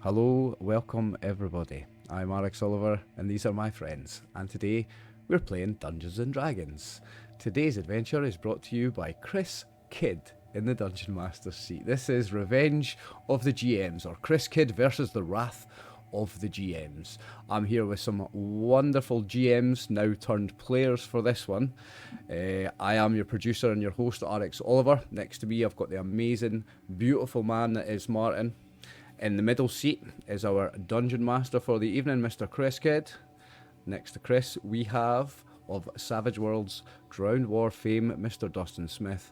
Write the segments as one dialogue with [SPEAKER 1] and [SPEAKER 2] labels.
[SPEAKER 1] Hello, welcome everybody. I'm RxOliver and these are my friends, and today we're playing Dungeons and Dragons. Today's adventure is brought to you by Chris Kidd in the Dungeon Master's seat. This is Revenge of the GMs, or Chris Kidd versus the Wrath of the GMs. I'm here with some wonderful GMs, now turned players for this one. I am your producer and your host, RxOliver. Next to me I've got the amazing, beautiful man that is Martin. In the middle seat is our Dungeon Master for the evening, Mr. Chris Kidd. Next to Chris, we have, of Savage Worlds Drowned War fame, Mr. Dustin Smith,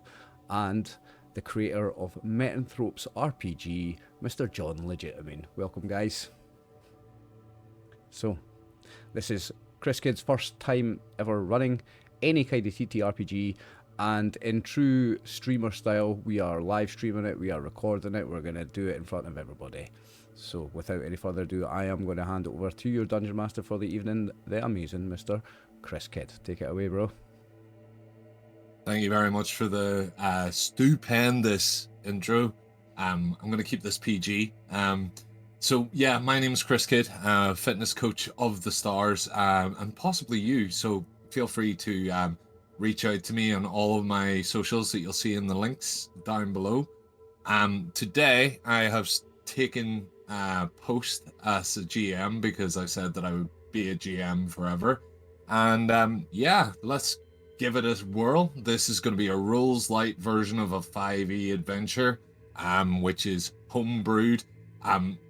[SPEAKER 1] and the creator of Metanthropes RPG, Mr. John Legitimine. Welcome, guys. So, this is Chris Kidd's first time ever running any kind of TTRPG, and in true streamer style, we are live streaming it, we are recording it, we're going to do it in front of everybody. So without any further ado, I am going to hand it over to your Dungeon Master for the evening, the amazing Mr. Chris Kidd. Take it away, bro.
[SPEAKER 2] Thank you very much for the stupendous intro. I'm going to keep this PG. So yeah, my name is Chris Kidd, fitness coach of the stars, and possibly you. So feel free to reach out to me on all of my socials that you'll see in the links down below. Today I have taken post as a GM because I said that I would be a GM forever. And yeah, let's give it a whirl. This is going to be a rules light version of a 5e adventure, which is homebrewed.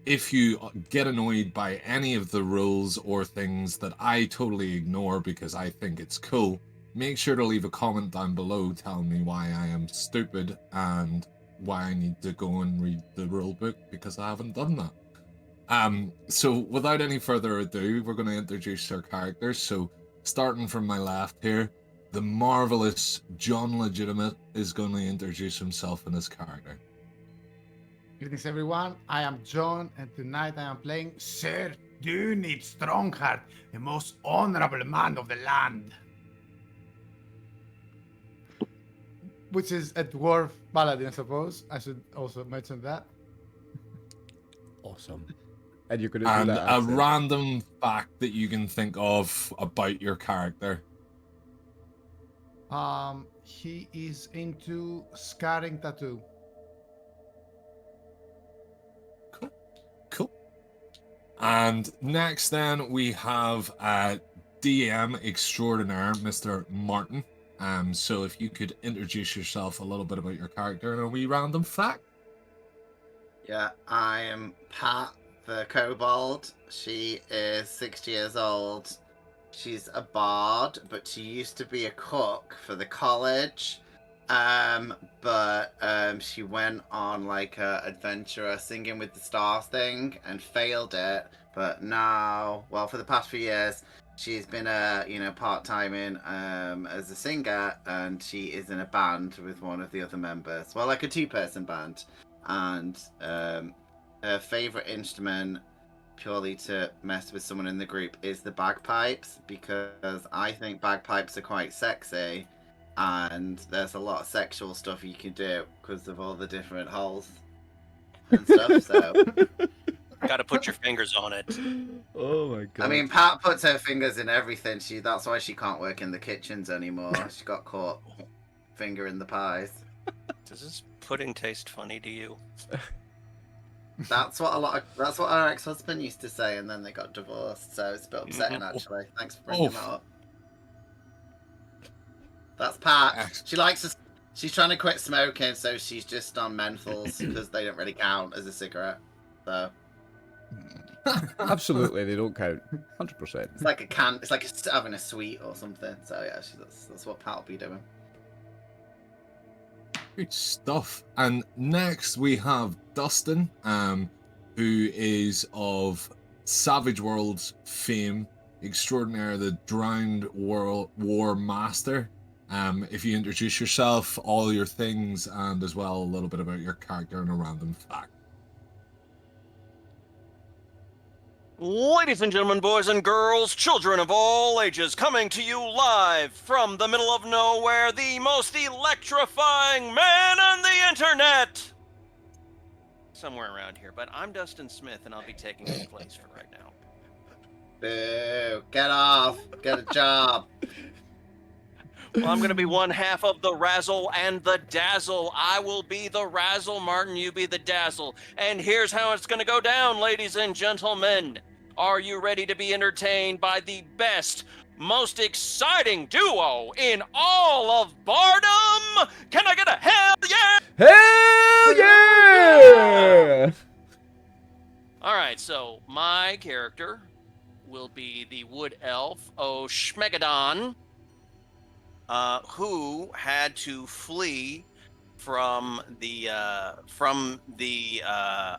[SPEAKER 2] If you get annoyed by any of the rules or things that I totally ignore because I think it's cool, make sure to leave a comment down below telling me why I am stupid and why I need to go and read the rulebook because I haven't done that. So without any further ado, we're going to introduce our characters. So starting from my left here, the marvelous John Legitimate is going to introduce himself and his character.
[SPEAKER 3] Greetings everyone, I am John and tonight I am playing Sir Dunit Strongheart, the most honorable man of the land. Which is a dwarf paladin, I suppose. I should also mention that.
[SPEAKER 1] Awesome. And you're going to do
[SPEAKER 2] And
[SPEAKER 1] that
[SPEAKER 2] a
[SPEAKER 1] accent.
[SPEAKER 2] random fact that you can think of about your character.
[SPEAKER 3] He is into scarring tattoo.
[SPEAKER 2] Cool. And next then we have DM extraordinaire, Mr. Martin. So if you could introduce yourself a little bit about your character and a wee random fact.
[SPEAKER 4] Yeah, I am Pat, the kobold. She is 60 years old. She's a bard, but she used to be a cook for the college. But she went on like a adventurer singing with the stars thing and failed it. But now, well, for the past few years, she's been part-timing as a singer, and she is in a band with one of the other members. Well, like a two-person band. And her favourite instrument, purely to mess with someone in the group, is the bagpipes, because I think bagpipes are quite sexy, and there's a lot of sexual stuff you can do because of all the different holes and stuff, so...
[SPEAKER 5] Gotta put your fingers on it.
[SPEAKER 1] Oh my god.
[SPEAKER 4] I mean, Pat puts her fingers in everything. That's why she can't work in the kitchens anymore. She got caught finger in the pies.
[SPEAKER 5] Does this pudding taste funny to you?
[SPEAKER 4] That's what our ex-husband used to say, and then they got divorced. So it's a bit upsetting, actually. Thanks for bringing that up. That's Pat. She's trying to quit smoking, so she's just on menthols because they don't really count as a cigarette. So.
[SPEAKER 1] Absolutely, they don't count. 100%.
[SPEAKER 4] It's like a can. It's like having a sweet or something. So yeah, that's what Pat will be doing.
[SPEAKER 2] Good stuff. And next we have Dustin, who is of Savage Worlds fame, extraordinaire, the Drowned War Master. If you introduce yourself, all your things, and as well a little bit about your character and a random fact.
[SPEAKER 5] Ladies and gentlemen, boys and girls, children of all ages, coming to you live from the middle of nowhere, the most electrifying man on the internet, somewhere around here, but I'm Dustin Smith, and I'll be taking his place for right now.
[SPEAKER 4] Boo! Get off! Get a job!
[SPEAKER 5] Well, I'm going to be one half of the Razzle and the Dazzle. I will be the Razzle, Martin, you be the Dazzle. And here's how it's going to go down, ladies and gentlemen. Are you ready to be entertained by the best, most exciting duo in all of Bardom? Can I get a hell yeah?
[SPEAKER 1] Hell yeah!
[SPEAKER 5] All right, so my character will be the wood elf Oshmegadon, who had to flee from the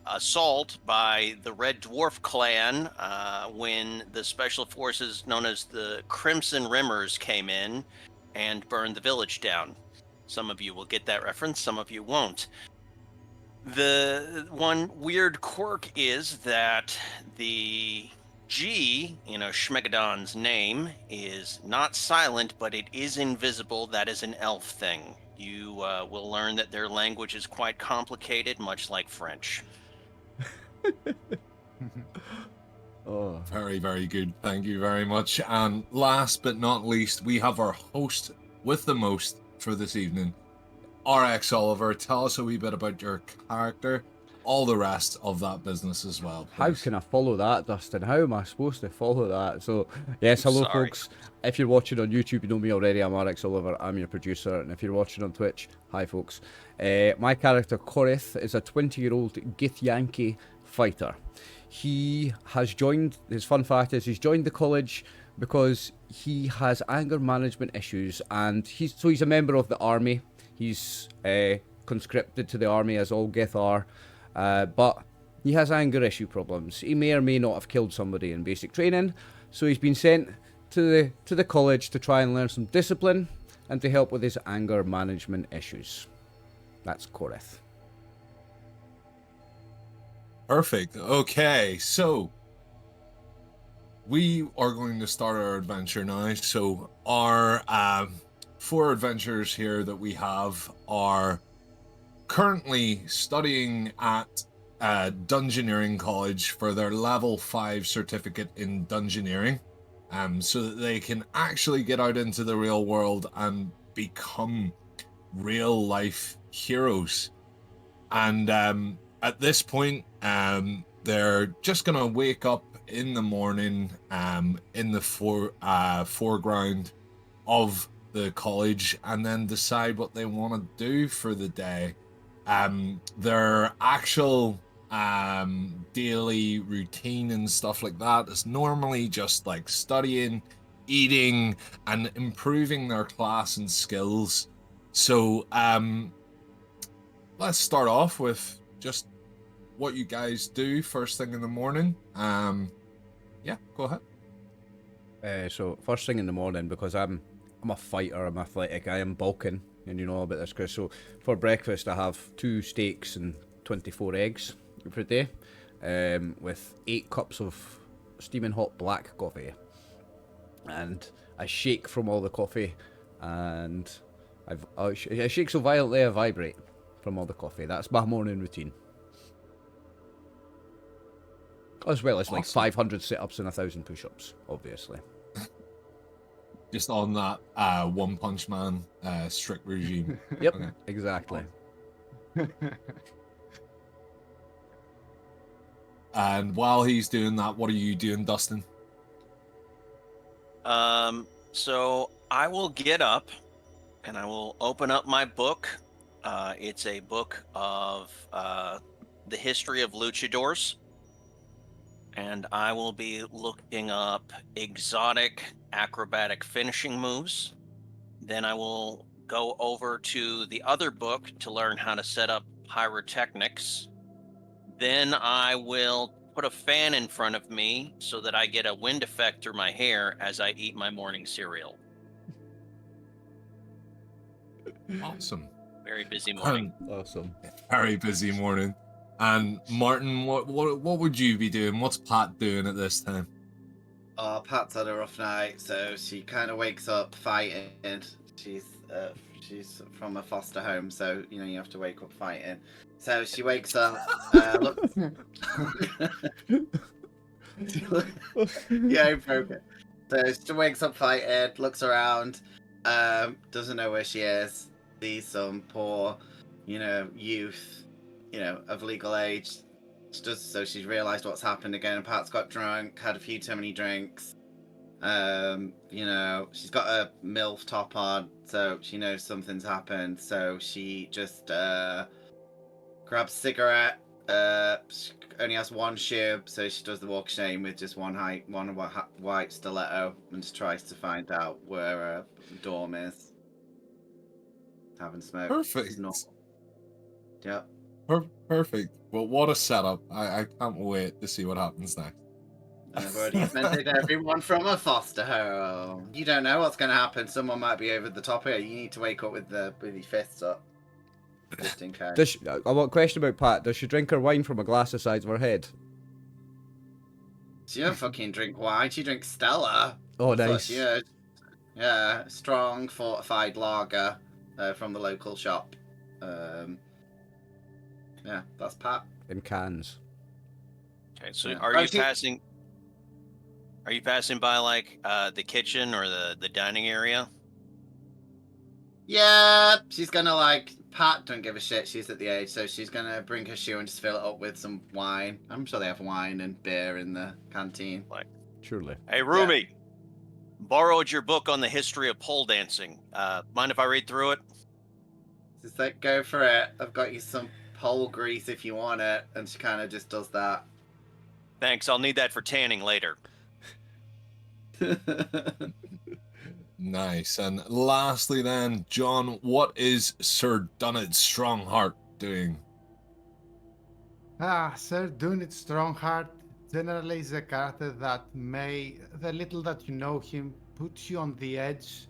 [SPEAKER 5] assault by the Red Dwarf clan when the special forces known as the Crimson Rimmers came in and burned the village down. Some of you will get that reference, some of you won't. The one weird quirk is that the G, Shmegadon's name, is not silent, but it is invisible. That is an elf thing. You will learn that their language is quite complicated, much like French.
[SPEAKER 1] Oh.
[SPEAKER 2] Very, very good. Thank you very much. And last but not least, we have our host with the most for this evening, RxOliver. Tell us a wee bit about your character, all the rest of that business as well, please.
[SPEAKER 1] How can I follow that, Dustin? How am I supposed to follow that? So, yes, hello,
[SPEAKER 5] Sorry.
[SPEAKER 1] folks. If you're watching on YouTube, you know me already. I'm RxOliver. I'm your producer. And if you're watching on Twitch, hi, folks. My character, Korith, is a 20-year-old Githyanki fighter. He has joined, his fun fact is, he's joined the college because he has anger management issues. And he's a member of the army. He's conscripted to the army, as all Gith are. But he has anger issue problems. He may or may not have killed somebody in basic training, so he's been sent to the college to try and learn some discipline and to help with his anger management issues. That's Korith.
[SPEAKER 2] Perfect. Okay, so we are going to start our adventure now. So our 4 adventurers here that we have are currently studying at Dungeoneering College for their level 5 certificate in Dungeoneering, so that they can actually get out into the real world and become real life heroes. And at this point, they're just gonna wake up in the morning in the foreground of the college and then decide what they want to do for the day. Their actual daily routine and stuff like that is normally just like studying, eating, and improving their class and skills. So let's start off with just what you guys do first thing in the morning. Yeah, go ahead.
[SPEAKER 1] So first thing in the morning, because I'm a fighter, I'm athletic, I am bulking, and you know all about this, Chris. So for breakfast, I have 2 steaks and 24 eggs every day, with 8 cups of steaming hot black coffee. And I shake from all the coffee, and I shake so violently I vibrate from all the coffee. That's my morning routine. As well as like 500 sit-ups and 1,000 push-ups, obviously.
[SPEAKER 2] Just on that One Punch Man strict regime.
[SPEAKER 1] Yep,
[SPEAKER 2] Okay.
[SPEAKER 1] exactly.
[SPEAKER 2] And while he's doing that, what are you doing, Dustin?
[SPEAKER 5] So I will get up and I will open up my book. It's a book of the history of luchadors. And I will be looking up exotic acrobatic finishing moves. Then I will go over to the other book to learn how to set up pyrotechnics. Then I will put a fan in front of me so that I get a wind effect through my hair as I eat my morning cereal.
[SPEAKER 2] Awesome.
[SPEAKER 5] Very busy morning.
[SPEAKER 1] Awesome.
[SPEAKER 2] Very busy morning. And Martin, what would you be doing? What's Pat doing at this time?
[SPEAKER 4] Pat's had a rough night, so she kind of wakes up fighting. She's from a foster home, so you have to wake up fighting. So she wakes up, looks... Yeah, I broke it. So she wakes up frightened, looks around, doesn't know where she is, sees some poor, youth, of legal age. So she's realised what's happened again. Pat's got drunk, had a few too many drinks. She's got a MILF top on, so she knows something's happened. So she just grabs a cigarette. She only has one shoe, so she does the walk of shame with just one white stiletto and just tries to find out where Dorm is. Having smoke.
[SPEAKER 2] Perfect.
[SPEAKER 4] Yep.
[SPEAKER 2] Perfect. Well, what a setup. I can't wait to see what happens next.
[SPEAKER 4] I've already offended everyone from a foster home. You don't know what's going to happen. Someone might be over the top here. You need to wake up with your fists up. Just in case.
[SPEAKER 1] I want a question about Pat. Does she drink her wine from a glass the size of her head?
[SPEAKER 4] She don't fucking drink wine. She drinks Stella.
[SPEAKER 1] Oh,
[SPEAKER 4] So
[SPEAKER 1] nice.
[SPEAKER 4] she is. Yeah, strong fortified lager from the local shop. Yeah, that's Pat.
[SPEAKER 1] In cans.
[SPEAKER 5] Okay, so
[SPEAKER 4] Yeah.
[SPEAKER 5] are you passing? Are you passing by like the kitchen or the dining area?
[SPEAKER 4] Yeah, she's gonna Pat don't give a shit. She's at the age, so she's gonna bring her shoe and just fill it up with some wine. I'm sure they have wine and beer in the canteen.
[SPEAKER 1] Surely.
[SPEAKER 5] Hey, Ruby, borrowed your book on the history of pole dancing. Mind if I read through it?
[SPEAKER 4] Just go for it. I've got you some pole grease if you want it. And she kind of just does that.
[SPEAKER 5] Thanks. I'll need that for tanning later.
[SPEAKER 2] Nice. And lastly then, John, what is Sir Dunnett Strongheart doing?
[SPEAKER 3] Sir Dunit Strongheart generally is a character that the little that you know him, put you on the edge.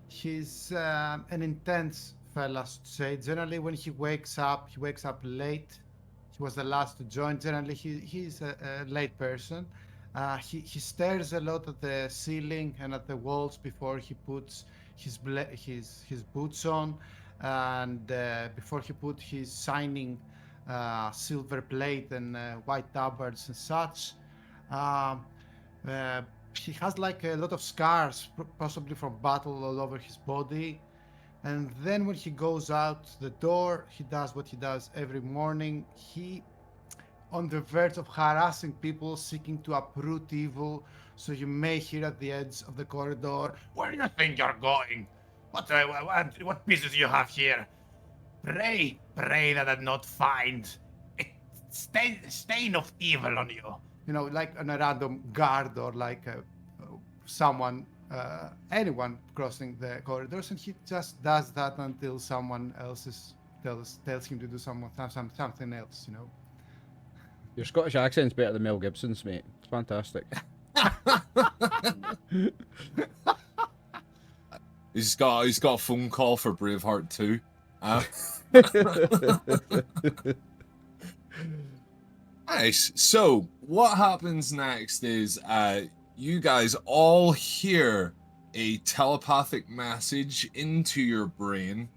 [SPEAKER 3] He's an intense fella, to say. Generally, when he wakes up late. He was the last to join. Generally, he's a late person. He stares a lot at the ceiling and at the walls before he puts his boots on, and before he put his shining silver plate and white tabards and such. He has a lot of scars, possibly from battle, all over his body. And then when he goes out the door, he does what he does every morning. He on the verge of harassing people seeking to uproot evil, so you may hear at the edge of the corridor, "Where do you think you're going? What pieces you have here? Pray that I not find a stain of evil on you." Like on a random guard or someone, anyone crossing the corridors, and he just does that until someone else tells him to do something else.
[SPEAKER 1] Your Scottish accent's better than Mel Gibson's, mate. It's fantastic.
[SPEAKER 2] He's got a phone call for Braveheart 2. Nice. So what happens next is you guys all hear a telepathic message into your brain.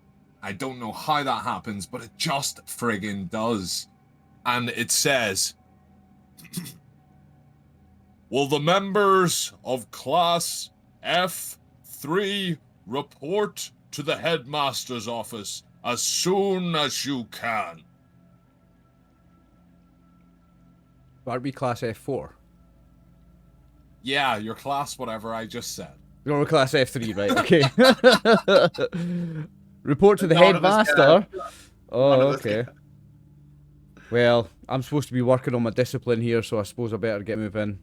[SPEAKER 2] I don't know how that happens, but it just friggin' does. And it says, "Will the members of Class F3 report to the Headmaster's office as soon as you can?"
[SPEAKER 1] Aren't we class F4?
[SPEAKER 2] Yeah, your class, whatever I just said.
[SPEAKER 1] You're class F3, right? Okay. Report to the
[SPEAKER 4] None of us
[SPEAKER 1] headmaster.
[SPEAKER 4] can.
[SPEAKER 1] Oh,
[SPEAKER 4] None of us
[SPEAKER 1] okay.
[SPEAKER 4] can.
[SPEAKER 1] Well, I'm supposed to be working on my discipline here, so I suppose I better get moving.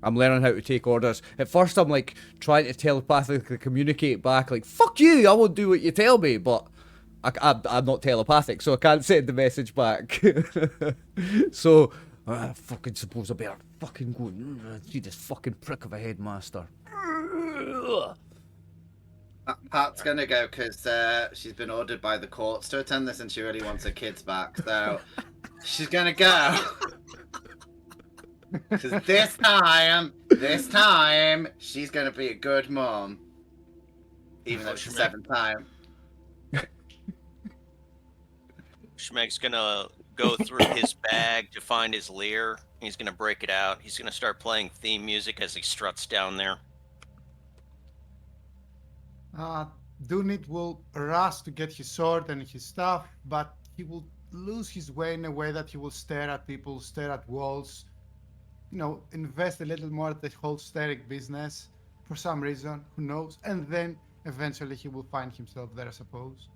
[SPEAKER 1] I'm learning how to take orders. At first, I'm trying to telepathically communicate back, "Fuck you, I won't do what you tell me," but I'm not telepathic, so I can't send the message back. So, I fucking suppose I better fucking go and see this fucking prick of a headmaster.
[SPEAKER 4] Pat's gonna go because she's been ordered by the courts to attend this, and she really wants her kids back. So she's gonna go. Because this time, she's gonna be a good mom, even though it's the 7th time.
[SPEAKER 5] Schmeg's gonna go through his bag to find his lyre. He's gonna break it out. He's gonna start playing theme music as he struts down there.
[SPEAKER 3] Dunit will rush to get his sword and his stuff, but he will lose his way in a way that he will stare at people, stare at walls, invest a little more at the whole staring business for some reason, who knows, and then eventually he will find himself there, I suppose.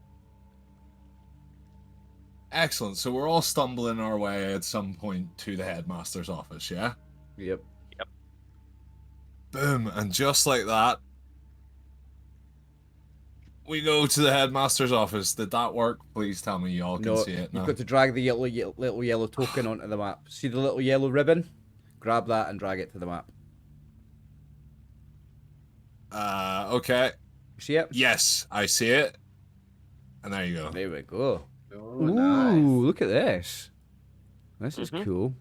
[SPEAKER 2] Excellent. So we're all stumbling our way at some point to the headmaster's office, yeah?
[SPEAKER 1] Yep.
[SPEAKER 2] Boom. And just like that, we go to the headmaster's office. Did that work? Please tell me you all can see it now.
[SPEAKER 1] You've got to drag the little yellow token onto the map. See the little yellow ribbon? Grab that and drag it to the map.
[SPEAKER 2] Okay.
[SPEAKER 1] See it?
[SPEAKER 2] Yes, I see it. And there you go.
[SPEAKER 1] There we go.
[SPEAKER 4] Oh,
[SPEAKER 1] Ooh,
[SPEAKER 4] nice.
[SPEAKER 1] look at this. This is cool.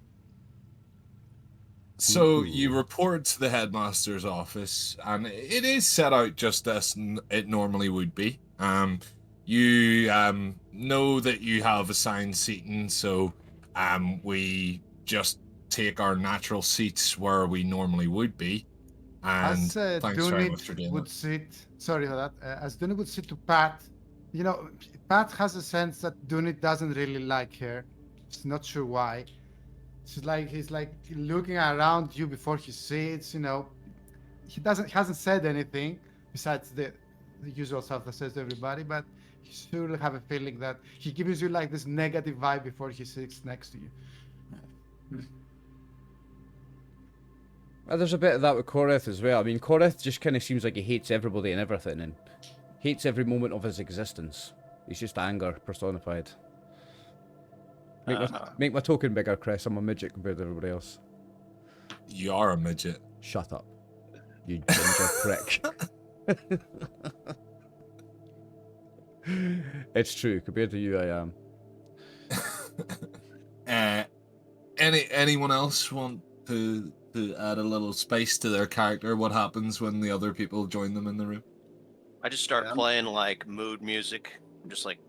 [SPEAKER 2] So you report to the headmaster's office, and it is set out just as it normally would be. You know that you have assigned seating, so we just take our natural seats where we normally would be. And
[SPEAKER 3] As
[SPEAKER 2] thanks very much for
[SPEAKER 3] Dunit
[SPEAKER 2] doing
[SPEAKER 3] would
[SPEAKER 2] that.
[SPEAKER 3] sit, sorry for that, as Dunit would sit to Pat, Pat has a sense that Dunit doesn't really like her. She's not sure why. He's like looking around you before he sits, He hasn't said anything besides the usual stuff that says to everybody, but he should have a feeling that he gives you like this negative vibe before he sits next to you.
[SPEAKER 1] There's a bit of that with Koreth as well. I mean, Koreth just kind of seems like he hates everybody and everything and hates every moment of his existence. He's just anger personified. Make my token bigger, Chris. I'm a midget compared to everybody else.
[SPEAKER 2] You are a midget.
[SPEAKER 1] Shut up, you ginger prick. It's true. Compared to you, I am.
[SPEAKER 2] Anyone else want to add a little space to their character? What happens when the other people join them in the room?
[SPEAKER 5] I just start playing like mood music. I'm just like.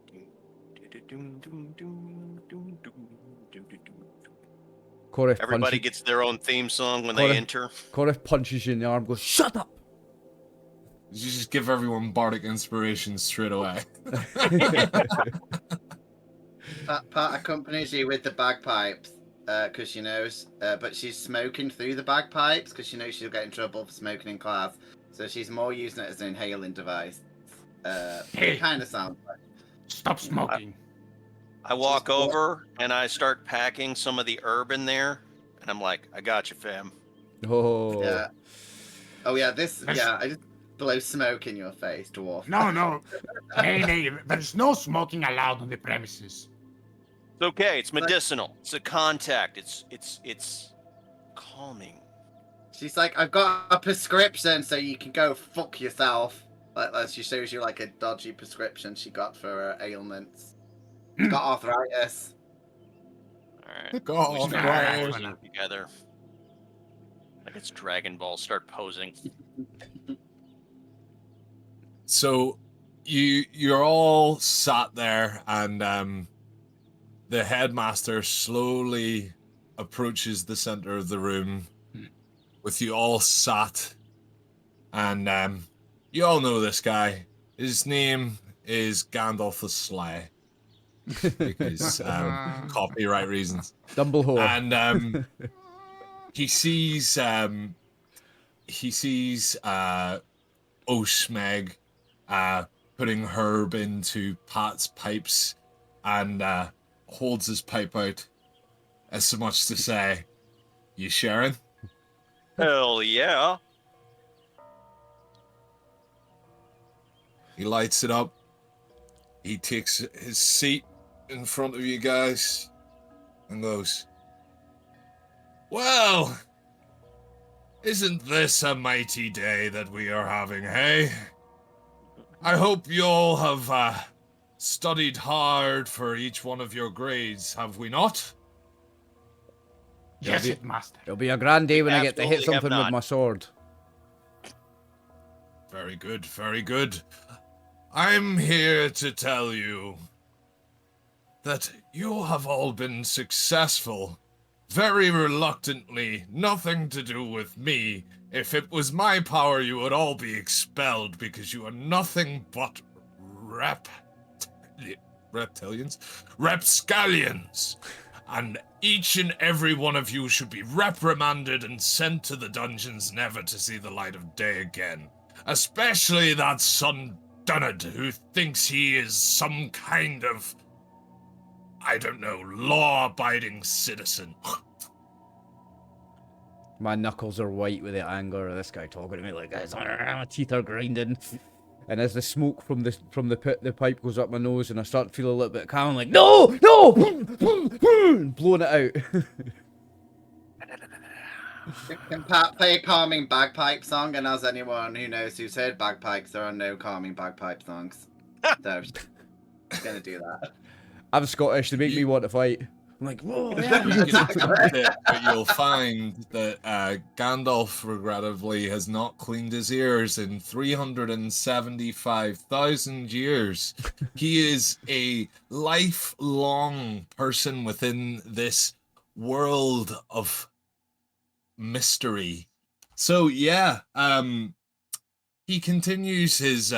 [SPEAKER 5] Everybody gets their own theme song when they enter.
[SPEAKER 1] Koreth punches you in the arm, goes, "Shut up!"
[SPEAKER 2] You just give everyone bardic inspiration straight away.
[SPEAKER 4] Pat accompanies you with the bagpipes because she knows, but she's smoking through the bagpipes because she knows she'll get in trouble for smoking in class. So she's more using it as an inhaling device. It kind of sounds like.
[SPEAKER 3] Stop smoking.
[SPEAKER 5] I walk over and I start packing some of the herb in there, and I'm like, "I got you, fam."
[SPEAKER 1] Oh.
[SPEAKER 4] Yeah. Oh yeah, yeah. I just blow smoke in your face, dwarf.
[SPEAKER 3] No. Hey, there's no smoking allowed on the premises.
[SPEAKER 5] It's okay. It's medicinal. It's a contact. It's calming.
[SPEAKER 4] She's like, "I've got a prescription, so you can go fuck yourself." Like she shows you like a dodgy prescription she got for her ailments. She's got arthritis.
[SPEAKER 5] Alright.
[SPEAKER 2] Got
[SPEAKER 5] We start
[SPEAKER 2] arthritis.
[SPEAKER 5] posing together. Like it's Dragon Ball. Start posing.
[SPEAKER 2] So you're all sat there, and the headmaster slowly approaches the center of the room with you all sat, and you all know this guy. His name is Gandalf the Sly, because copyright reasons.
[SPEAKER 1] Dumbledore.
[SPEAKER 2] And he sees Oshmeg putting herb into Pat's pipes, and holds his pipe out as so much to say, "You sharing?"
[SPEAKER 5] Hell yeah.
[SPEAKER 2] He lights it up. He takes his seat in front of you guys and goes, "Well, isn't this a mighty day that we are having, hey? I hope you all have studied hard for each one of your grades, have we not?"
[SPEAKER 3] Yes, Headmaster.
[SPEAKER 1] It'll be a grand day when I get to hit
[SPEAKER 5] Absolutely have
[SPEAKER 1] something with
[SPEAKER 5] not.
[SPEAKER 1] my sword.
[SPEAKER 2] Very good, very good. I'm here to tell you that you have all been successful. Very reluctantly, nothing to do with me. If it was my power, you would all be expelled because you are nothing but reptilians? Rapscallions! And each and every one of you should be reprimanded and sent to the dungeons never to see the light of day again. Especially that son Dunnard who thinks he is some kind of, I don't know, law-abiding citizen.
[SPEAKER 1] My knuckles are white with the anger of this guy talking to me like this. My teeth are grinding. And as the smoke from the pipe goes up my nose and I start to feel a little bit calm, I'm like, no! Blowing it out.
[SPEAKER 4] Can Pat play a calming bagpipe song? And as anyone who knows who's heard bagpipes, there are no calming bagpipe songs. So, I'm gonna do that.
[SPEAKER 1] I'm Scottish, they make me want to fight. I'm like, whoa,
[SPEAKER 2] You
[SPEAKER 1] yeah.
[SPEAKER 2] can attempt it, but you'll find that Gandalf, regrettably, has not cleaned his ears in 375,000 years. He is a lifelong person within this world of mystery. So, yeah, he continues his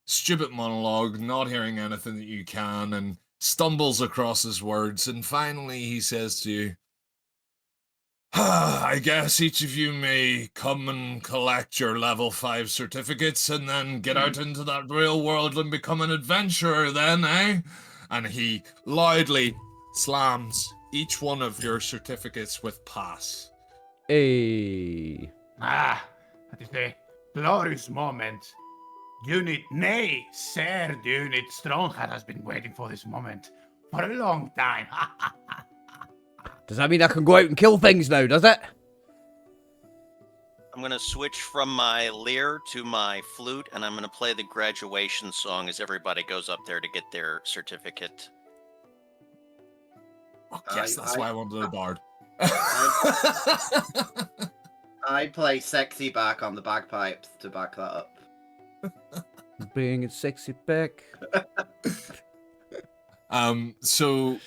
[SPEAKER 2] stupid monologue, not hearing anything that you can, and stumbles across his words, and finally he says to you, I guess each of you may come and collect your level 5 certificates and then get out into that real world and become an adventurer then, eh? And he loudly slams each one of your certificates with pass.
[SPEAKER 1] Hey.
[SPEAKER 3] Ah, that is the glorious moment. Nay, Sir Unit Strongheart has been waiting for this moment for a long time.
[SPEAKER 1] Does that mean I can go out and kill things now, does it?
[SPEAKER 5] I'm going to switch from my lyre to my flute, and I'm going to play the graduation song as everybody goes up there to get their certificate.
[SPEAKER 2] Oh, yes, that's why I wanted a bard.
[SPEAKER 4] I play sexy back on the bagpipes to back that up.
[SPEAKER 1] Bring it sexy back.
[SPEAKER 2] So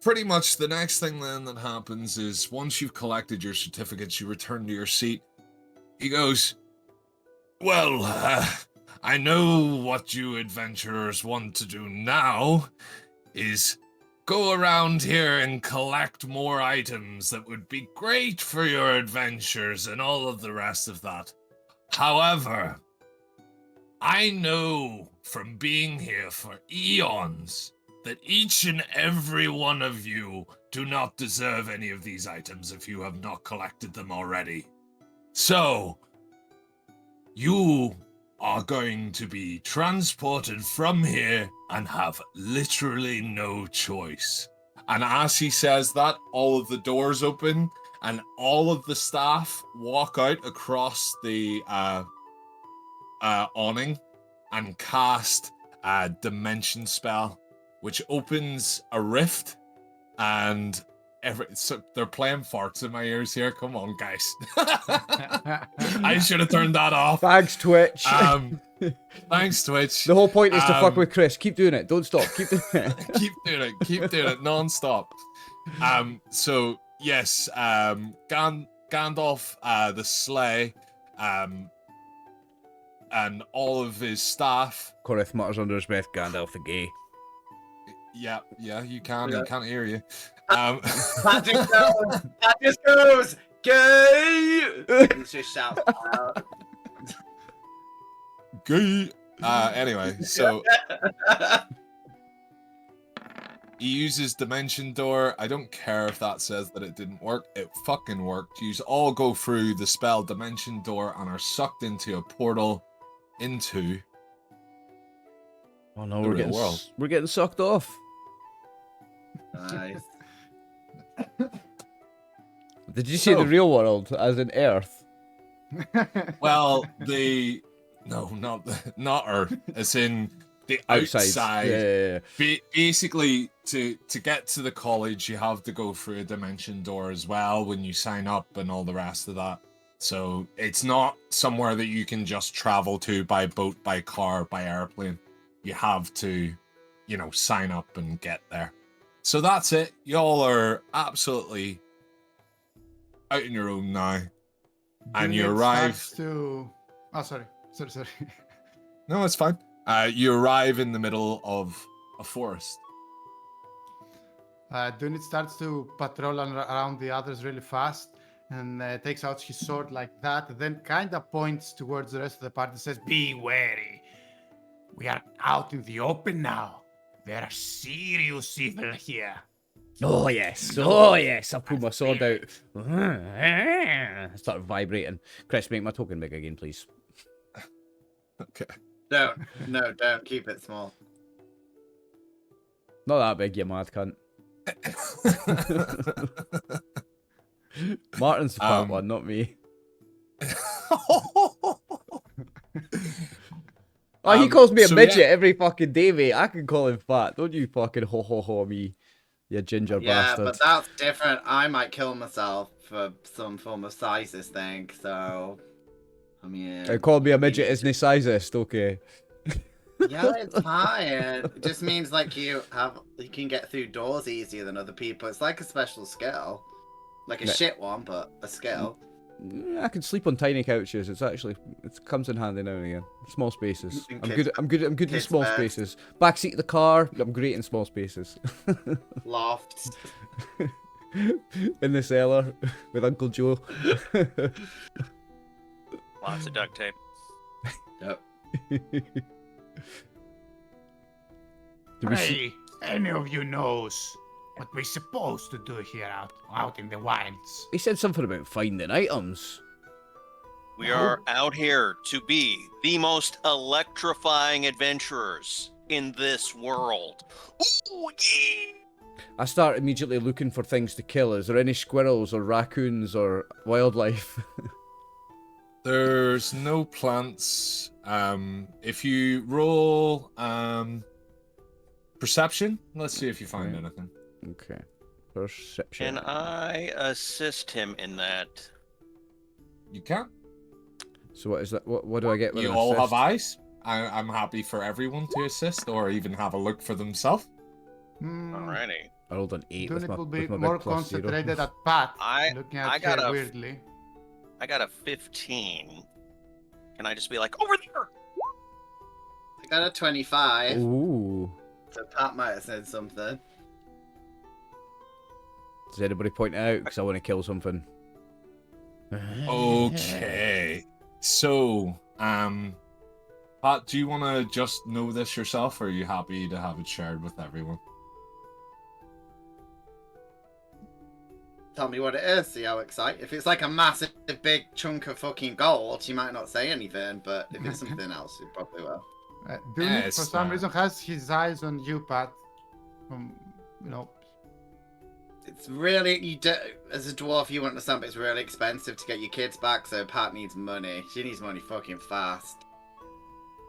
[SPEAKER 2] pretty much the next thing then that happens is once you've collected your certificates, you return to your seat. He goes, well, I know what you adventurers want to do now is go around here and collect more items that would be great for your adventures and all of the rest of that. However, I know from being here for eons that each and every one of you do not deserve any of these items if you have not collected them already. So, you are going to be transported from here and have literally no choice. And as he says that, all of the doors open and all of the staff walk out across the awning and cast a dimension spell, which opens a rift, and so they're playing farts in my ears here. Come on, guys. I should have turned that off.
[SPEAKER 1] Thanks, Twitch.
[SPEAKER 2] Thanks, Twitch.
[SPEAKER 1] The whole point is to fuck with Chris. Keep doing it. Don't stop. Keep doing it.
[SPEAKER 2] Keep doing it non-stop. So yes, Gandalf, the sleigh, and all of his staff.
[SPEAKER 1] Corith mutters under his breath, Gandalf the gay.
[SPEAKER 2] Yeah, you can.
[SPEAKER 4] Yeah.
[SPEAKER 2] He can't hear you.
[SPEAKER 4] That just goes, gay! He's just shouting out.
[SPEAKER 2] Gay. Anyway, so he uses Dimension Door. I don't care if that says that it didn't work. It fucking worked. You all go through the spell Dimension Door and are sucked into a portal into
[SPEAKER 1] Oh no,
[SPEAKER 2] the real world.
[SPEAKER 1] We're getting sucked off.
[SPEAKER 4] Nice.
[SPEAKER 1] Did you say the real world, as in Earth?
[SPEAKER 2] Well, no, not Earth, as in the outside.
[SPEAKER 1] Yeah.
[SPEAKER 2] Basically, to get to the college, you have to go through a dimension door as well when you sign up and all the rest of that. So it's not somewhere that you can just travel to by boat, by car, by airplane. You have to sign up and get there. So that's it. Y'all are absolutely out on your own now. And you
[SPEAKER 3] Juliet
[SPEAKER 2] arrive.
[SPEAKER 3] starts to... Oh, sorry.
[SPEAKER 2] No, it's fine. You arrive in the middle of a forest.
[SPEAKER 3] Dunit starts to patrol around the others really fast and takes out his sword like that, then kind of points towards the rest of the party and says, "Be wary. We are out in the open now. There are serious evil here."
[SPEAKER 1] Oh yes, I pull my sword out. I start vibrating. Chris, make my token big again, please.
[SPEAKER 2] Okay.
[SPEAKER 4] Don't keep it small.
[SPEAKER 1] Not that big, you mad cunt. Martin's the fat one, not me. Oh, he calls me a midget every fucking day, mate. I can call him fat. Don't you fucking ho me, you ginger bastard.
[SPEAKER 4] Yeah, but that's different. I might kill myself for some form of sizes thing, so... I mean...
[SPEAKER 1] Call me a midget isn't sizist, okay.
[SPEAKER 4] Yeah, it's fine. It just means like you can get through doors easier than other people. It's like a special skill. Like a shit one, but a skill.
[SPEAKER 1] I can sleep on tiny couches. It comes in handy now and again. Small spaces. I'm good in small spaces. Backseat of the car, I'm great in small spaces.
[SPEAKER 4] Loft.
[SPEAKER 1] In the cellar with Uncle Joe.
[SPEAKER 5] Lots of duct tape.
[SPEAKER 4] Yep.
[SPEAKER 3] Hey, any of you knows what we're supposed to do here out in the wilds?
[SPEAKER 1] He said something about finding items.
[SPEAKER 5] We are out here to be the most electrifying adventurers in this world. Ooh, yeah!
[SPEAKER 1] I start immediately looking for things to kill. Is there any squirrels or raccoons or wildlife?
[SPEAKER 2] There's no plants. If you roll perception, let's see if you find anything.
[SPEAKER 1] Okay. Perception.
[SPEAKER 5] Can I assist him in that?
[SPEAKER 2] You can.
[SPEAKER 1] So what is that? What do I get with
[SPEAKER 2] You
[SPEAKER 1] an
[SPEAKER 2] all
[SPEAKER 1] assist?
[SPEAKER 2] have eyes. I'm happy for everyone to assist or even have a look for themselves.
[SPEAKER 5] Alrighty.
[SPEAKER 1] I rolled an 8 with
[SPEAKER 3] Dunit will
[SPEAKER 1] my
[SPEAKER 3] be
[SPEAKER 1] big
[SPEAKER 3] more
[SPEAKER 1] plus 0.
[SPEAKER 3] concentrated at Pat,
[SPEAKER 5] I
[SPEAKER 3] looking at
[SPEAKER 5] got
[SPEAKER 3] her
[SPEAKER 5] a-
[SPEAKER 3] weirdly.
[SPEAKER 5] I got a 15. Can I just be like, over there?
[SPEAKER 4] I got a 25.
[SPEAKER 1] Ooh.
[SPEAKER 4] So Pat might have said something.
[SPEAKER 1] Does anybody point it out? Because I want to kill something.
[SPEAKER 2] Okay. So, Pat, do you want to just know this yourself, or are you happy to have it shared with everyone?
[SPEAKER 4] Tell me what it is, see how excited. If it's like a massive big chunk of fucking gold, you might not say anything, but if it's something else, you probably will.
[SPEAKER 3] Dunit,
[SPEAKER 2] Yes,
[SPEAKER 3] for some
[SPEAKER 2] man.
[SPEAKER 3] reason, has his eyes on you, Pat.
[SPEAKER 4] It's really, as a dwarf, you understand, but it's really expensive to get your kids back, so Pat needs money. She needs money fucking fast.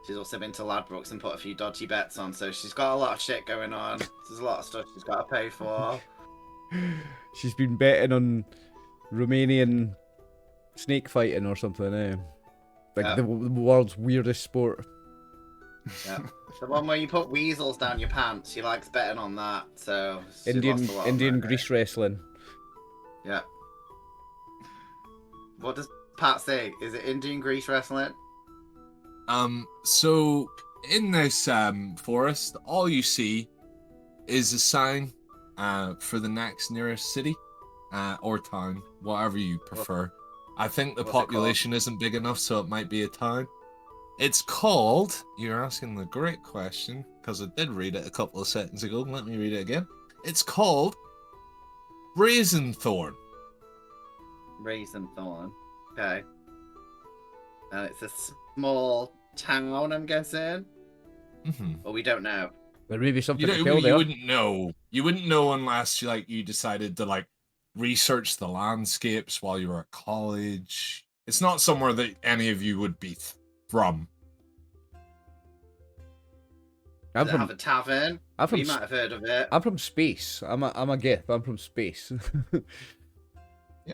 [SPEAKER 4] She's also been to Ladbrokes and put a few dodgy bets on, so she's got a lot of shit going on. There's a lot of stuff she's got to pay for.
[SPEAKER 1] She's been betting on Romanian snake fighting or something, eh? Like the world's weirdest sport.
[SPEAKER 4] Yeah. The one where you put weasels down your pants, she likes betting on that, so... she's lost a lot of
[SPEAKER 1] Indian
[SPEAKER 4] money.
[SPEAKER 1] grease wrestling.
[SPEAKER 4] Yeah. What does Pat say? Is it Indian grease wrestling?
[SPEAKER 2] So in this forest, all you see is a sign for the next nearest city or town, whatever you prefer. I think the
[SPEAKER 4] What's it called?
[SPEAKER 2] population isn't big enough, so it might be a town. It's called, you're asking the great question, because I did read it a couple of seconds ago. Let me read it again. It's called Raisin Thorn.
[SPEAKER 4] Raisin Thorn. Okay. And it's a small town, I'm guessing?
[SPEAKER 2] Mm-hmm.
[SPEAKER 4] But we don't know.
[SPEAKER 1] There may be something to
[SPEAKER 2] You
[SPEAKER 1] kill there.
[SPEAKER 2] wouldn't know. You wouldn't know unless you decided to research the landscapes while you were at college. It's not somewhere that any of you would be from.
[SPEAKER 4] Does it have a tavern?
[SPEAKER 1] I'm from
[SPEAKER 4] We might have heard of it.
[SPEAKER 1] I'm from space. I'm a gith. I'm from space.
[SPEAKER 2] Yeah.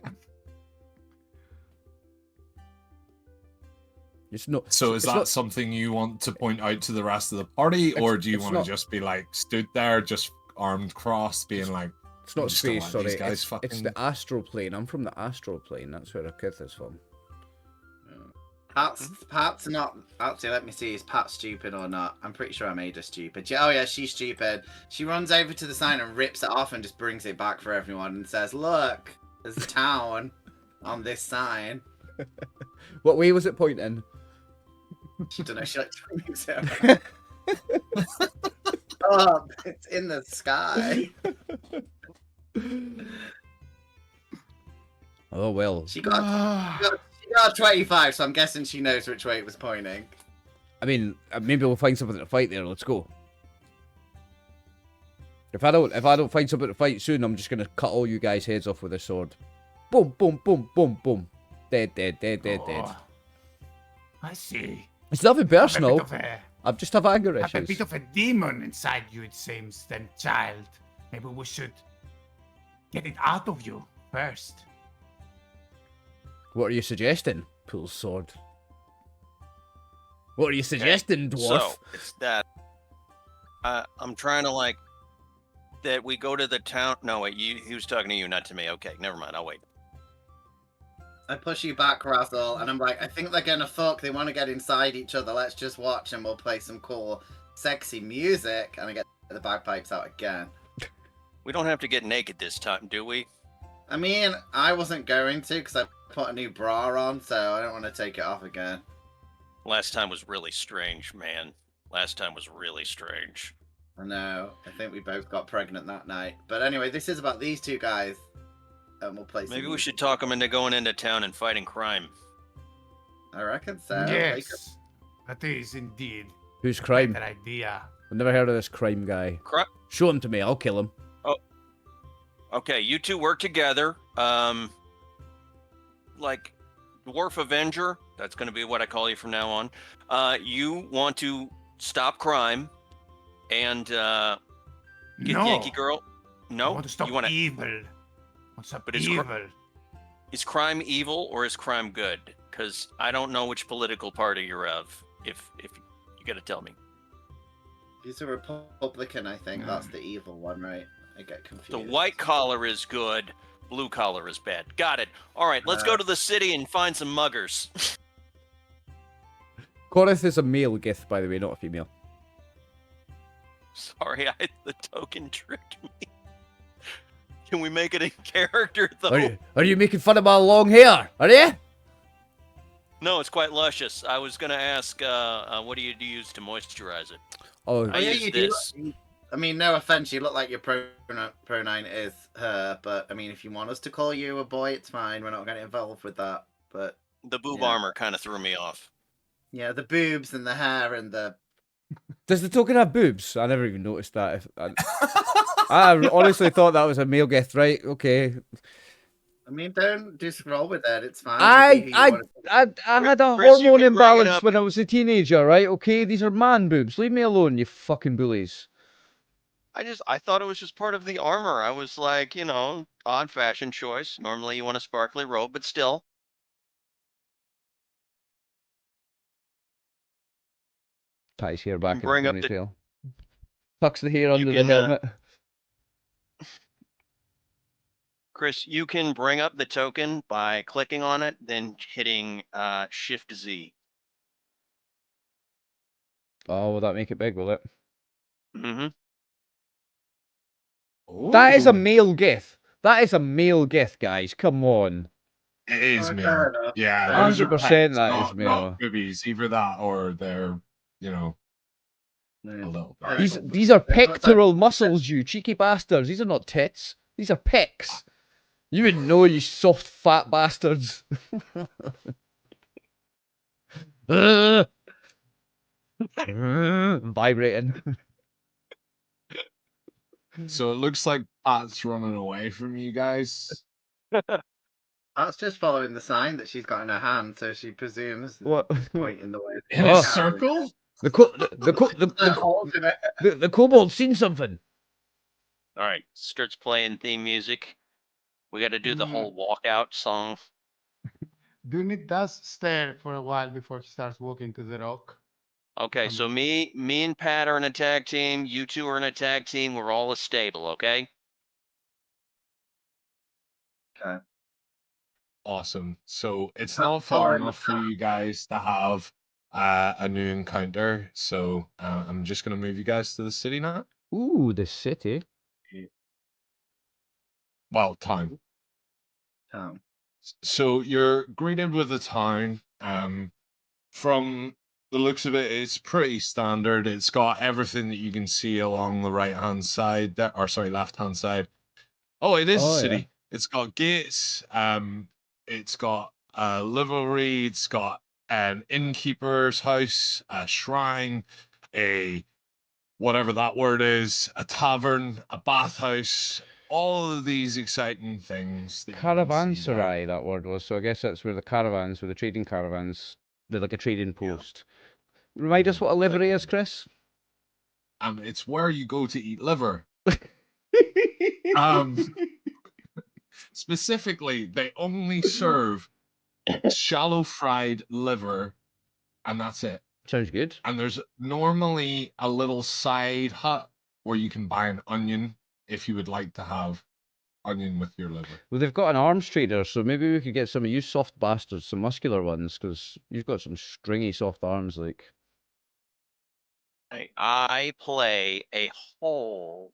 [SPEAKER 1] It's not.
[SPEAKER 2] So is
[SPEAKER 1] it's
[SPEAKER 2] that
[SPEAKER 1] not,
[SPEAKER 2] something you want to point out to the rest of the party, or do you
[SPEAKER 1] it's
[SPEAKER 2] want to
[SPEAKER 1] not-
[SPEAKER 2] just be like stood there, just armed crossed, being like,
[SPEAKER 1] It's not
[SPEAKER 2] I'm just gonna
[SPEAKER 1] space,
[SPEAKER 2] let these
[SPEAKER 1] sorry.
[SPEAKER 2] guys
[SPEAKER 1] It's
[SPEAKER 2] fucking...
[SPEAKER 1] the astral plane. I'm from the astral plane. That's where a kith is from.
[SPEAKER 4] Pat's not. Actually, let me see. Is Pat stupid or not? I'm pretty sure I made her stupid. Oh yeah, she's stupid. She runs over to the sign and rips it off and just brings it back for everyone and says, "Look, there's a town on this sign."
[SPEAKER 1] What way was it pointing?
[SPEAKER 4] She don't know. She like moves it around. Oh, it's in the sky.
[SPEAKER 1] Oh well.
[SPEAKER 4] She got 25, so I'm guessing she knows which way it was pointing.
[SPEAKER 1] I mean, maybe we'll find something to fight there. Let's go. If I don't find something to fight soon, I'm just gonna cut all you guys' heads off with a sword. Boom, boom, boom, boom, boom. Dead, dead, dead, dead, dead.
[SPEAKER 3] I see.
[SPEAKER 1] It's nothing personal.
[SPEAKER 3] Have
[SPEAKER 1] I just have anger
[SPEAKER 3] a
[SPEAKER 1] issues.
[SPEAKER 3] bit of a demon inside you, it seems, then, child. Maybe we should get it out of you first.
[SPEAKER 1] What are you suggesting? Pulls sword. What are you suggesting, dwarf?
[SPEAKER 5] So it's that. I'm trying to like that we go to the town. No, wait. He was talking to you, not to me. Okay, never mind. I'll wait.
[SPEAKER 4] I push you back, Russell, and I'm like, I think they're gonna fuck. They want to get inside each other. Let's just watch, and we'll play some cool, sexy music. And I get the bagpipes out again.
[SPEAKER 5] We don't have to get naked this time, do we?
[SPEAKER 4] I mean, I wasn't going to because I put a new bra on, so I don't want to take it off again.
[SPEAKER 5] Last time was really strange, man. Last time was really strange.
[SPEAKER 4] I know. I think we both got pregnant that night. But anyway, this is about these two guys. And we'll play some
[SPEAKER 5] Maybe we
[SPEAKER 4] music.
[SPEAKER 5] should talk them into going into town and fighting crime.
[SPEAKER 4] I reckon so.
[SPEAKER 3] Yes, that is indeed
[SPEAKER 1] Who's
[SPEAKER 3] a
[SPEAKER 1] crime?
[SPEAKER 3] better idea.
[SPEAKER 1] I've never heard of this crime guy. Show him to me. I'll kill him.
[SPEAKER 5] Okay, you two work together. Like Dwarf Avenger. That's going to be what I call you from now on. You want to stop crime and get
[SPEAKER 3] No,
[SPEAKER 5] Yankee Girl. No,
[SPEAKER 3] I want to stop
[SPEAKER 5] you want to.
[SPEAKER 3] evil. What's up,
[SPEAKER 5] But it's
[SPEAKER 3] evil?
[SPEAKER 5] Is crime evil or is crime good? Because I don't know which political party you're of. If you got to tell me.
[SPEAKER 4] He's a Republican, I think. That's the evil one, right? I get confused.
[SPEAKER 5] The white collar is good. Blue collar is bad. Got it. All right, let's go to the city and find some muggers.
[SPEAKER 1] Korith is a male gith, by the way, not a female.
[SPEAKER 5] Sorry, the token tricked me. Can we make it in character though?
[SPEAKER 1] Are you making fun of my long hair? Are you?
[SPEAKER 5] No, it's quite luscious. I was gonna ask, what do you use to moisturize it?
[SPEAKER 1] Oh,
[SPEAKER 5] I use
[SPEAKER 4] you
[SPEAKER 5] this.
[SPEAKER 4] do. I mean, no offense, you look like your pronoun is her, but I mean, if you want us to call you a boy, it's fine. We're not getting involved with that. But
[SPEAKER 5] The boob
[SPEAKER 4] Yeah.
[SPEAKER 5] armor kind of threw me off.
[SPEAKER 4] yeah, the boobs and the hair and the.
[SPEAKER 1] does the token have boobs? I never even noticed that. I honestly thought that was a male gith, right? Okay.
[SPEAKER 4] I mean, don't just roll with it. It's fine.
[SPEAKER 1] I
[SPEAKER 4] You wanna-
[SPEAKER 1] had a
[SPEAKER 5] Chris, you
[SPEAKER 1] hormone
[SPEAKER 5] can bring it
[SPEAKER 1] imbalance
[SPEAKER 5] up.
[SPEAKER 1] when I was a teenager, right? Okay, these are man boobs. Leave me alone, you fucking bullies.
[SPEAKER 5] I thought it was just part of the armor. I was like, odd fashion choice. Normally you want a sparkly robe, but still.
[SPEAKER 1] Ties hair back in a
[SPEAKER 5] Bring up the-
[SPEAKER 1] ponytail. Tucks the hair under the
[SPEAKER 5] can,
[SPEAKER 1] helmet.
[SPEAKER 5] Chris, you can bring up the token by clicking on it, then hitting Shift Z.
[SPEAKER 1] Oh, will that make it big, will it?
[SPEAKER 5] Mm-hmm.
[SPEAKER 1] That is a
[SPEAKER 2] Ooh,
[SPEAKER 1] male gith. That is a male gith, guys. Come on.
[SPEAKER 2] It is
[SPEAKER 4] Oh,
[SPEAKER 2] male.
[SPEAKER 4] fair enough.
[SPEAKER 2] Yeah, those are
[SPEAKER 1] 100%
[SPEAKER 2] pecs,
[SPEAKER 1] that
[SPEAKER 2] not,
[SPEAKER 1] is male.
[SPEAKER 2] not boobies. Either that or they're, a little bit.
[SPEAKER 1] These are pectoral muscles, you cheeky bastards. These are not tits. These are pecs. You wouldn't know, you soft fat bastards. Vibrating.
[SPEAKER 2] So it looks like Pat's running away from you guys.
[SPEAKER 4] That's just following the sign that she's got in her hand, so she presumes
[SPEAKER 1] What?
[SPEAKER 4] pointing the way.
[SPEAKER 2] In
[SPEAKER 1] Oh.
[SPEAKER 2] a circle?
[SPEAKER 1] The kobold's seen something.
[SPEAKER 5] All right, starts playing theme music. We got to do the whole walkout song.
[SPEAKER 3] Dunit does stare for a while before he starts walking to the rock.
[SPEAKER 5] Okay, so me and Pat are in a tag team. You two are in a tag team. We're all a stable, okay?
[SPEAKER 4] Okay.
[SPEAKER 2] Awesome. So it's not far enough for you guys to have a new encounter. So I'm just gonna move you guys to the city now.
[SPEAKER 1] Ooh, the city.
[SPEAKER 2] Well, town.
[SPEAKER 4] Town.
[SPEAKER 2] So you're greeted with a town. From the looks of it, it's pretty standard. It's got everything that you can see along the right hand side, or sorry, left hand side. Oh, it is a
[SPEAKER 1] Oh, yeah.
[SPEAKER 2] city. It's got gates. It's got a livery. It's got an innkeeper's house, a shrine, a whatever that word is, a tavern, a bathhouse. All of these exciting things that you can see there.
[SPEAKER 1] Caravanserai, that word was. So I guess that's where the caravans, where the trading caravans, they're like a trading
[SPEAKER 2] Yeah.
[SPEAKER 1] post. Remind us what a livery is, Chris?
[SPEAKER 2] It's where you go to eat liver. Um, Specifically, they only serve shallow fried liver, and that's it.
[SPEAKER 1] Sounds good.
[SPEAKER 2] And there's normally a little side hut where you can buy an onion if you would like to have onion with your liver.
[SPEAKER 1] Well, they've got an arms trader, so maybe we could get some of you soft bastards, some muscular ones, because you've got some stringy soft arms, like.
[SPEAKER 5] I play a whole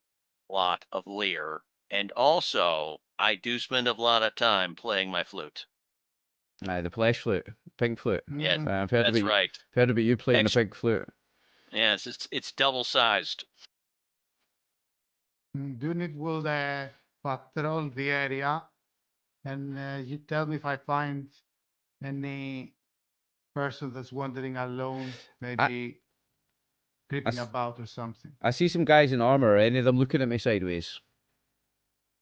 [SPEAKER 5] lot of Lear, and also I do spend a lot of time playing my flute.
[SPEAKER 1] Aye, the flesh flute, pink flute.
[SPEAKER 5] Yeah,
[SPEAKER 1] I've heard
[SPEAKER 5] that's
[SPEAKER 1] about
[SPEAKER 5] right.
[SPEAKER 1] heard about you playing the
[SPEAKER 5] Extra-
[SPEAKER 1] pink flute.
[SPEAKER 5] Yes, it's double sized.
[SPEAKER 3] Dunit will patrol the area, and you tell me if I find any person that's wandering alone, maybe creeping
[SPEAKER 1] s-
[SPEAKER 3] about or something.
[SPEAKER 1] I see some guys in armor. Are any of them looking at me sideways?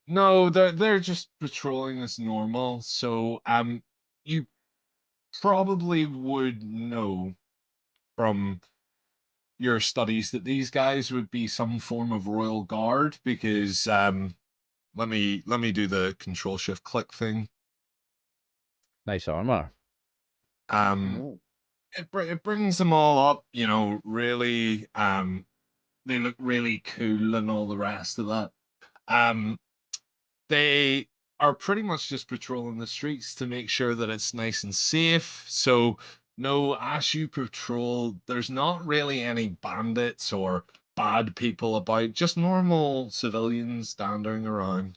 [SPEAKER 2] No, they're just patrolling as normal. So you probably would know from your studies that these guys would be some form of royal guard because let me do the control shift click thing.
[SPEAKER 1] Nice armor.
[SPEAKER 2] Um it brings them all up, really they look really cool and all the rest of that. Um they are pretty much just patrolling the streets to make sure that it's nice and safe. So no, as you patrol, there's not really any bandits or bad people about, just normal civilians standing around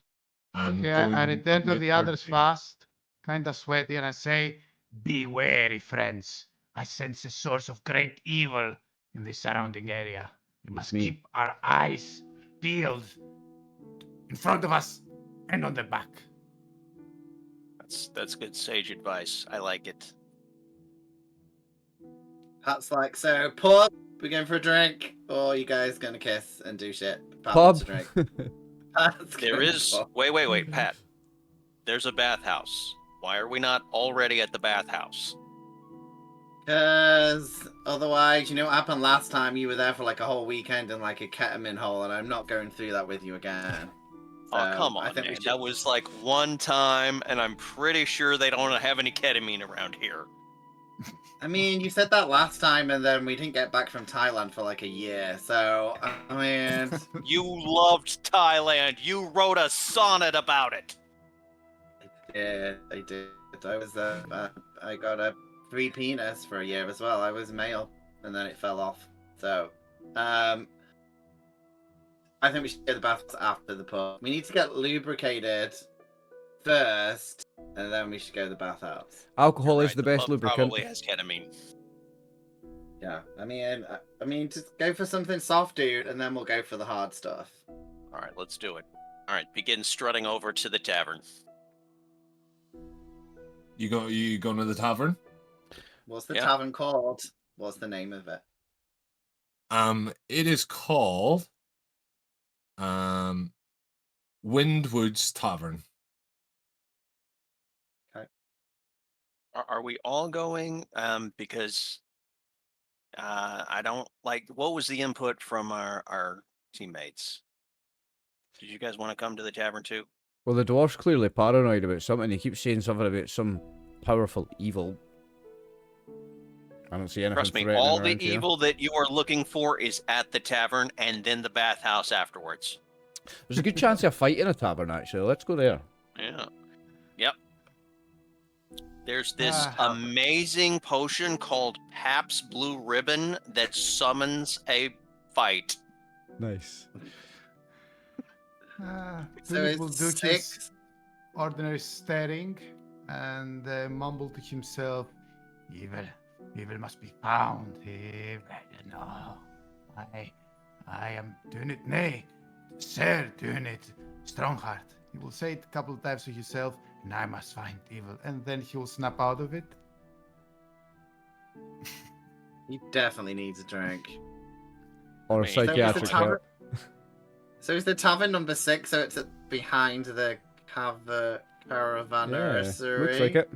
[SPEAKER 2] and
[SPEAKER 3] Okay, I
[SPEAKER 2] going
[SPEAKER 3] return to
[SPEAKER 2] about
[SPEAKER 3] the
[SPEAKER 2] their
[SPEAKER 3] others
[SPEAKER 2] day.
[SPEAKER 3] fast, kind of sweaty, and I say, "Be wary, friends. I sense a source of great evil in the surrounding area. We must
[SPEAKER 1] me.
[SPEAKER 3] keep our eyes peeled in front of us and on the back."
[SPEAKER 5] That's good sage advice. I like it.
[SPEAKER 4] Pat's like, so pub, we going for a drink, or you guys gonna kiss and do shit? Pat
[SPEAKER 1] Pub.
[SPEAKER 4] wants a drink. Pat's
[SPEAKER 5] There
[SPEAKER 4] going
[SPEAKER 5] is
[SPEAKER 4] for-
[SPEAKER 5] wait, Pat. There's a bathhouse. Why are we not already at the bathhouse?
[SPEAKER 4] Because otherwise, you know what happened last time? You were there for like a whole weekend in like a ketamine hole, and I'm not going through that with you again.
[SPEAKER 5] Oh,
[SPEAKER 4] So,
[SPEAKER 5] come
[SPEAKER 4] I
[SPEAKER 5] on,
[SPEAKER 4] think we
[SPEAKER 5] man.
[SPEAKER 4] should-
[SPEAKER 5] That was like one time, and I'm pretty sure they don't have any ketamine around here.
[SPEAKER 4] I mean, you said that last time, and then we didn't get back from Thailand for like a year. So, I mean,
[SPEAKER 5] You loved Thailand. You wrote a sonnet about it.
[SPEAKER 4] yeah, I did. I was I got a 3 penis for a year as well. I was male, and then it fell off. So, I think we should get the baths after the pub. We need to get lubricated first, and then we should go to the bathhouse.
[SPEAKER 1] Alcohol
[SPEAKER 5] You're
[SPEAKER 1] is
[SPEAKER 5] right,
[SPEAKER 1] the best
[SPEAKER 5] pub
[SPEAKER 1] lubricant.
[SPEAKER 5] Probably has ketamine.
[SPEAKER 4] Yeah, I mean, just go for something soft, dude, and then we'll go for the hard stuff.
[SPEAKER 5] All right, let's do it. All right, begin strutting over to the tavern.
[SPEAKER 2] You going to the tavern?
[SPEAKER 4] What's the
[SPEAKER 5] Yeah.
[SPEAKER 4] tavern called? What's the name of it?
[SPEAKER 2] It is called Windwood's Tavern.
[SPEAKER 5] Are we all going? Because I don't like. What was the input from our teammates? Did you guys want to come to the tavern too?
[SPEAKER 1] Well, the dwarf's clearly paranoid about something. He keeps saying something about some powerful evil. I don't see anything
[SPEAKER 5] Trust me,
[SPEAKER 1] threatening
[SPEAKER 5] all the
[SPEAKER 1] around here.
[SPEAKER 5] evil that you are looking for is at the tavern and then the bathhouse afterwards.
[SPEAKER 1] There's a good chance of a fight in a tavern, actually. Let's go there.
[SPEAKER 5] Yeah. Yep. There's this
[SPEAKER 3] Ah.
[SPEAKER 5] amazing potion called Pabst Blue Ribbon that summons a fight.
[SPEAKER 1] Nice.
[SPEAKER 4] So
[SPEAKER 3] Philip will
[SPEAKER 4] it's
[SPEAKER 3] do his
[SPEAKER 4] 6.
[SPEAKER 3] ordinary staring and mumble to himself, evil must be found. Evil, no. I am doing it, nay. Sir, doing it. Strongheart. He will say it a couple of times to himself, and I must find evil. And then he will snap out of it.
[SPEAKER 4] He definitely needs a drink.
[SPEAKER 1] Or
[SPEAKER 5] I mean,
[SPEAKER 1] psychiatric
[SPEAKER 4] tavern-
[SPEAKER 1] help.
[SPEAKER 4] So is the tavern number 6? So it's behind the caravanserai.
[SPEAKER 1] Looks like it.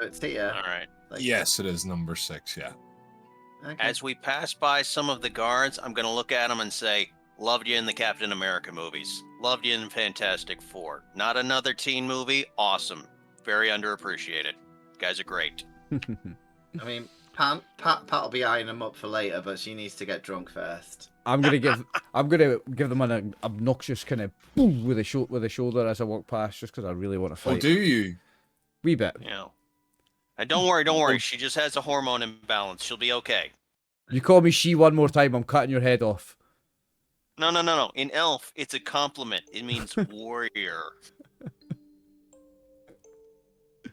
[SPEAKER 4] It's here.
[SPEAKER 5] All right.
[SPEAKER 4] Like,
[SPEAKER 2] Yes, it is number 6. Yeah.
[SPEAKER 4] Okay.
[SPEAKER 5] As we pass by some of the guards, I'm going to look at them and say, loved you in the Captain America movies. Loved you in Fantastic Four. Not another teen movie. Awesome. Very underappreciated. You guys are great.
[SPEAKER 4] I mean, Pat will be eyeing them up for later, but she needs to get drunk first.
[SPEAKER 1] I'm gonna give them an obnoxious kind of boom with the shoulder as I walk past, just because I really want to
[SPEAKER 2] Oh,
[SPEAKER 1] fight.
[SPEAKER 2] do you?
[SPEAKER 1] Wee bit.
[SPEAKER 5] You know. And don't worry. She just has a hormone imbalance. She'll be okay.
[SPEAKER 1] You call me she one more time, I'm cutting your head off.
[SPEAKER 5] No. In Elf, it's a compliment. It means warrior.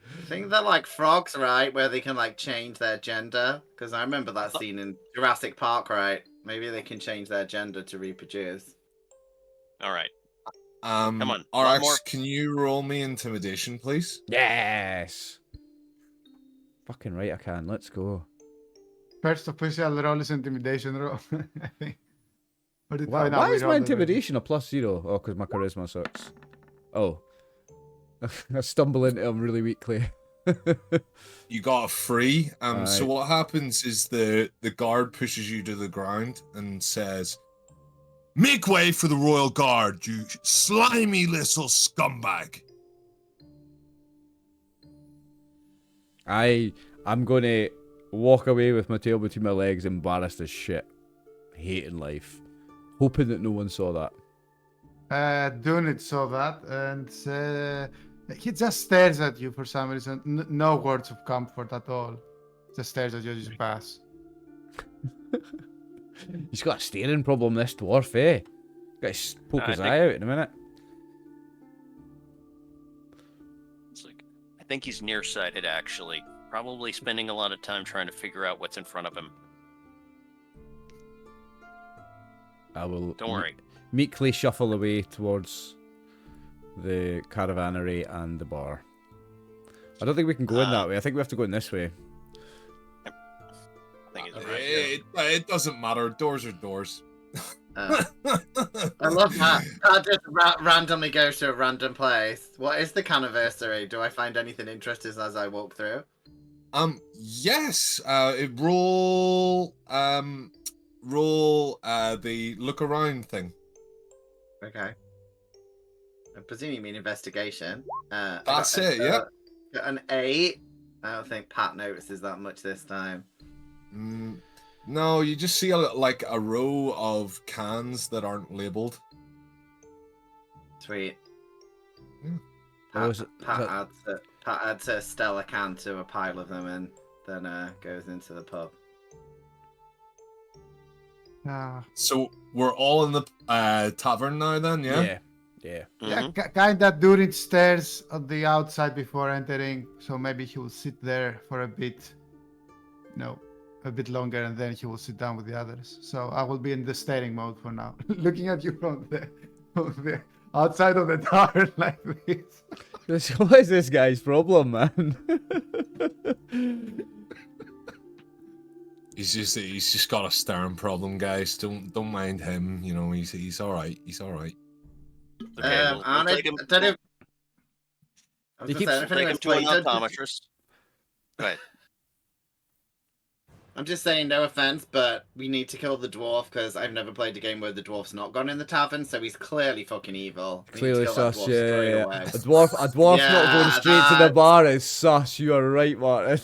[SPEAKER 4] I think they're like frogs, right? Where they can like change their gender. Because I remember that scene in Jurassic Park, right? Maybe they can change their gender to reproduce.
[SPEAKER 5] All right.
[SPEAKER 2] Come
[SPEAKER 5] on, a lot
[SPEAKER 2] RX,
[SPEAKER 5] more-
[SPEAKER 2] can you roll me intimidation, please?
[SPEAKER 1] Yes. Fucking right, I can. Let's go.
[SPEAKER 3] First official roll is intimidation roll, I think. But
[SPEAKER 1] Why is my intimidation a +0? Oh, because my charisma sucks. Oh. I stumble into him really weakly.
[SPEAKER 2] You got a 3. So
[SPEAKER 1] Aye.
[SPEAKER 2] what happens is the guard pushes you to the ground and says, "Make way for the royal guard, you slimy little scumbag."
[SPEAKER 1] I'm gonna walk away with my tail between my legs, embarrassed as shit, hating life, hoping that no one saw that.
[SPEAKER 3] Dunit saw that, and he just stares at you for some reason. No words of comfort at all. Just stares at you as you pass.
[SPEAKER 1] He's got a staring problem, this dwarf, eh? Got to poke
[SPEAKER 5] I
[SPEAKER 1] his
[SPEAKER 5] think-
[SPEAKER 1] eye out in a minute.
[SPEAKER 5] It's like, I think he's nearsighted, actually. Probably spending a lot of time trying to figure out what's in front of him.
[SPEAKER 1] I will
[SPEAKER 5] Don't worry.
[SPEAKER 1] meekly shuffle away towards the caravannery and the bar. I don't think we can go in that way. I think we have to go in this way.
[SPEAKER 5] I think he's right here.
[SPEAKER 2] It doesn't matter. Doors are doors.
[SPEAKER 4] I love that. I just randomly goes to a random place. What is the canniversary? Do I find anything interesting as I walk through?
[SPEAKER 2] Yes. Roll the look around thing.
[SPEAKER 4] Okay. I presume you mean investigation.
[SPEAKER 2] That's it, yeah.
[SPEAKER 4] Got an 8. I don't think Pat notices that much this time.
[SPEAKER 2] No, you just see like a row of cans that aren't labeled.
[SPEAKER 4] Sweet.
[SPEAKER 2] Yeah.
[SPEAKER 4] Pat adds a Stella can to a pile of them and then goes into the pub.
[SPEAKER 2] So we're all in the tavern now then, yeah?
[SPEAKER 1] Yeah.
[SPEAKER 5] Mhm.
[SPEAKER 3] Yeah, kind of Dunit stares on the outside before entering, so maybe he will sit there for a bit. A bit longer, and then he will sit down with the others. So I will be in the staring mode for now, looking at you from the outside of the tavern like this.
[SPEAKER 1] What is this guy's problem, man?
[SPEAKER 2] He's just got a staring problem, guys. Don't mind him. You know, he's all right. He's all right.
[SPEAKER 5] Okay, we'll take him,
[SPEAKER 1] He keeps
[SPEAKER 5] take him to an optometrist. Go ahead.
[SPEAKER 4] I'm just saying, no offense, but we need to kill the dwarf because I've never played a game where the dwarf's not gone in the tavern, so he's clearly fucking evil. We need to
[SPEAKER 1] Clearly
[SPEAKER 4] kill that
[SPEAKER 1] sus,
[SPEAKER 4] dwarf straight
[SPEAKER 1] yeah.
[SPEAKER 4] away.
[SPEAKER 1] A dwarf not going
[SPEAKER 4] Yeah,
[SPEAKER 1] straight to the bar is sus. You are right, Martin.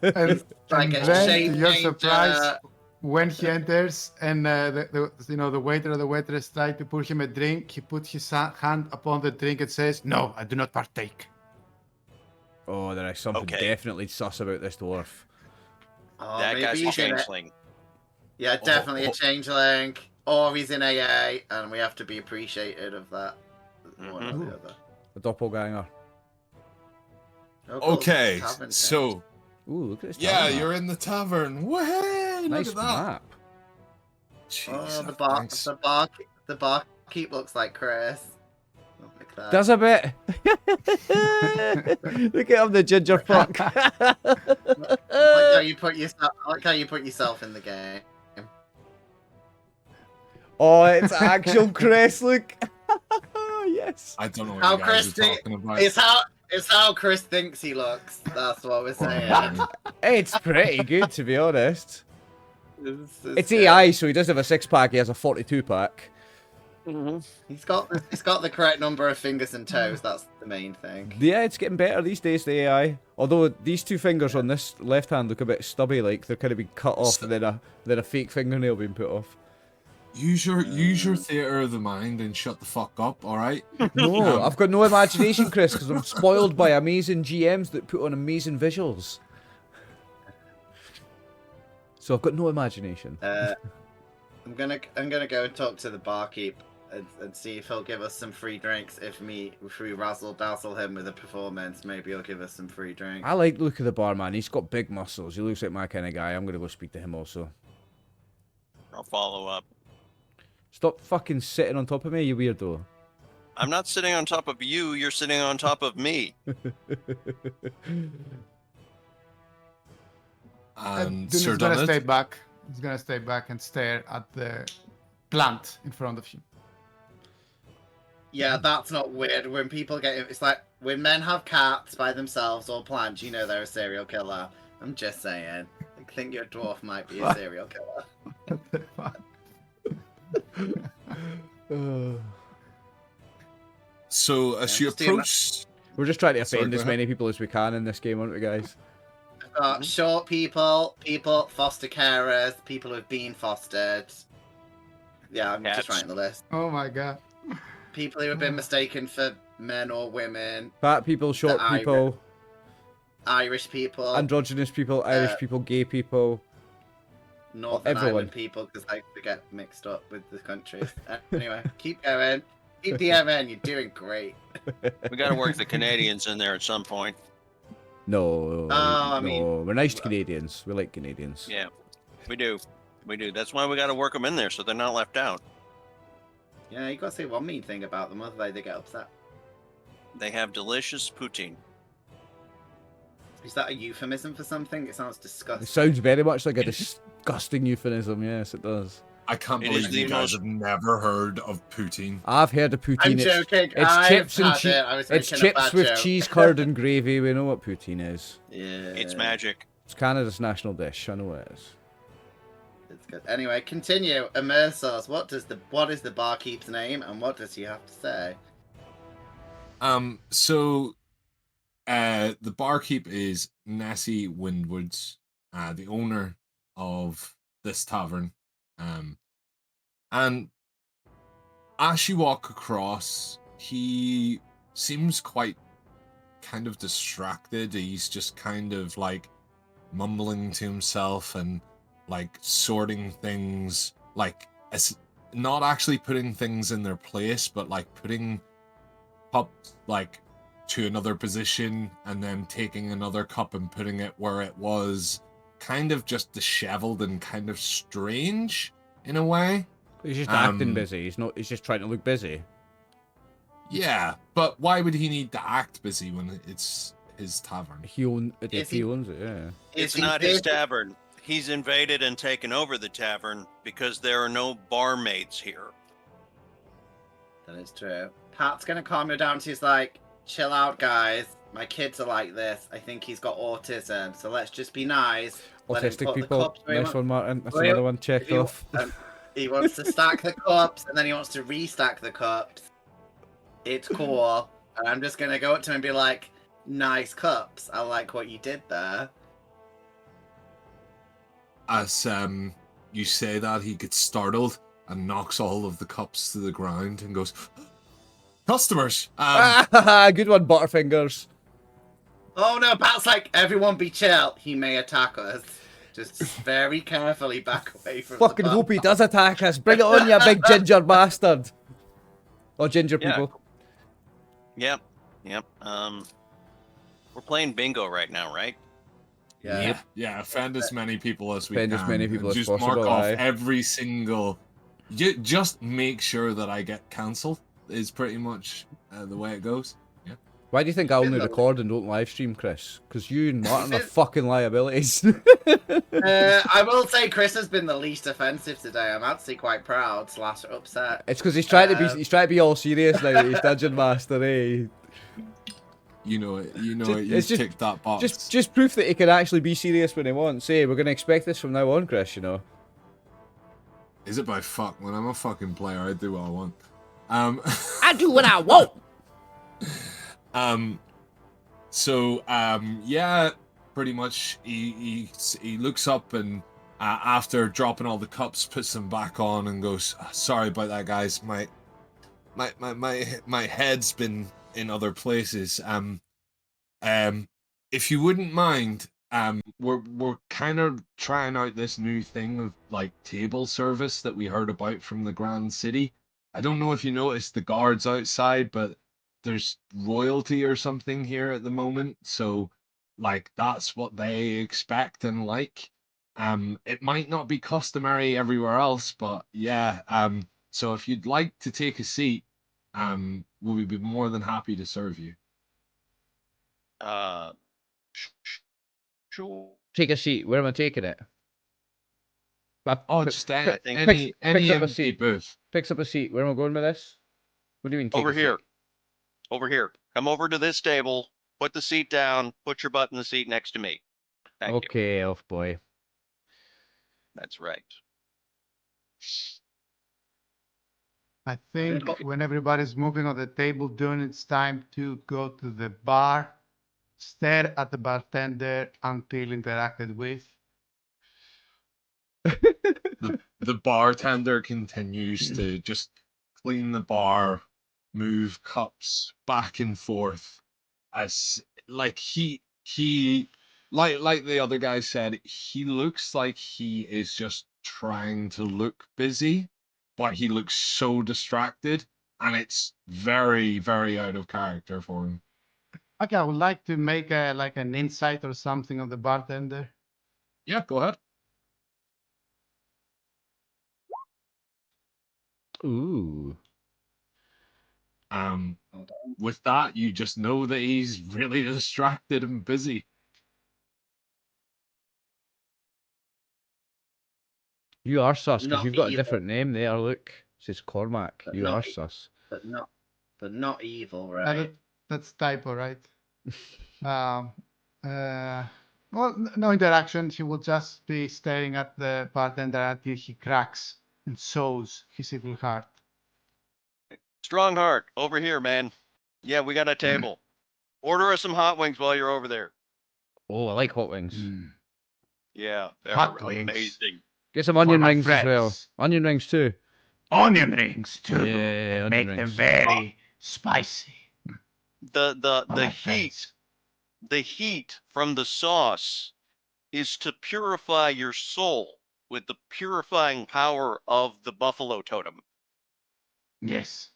[SPEAKER 3] And,
[SPEAKER 4] like
[SPEAKER 3] and
[SPEAKER 4] a
[SPEAKER 3] then,
[SPEAKER 4] shape
[SPEAKER 3] to your
[SPEAKER 4] changer.
[SPEAKER 3] surprise, when he enters and the waiter or the waitress try to pour him a drink, he puts his hand upon the drink and says, "No, I do not partake."
[SPEAKER 1] Oh, there is something
[SPEAKER 5] Okay.
[SPEAKER 1] definitely sus about this dwarf.
[SPEAKER 4] Oh,
[SPEAKER 5] That
[SPEAKER 4] maybe
[SPEAKER 5] guy's a
[SPEAKER 4] he's in it.
[SPEAKER 5] changeling.
[SPEAKER 4] Yeah, definitely a changeling. Or he's in AA, and we have to be appreciated of that. One or
[SPEAKER 5] Mhm.
[SPEAKER 4] the other.
[SPEAKER 1] A doppelganger.
[SPEAKER 4] Oh, cool.
[SPEAKER 2] Okay,
[SPEAKER 4] Tavern
[SPEAKER 2] so
[SPEAKER 1] Ooh, look at this.
[SPEAKER 2] yeah,
[SPEAKER 1] tavern
[SPEAKER 2] you're
[SPEAKER 1] map.
[SPEAKER 2] in the tavern. Way,
[SPEAKER 1] Nice
[SPEAKER 2] look at that.
[SPEAKER 1] map.
[SPEAKER 2] Jesus,
[SPEAKER 4] Oh,
[SPEAKER 2] thanks.
[SPEAKER 4] the barkeep looks like Chris. Oh, look at that.
[SPEAKER 1] Does a bit. Look at him, the ginger fuck.
[SPEAKER 4] I like how you put yourself. I like how you put yourself in the game.
[SPEAKER 1] Oh, it's actual Chris. Look. Yes.
[SPEAKER 2] I don't know what
[SPEAKER 4] How
[SPEAKER 2] you guys
[SPEAKER 4] Chris
[SPEAKER 2] are
[SPEAKER 4] thi-
[SPEAKER 2] talking about.
[SPEAKER 4] It's how Chris thinks he looks. That's what we're saying.
[SPEAKER 1] It's pretty good, to be honest. It's
[SPEAKER 4] good.
[SPEAKER 1] AI, so he does have a 6-pack. He has a 42-pack.
[SPEAKER 4] He's got the correct number of fingers and toes. That's the main thing.
[SPEAKER 1] Yeah, it's getting better these days, the AI. Although these two fingers on this left hand look a bit stubby, like they're kind of being cut off, and then a fake fingernail being put off.
[SPEAKER 2] Use your theater of the mind and shut the fuck up, all right?
[SPEAKER 1] No, I've got no imagination, Chris, because I'm spoiled by amazing GMs that put on amazing visuals. So I've got no imagination.
[SPEAKER 4] I'm gonna go and talk to the barkeep and see if he'll give us some free drinks. If we razzle dazzle him with a performance, maybe he'll give us some free drinks.
[SPEAKER 1] I like the look of the barman. He's got big muscles. He looks like my kind of guy. I'm gonna go speak to him also.
[SPEAKER 5] I'll follow up.
[SPEAKER 1] Stop fucking sitting on top of me, you weirdo.
[SPEAKER 5] I'm not sitting on top of you. You're sitting on top of me.
[SPEAKER 2] And
[SPEAKER 3] Dune's
[SPEAKER 2] Sir
[SPEAKER 3] gonna stay
[SPEAKER 2] Dunnett,
[SPEAKER 3] back. He's gonna stay back and stare at the plant in front of him.
[SPEAKER 4] Yeah, that's not weird. When people get it's like when men have cats by themselves or plants, you know they're a serial killer. I'm just saying. I think your dwarf might be a serial killer.
[SPEAKER 2] so as you
[SPEAKER 4] just do my-
[SPEAKER 2] approach,
[SPEAKER 1] We're just trying to
[SPEAKER 2] Sorry,
[SPEAKER 1] offend
[SPEAKER 2] go
[SPEAKER 1] as
[SPEAKER 2] ahead.
[SPEAKER 1] many people as we can in this game, aren't we, guys?
[SPEAKER 4] Short people, foster carers, people who've been fostered. Yeah, I'm
[SPEAKER 5] Cats.
[SPEAKER 4] just writing the list.
[SPEAKER 3] Oh my god.
[SPEAKER 4] People who have been mistaken for men or women,
[SPEAKER 1] Fat people, short
[SPEAKER 4] The
[SPEAKER 1] people,
[SPEAKER 4] Irish people,
[SPEAKER 1] androgynous people, Irish people, gay people.
[SPEAKER 4] Northern
[SPEAKER 1] everyone.
[SPEAKER 4] Ireland people, because I get mixed up with the countries. Anyway, keep going. Keep DMing, you're doing great.
[SPEAKER 5] We got to work the Canadians in there at some point.
[SPEAKER 1] No,
[SPEAKER 4] I
[SPEAKER 1] no,
[SPEAKER 4] mean-
[SPEAKER 1] we're nice to Canadians. We like Canadians.
[SPEAKER 5] Yeah, we do. We do. That's why we got to work them in there so they're not left out.
[SPEAKER 4] Yeah, you gotta say one mean thing about them, otherwise they get upset.
[SPEAKER 5] They have delicious poutine.
[SPEAKER 4] Is that a euphemism for something? It sounds
[SPEAKER 1] It
[SPEAKER 4] disgusting.
[SPEAKER 1] sounds very much like a disgusting euphemism. Yes, it does.
[SPEAKER 2] I can't
[SPEAKER 5] It is
[SPEAKER 2] believe
[SPEAKER 5] the
[SPEAKER 2] you guys
[SPEAKER 5] most-
[SPEAKER 2] have never heard of poutine.
[SPEAKER 1] I've heard of poutine.
[SPEAKER 4] I'm
[SPEAKER 1] It's-
[SPEAKER 4] joking.
[SPEAKER 1] It's
[SPEAKER 4] I've
[SPEAKER 1] chips and
[SPEAKER 4] had
[SPEAKER 1] cheese.
[SPEAKER 4] it. I was
[SPEAKER 1] It's
[SPEAKER 4] making a
[SPEAKER 1] chips
[SPEAKER 4] bad
[SPEAKER 1] with
[SPEAKER 4] joke.
[SPEAKER 1] cheese, curd, and gravy. We know what poutine is.
[SPEAKER 4] Yeah,
[SPEAKER 5] It's magic.
[SPEAKER 1] It's Canada's national dish. I know it is.
[SPEAKER 4] It's good. Anyway, continue. Immerse us. What is the barkeep's name, and what does he have to say?
[SPEAKER 2] So the barkeep is Nessie Windwoods, the owner of this tavern. And as you walk across, he seems quite kind of distracted. He's just kind of like mumbling to himself and like sorting things, like as not actually putting things in their place, but like putting cups like to another position and then taking another cup and putting it where it was, kind of just disheveled and kind of strange in a way.
[SPEAKER 1] He's just acting busy. He's just trying to look busy.
[SPEAKER 2] Yeah, but why would he need to act busy when it's his tavern?
[SPEAKER 1] He owns it.
[SPEAKER 4] Is
[SPEAKER 1] He
[SPEAKER 4] he-
[SPEAKER 1] owns it. Yeah.
[SPEAKER 5] It's
[SPEAKER 4] he
[SPEAKER 5] not his
[SPEAKER 4] busy?
[SPEAKER 5] tavern. He's invaded and taken over the tavern because there are no barmaids here.
[SPEAKER 4] That is true. Pat's gonna calm you down. She's like, "Chill out, guys. my kids are like this. I think he's got autism. So let's just be nice. Let him
[SPEAKER 1] Autistic
[SPEAKER 4] put the
[SPEAKER 1] people.
[SPEAKER 4] cups where he
[SPEAKER 1] Nice
[SPEAKER 4] wants-
[SPEAKER 1] one, Martin. That's
[SPEAKER 4] where he-
[SPEAKER 1] another one
[SPEAKER 4] if
[SPEAKER 1] checked
[SPEAKER 4] he-
[SPEAKER 1] off.
[SPEAKER 4] He wants to stack the cups, and then he wants to restack the cups. It's cool. And I'm just gonna go up to him and be like, "Nice cups. I like what you did there."
[SPEAKER 2] As you say that, he gets startled and knocks all of the cups to the ground and goes, "Customers!"
[SPEAKER 1] Good one, Butterfingers.
[SPEAKER 4] Oh no, Pat's like, "Everyone be chill. He may attack us. Just very carefully back away from
[SPEAKER 1] Fucking
[SPEAKER 4] the
[SPEAKER 1] hope he does attack us. Bring it on, you big ginger bastard. Or ginger
[SPEAKER 5] Yeah.
[SPEAKER 1] people.
[SPEAKER 5] Yep. We're playing bingo right now, right?
[SPEAKER 2] Yeah, offend as many people as we
[SPEAKER 1] Offend
[SPEAKER 2] can.
[SPEAKER 1] as many people
[SPEAKER 2] and
[SPEAKER 1] as
[SPEAKER 2] just mark
[SPEAKER 1] possible,
[SPEAKER 2] off
[SPEAKER 1] aye.
[SPEAKER 2] every single. Just make sure that I get cancelled is pretty much the way it goes. Yeah.
[SPEAKER 1] Why do you think I only
[SPEAKER 4] Been the-
[SPEAKER 1] record and don't live stream, Chris? Because you and Martin are fucking liabilities.
[SPEAKER 4] I will say Chris has been the least offensive today. I'm actually quite proud / upset.
[SPEAKER 1] It's because he's trying to be all serious now that he's Dungeon Master, eh?
[SPEAKER 2] You know it. You know
[SPEAKER 1] Just-
[SPEAKER 2] it.
[SPEAKER 1] it's
[SPEAKER 2] You
[SPEAKER 1] just-
[SPEAKER 2] ticked that box.
[SPEAKER 1] Just proof that he can actually be serious when he wants. Hey, we're gonna expect this from now on, Chris, you know.
[SPEAKER 2] Is it by fuck? When I'm a fucking player, I do what I want.
[SPEAKER 1] I do what I want!
[SPEAKER 2] Yeah, pretty much he looks up and after dropping all the cups, puts them back on and goes, "Sorry about that, guys. My head's been in other places. If you wouldn't mind, we're kind of trying out this new thing of like table service that we heard about from the Grand City. I don't know if you noticed the guards outside, but there's royalty or something here at the moment, so like that's what they expect and like. It might not be customary everywhere else, but yeah. So if you'd like to take a seat, we'll be more than happy to serve you.
[SPEAKER 5] Sure.
[SPEAKER 1] Take a seat. Where am I taking it?
[SPEAKER 2] Oh, just
[SPEAKER 5] I think-
[SPEAKER 2] any
[SPEAKER 1] picks up a
[SPEAKER 2] empty
[SPEAKER 1] seat.
[SPEAKER 2] booth.
[SPEAKER 1] Picks up a seat. Where am I going with this? What do you mean take
[SPEAKER 5] Over
[SPEAKER 1] a seat?
[SPEAKER 5] here. Over here. Come over to this table. Put the seat down. Put your butt in the seat next to me. Thank you.
[SPEAKER 1] Okay, elf boy.
[SPEAKER 5] That's right.
[SPEAKER 3] I think when everybody's moving on the table, doing it's time to go to the bar, stare at the bartender until interacted with.
[SPEAKER 2] The bartender continues to just clean the bar, move cups back and forth, as like he like the other guy said, he looks like he is just trying to look busy, but he looks so distracted, and it's very, very out of character for him.
[SPEAKER 3] Okay, I would like to make like an insight or something of the bartender.
[SPEAKER 2] Yeah, go ahead.
[SPEAKER 1] Ooh.
[SPEAKER 2] With that, you just know that he's really distracted and busy.
[SPEAKER 1] You are sus, because
[SPEAKER 4] Not
[SPEAKER 1] you've got a
[SPEAKER 4] evil.
[SPEAKER 1] different name there, look. It says Cormac.
[SPEAKER 4] But
[SPEAKER 1] You
[SPEAKER 4] not
[SPEAKER 1] are
[SPEAKER 4] e-
[SPEAKER 1] sus.
[SPEAKER 4] but not evil,
[SPEAKER 3] Uh,
[SPEAKER 4] right?
[SPEAKER 3] that- that's typo, right? um, well, no interaction. He will just be staring at the bartender until he cracks and shows his evil heart.
[SPEAKER 5] Strongheart, over here, man. Yeah, we got a table. Order us some hot wings while you're over there.
[SPEAKER 1] Oh, I like hot wings.
[SPEAKER 5] Yeah, they're
[SPEAKER 3] Hot wings.
[SPEAKER 5] amazing.
[SPEAKER 1] Get some onion
[SPEAKER 3] my
[SPEAKER 1] rings as well.
[SPEAKER 3] friends.
[SPEAKER 1] Onion rings too.
[SPEAKER 3] Onion rings too.
[SPEAKER 1] Yeah, onion
[SPEAKER 3] Make
[SPEAKER 1] rings.
[SPEAKER 3] them very spicy.
[SPEAKER 5] The
[SPEAKER 3] My
[SPEAKER 5] heat,
[SPEAKER 3] friends.
[SPEAKER 5] the heat from the sauce is to purify your soul with the purifying power of the buffalo totem.
[SPEAKER 3] Yes.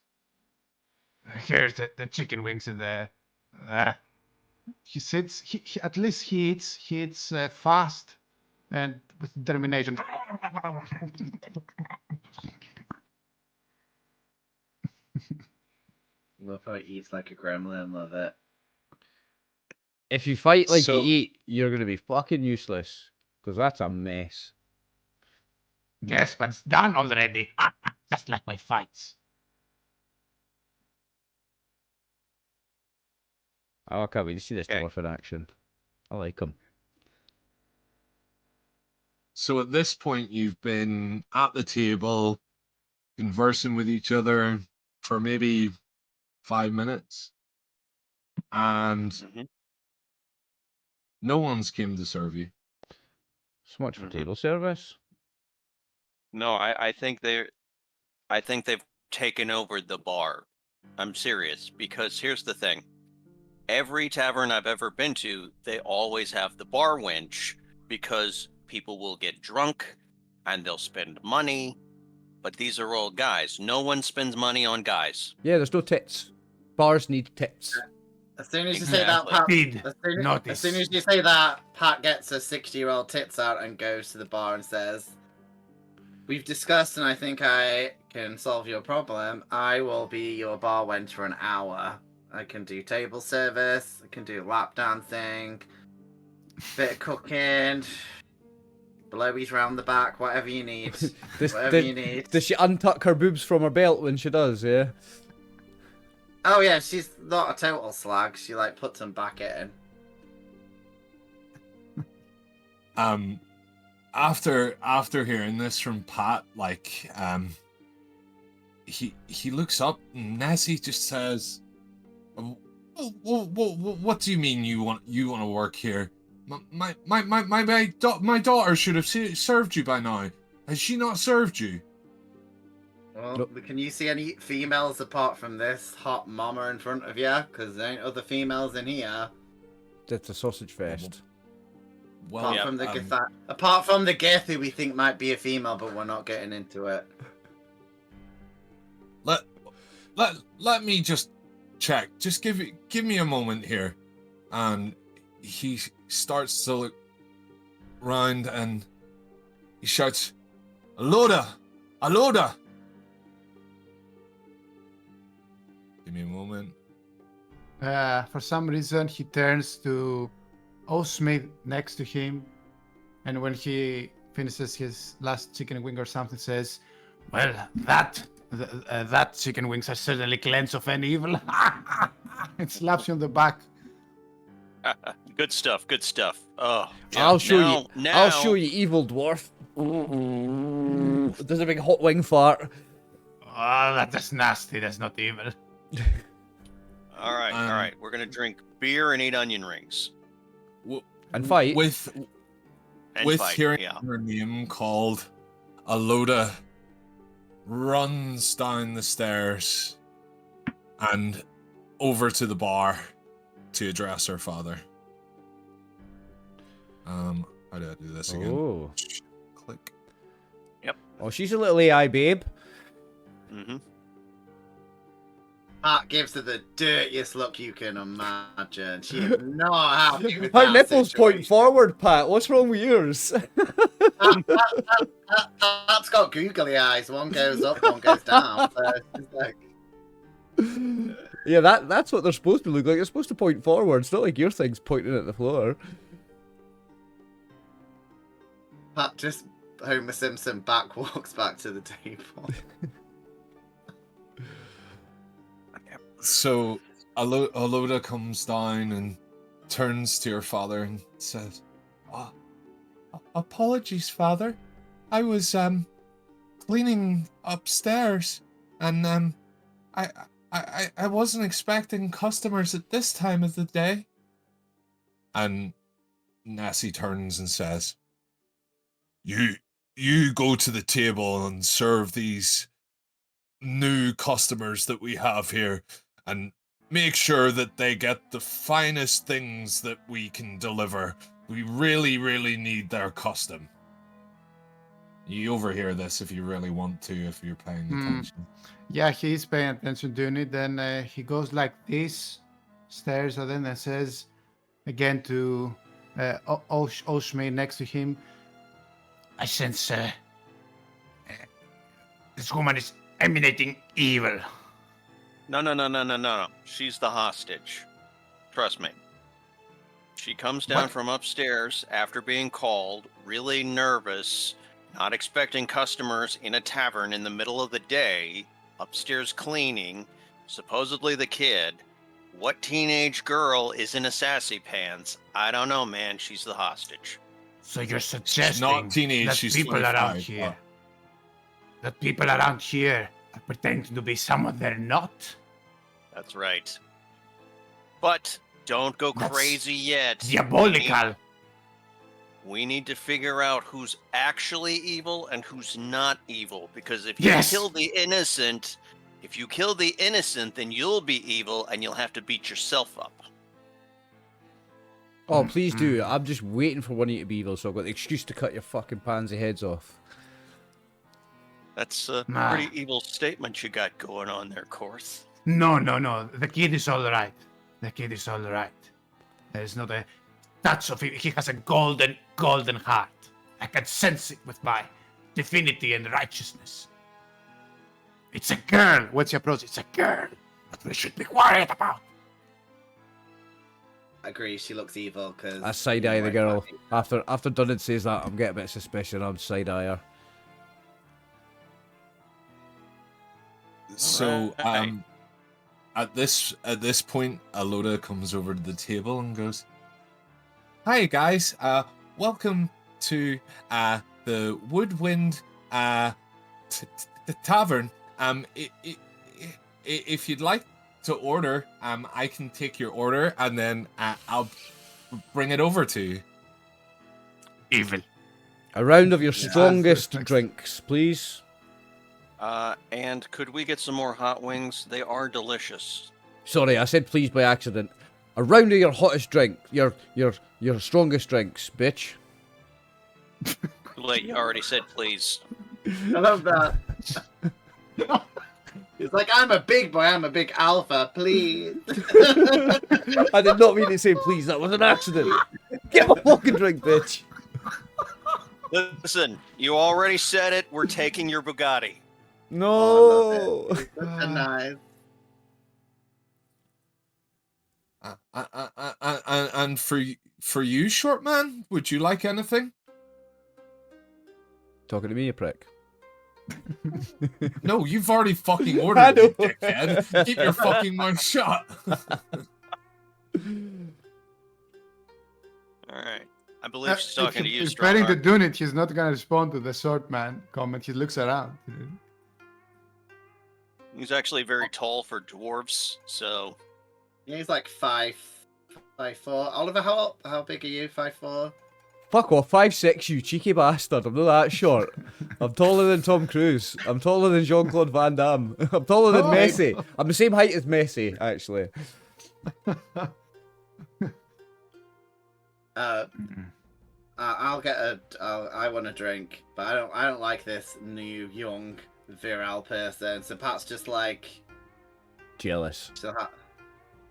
[SPEAKER 3] Here's the chicken wings in there. He sits. He at least he eats fast and with determination.
[SPEAKER 4] Love how he eats like a gremlin. Love it.
[SPEAKER 1] If you fight like
[SPEAKER 2] So-
[SPEAKER 1] you eat, you're going to be fucking useless. Because that's a mess.
[SPEAKER 3] Yes, but it's done already. Just like my fights.
[SPEAKER 1] Oh, I can't wait to see this
[SPEAKER 5] Okay.
[SPEAKER 1] dwarf in action. I like him.
[SPEAKER 2] So at this point, you've been at the table, conversing with each other for maybe 5 minutes, and
[SPEAKER 5] Mm-hmm.
[SPEAKER 2] no one's came to serve you.
[SPEAKER 1] So much for
[SPEAKER 5] Mhm.
[SPEAKER 1] table service.
[SPEAKER 5] No, I think they've taken over the bar. I'm serious, because here's the thing. Every tavern I've ever been to, they always have the bar wench because people will get drunk and they'll spend money. But these are all guys. No one spends money on guys.
[SPEAKER 1] Yeah, there's no tits. Bars need tits.
[SPEAKER 4] As soon as you say that,
[SPEAKER 5] Exactly.
[SPEAKER 4] Pat.
[SPEAKER 3] Did
[SPEAKER 4] As
[SPEAKER 3] notice.
[SPEAKER 4] soon as you say that, Pat gets her 60-year-old tits out and goes to the bar and says, "We've discussed, and I think I can solve your problem. I will be your bar wench for an hour. I can do table service. I can do lap dancing, bit of cooking, blowies round the back, whatever you need. Whatever you need."
[SPEAKER 1] Does she untuck her boobs from her belt when she does, yeah?
[SPEAKER 4] Oh yeah, she's not a total slag. She like puts them back in.
[SPEAKER 2] After hearing this from Pat, like, he looks up and Nessie just says, what do you mean you want to work here? My daughter should have served you by now. Has she not served you?
[SPEAKER 4] Well,
[SPEAKER 1] Look.
[SPEAKER 4] can you see any females apart from this hot mama in front of you? Because there ain't other females in here.
[SPEAKER 1] It's a sausage fest.
[SPEAKER 2] Well,
[SPEAKER 4] Apart from the apart from the Gith who we think might be a female, but we're not getting into it.
[SPEAKER 2] let me just check. Just give me a moment here. And he starts to look round and he shouts, "Aloda! Aloda!" Give me a moment.
[SPEAKER 3] For some reason, he turns to Osmith next to him, and when he finishes his last chicken wing or something, says, "Well, that chicken wings are certainly cleansed of any evil." It slaps you on the back.
[SPEAKER 5] Good stuff. Good stuff. Oh,
[SPEAKER 1] I'll show you.
[SPEAKER 5] Now,
[SPEAKER 1] I'll show you, evil dwarf. There's a big hot wing fart.
[SPEAKER 3] Oh, that is nasty. That's not evil.
[SPEAKER 5] All right. We're gonna drink beer and eat onion rings
[SPEAKER 1] And fight.
[SPEAKER 2] With
[SPEAKER 5] and fight.
[SPEAKER 2] hearing
[SPEAKER 5] Yeah.
[SPEAKER 2] her name called, Aloda runs down the stairs and over to the bar to address her father. How do I do this again?
[SPEAKER 1] Oh.
[SPEAKER 2] Click.
[SPEAKER 1] Oh, she's a little AI babe.
[SPEAKER 5] Mm-hmm.
[SPEAKER 4] Pat gives her the dirtiest look you can imagine. She is not happy with
[SPEAKER 1] Her
[SPEAKER 4] that
[SPEAKER 1] nipples point
[SPEAKER 4] situation.
[SPEAKER 1] forward, Pat. What's wrong with yours?
[SPEAKER 4] Pat's got googly eyes. One goes up, one goes down. So it's like,
[SPEAKER 1] Yeah, that's what they're supposed to look like. They're supposed to point forward. It's not like your thing's pointing at the floor.
[SPEAKER 4] Pat just Homer Simpson walks back to the table.
[SPEAKER 2] So Aloda comes down and turns to her father and says, "Apologies, father. I was cleaning upstairs and I wasn't expecting customers at this time of the day." And Nessie turns and says, You go to the table and serve these new customers that we have here and make sure that they get the finest things that we can deliver. We really, really need their custom. You overhear this if you really want to, if you're paying attention.
[SPEAKER 3] Yeah, he's paying attention doing it. Then he goes like this, stares at them, and says again to Oshme next to him, "I sense this woman is emanating evil."
[SPEAKER 5] No. She's the hostage. Trust me. She comes down
[SPEAKER 3] What?
[SPEAKER 5] from upstairs after being called, really nervous, not expecting customers in a tavern in the middle of the day, upstairs cleaning, supposedly the kid, What teenage girl is in a sassy pants? I don't know, man. She's the hostage.
[SPEAKER 3] So you're
[SPEAKER 2] She's
[SPEAKER 3] suggesting
[SPEAKER 2] not teenage,
[SPEAKER 3] that
[SPEAKER 2] she's
[SPEAKER 3] people
[SPEAKER 2] 25.
[SPEAKER 3] around here, that people around here are pretending to be someone they're not?
[SPEAKER 5] That's right. But don't go
[SPEAKER 3] That's
[SPEAKER 5] crazy yet.
[SPEAKER 3] Diabolical.
[SPEAKER 5] We need to figure out who's actually evil and who's not evil. Because if
[SPEAKER 3] Yes.
[SPEAKER 5] you kill the innocent, then you'll be evil and you'll have to beat yourself up.
[SPEAKER 1] Oh, please do. I'm just waiting for one of you to be evil, so I've got the excuse to cut your fucking pansy heads off.
[SPEAKER 5] That's a
[SPEAKER 3] Nah.
[SPEAKER 5] pretty evil statement you got going on there, Korth.
[SPEAKER 3] No. The kid is all right. The kid is all right. There's not a touch of it. He has a golden heart. I can sense it with my divinity and righteousness. It's a girl. What's your approach? It's a girl that we should be worried about.
[SPEAKER 4] Agree, she looks evil because
[SPEAKER 1] I side-eye the girl. After Dunnan says that, I'm getting a bit suspicious. I'm side-eye her.
[SPEAKER 2] So,
[SPEAKER 5] Right.
[SPEAKER 2] at this point, Aloda comes over to the table and goes, "Hi guys, welcome to the Woodwind Tavern. If you'd like to order, I can take your order and then I'll bring it over to you."
[SPEAKER 3] Evil.
[SPEAKER 1] A round of your
[SPEAKER 3] Yeah.
[SPEAKER 1] strongest drinks, please.
[SPEAKER 5] And could we get some more hot wings? They are delicious.
[SPEAKER 1] Sorry, I said please by accident. A round of your hottest drink. Your strongest drinks, bitch.
[SPEAKER 5] Wait, you already said please.
[SPEAKER 4] I love that. He's like, I'm a big boy, I'm a big alpha, please.
[SPEAKER 1] I did not mean to say please. That was an accident. Get my fucking drink, bitch.
[SPEAKER 5] Listen, you already said it. We're taking your Bugatti.
[SPEAKER 1] No.
[SPEAKER 4] Nice.
[SPEAKER 2] And for you, short man, would you like anything?
[SPEAKER 1] Talking to me, you prick.
[SPEAKER 2] No, you've already fucking
[SPEAKER 1] I
[SPEAKER 2] ordered,
[SPEAKER 1] know.
[SPEAKER 2] you dickhead. Keep your fucking mouth shut.
[SPEAKER 5] All right. I believe she's talking to you,
[SPEAKER 3] He's planning to
[SPEAKER 5] Strongheart.
[SPEAKER 3] do it. He's not gonna respond to the short man comment. He looks around.
[SPEAKER 5] He's actually very tall for dwarves, so
[SPEAKER 4] Yeah, he's like 5'4". Oliver, how big are you? 5'4"?
[SPEAKER 1] Fuck off, 5'6", you cheeky bastard. I'm not that short. I'm taller than Tom Cruise. I'm taller than Jean-Claude Van Damme. I'm taller than
[SPEAKER 3] Oh.
[SPEAKER 1] Messi. I'm the same height as Messi, actually.
[SPEAKER 4] I'll get I want a drink, but I don't like this new young virile person. So Pat's just like,
[SPEAKER 1] Jealous.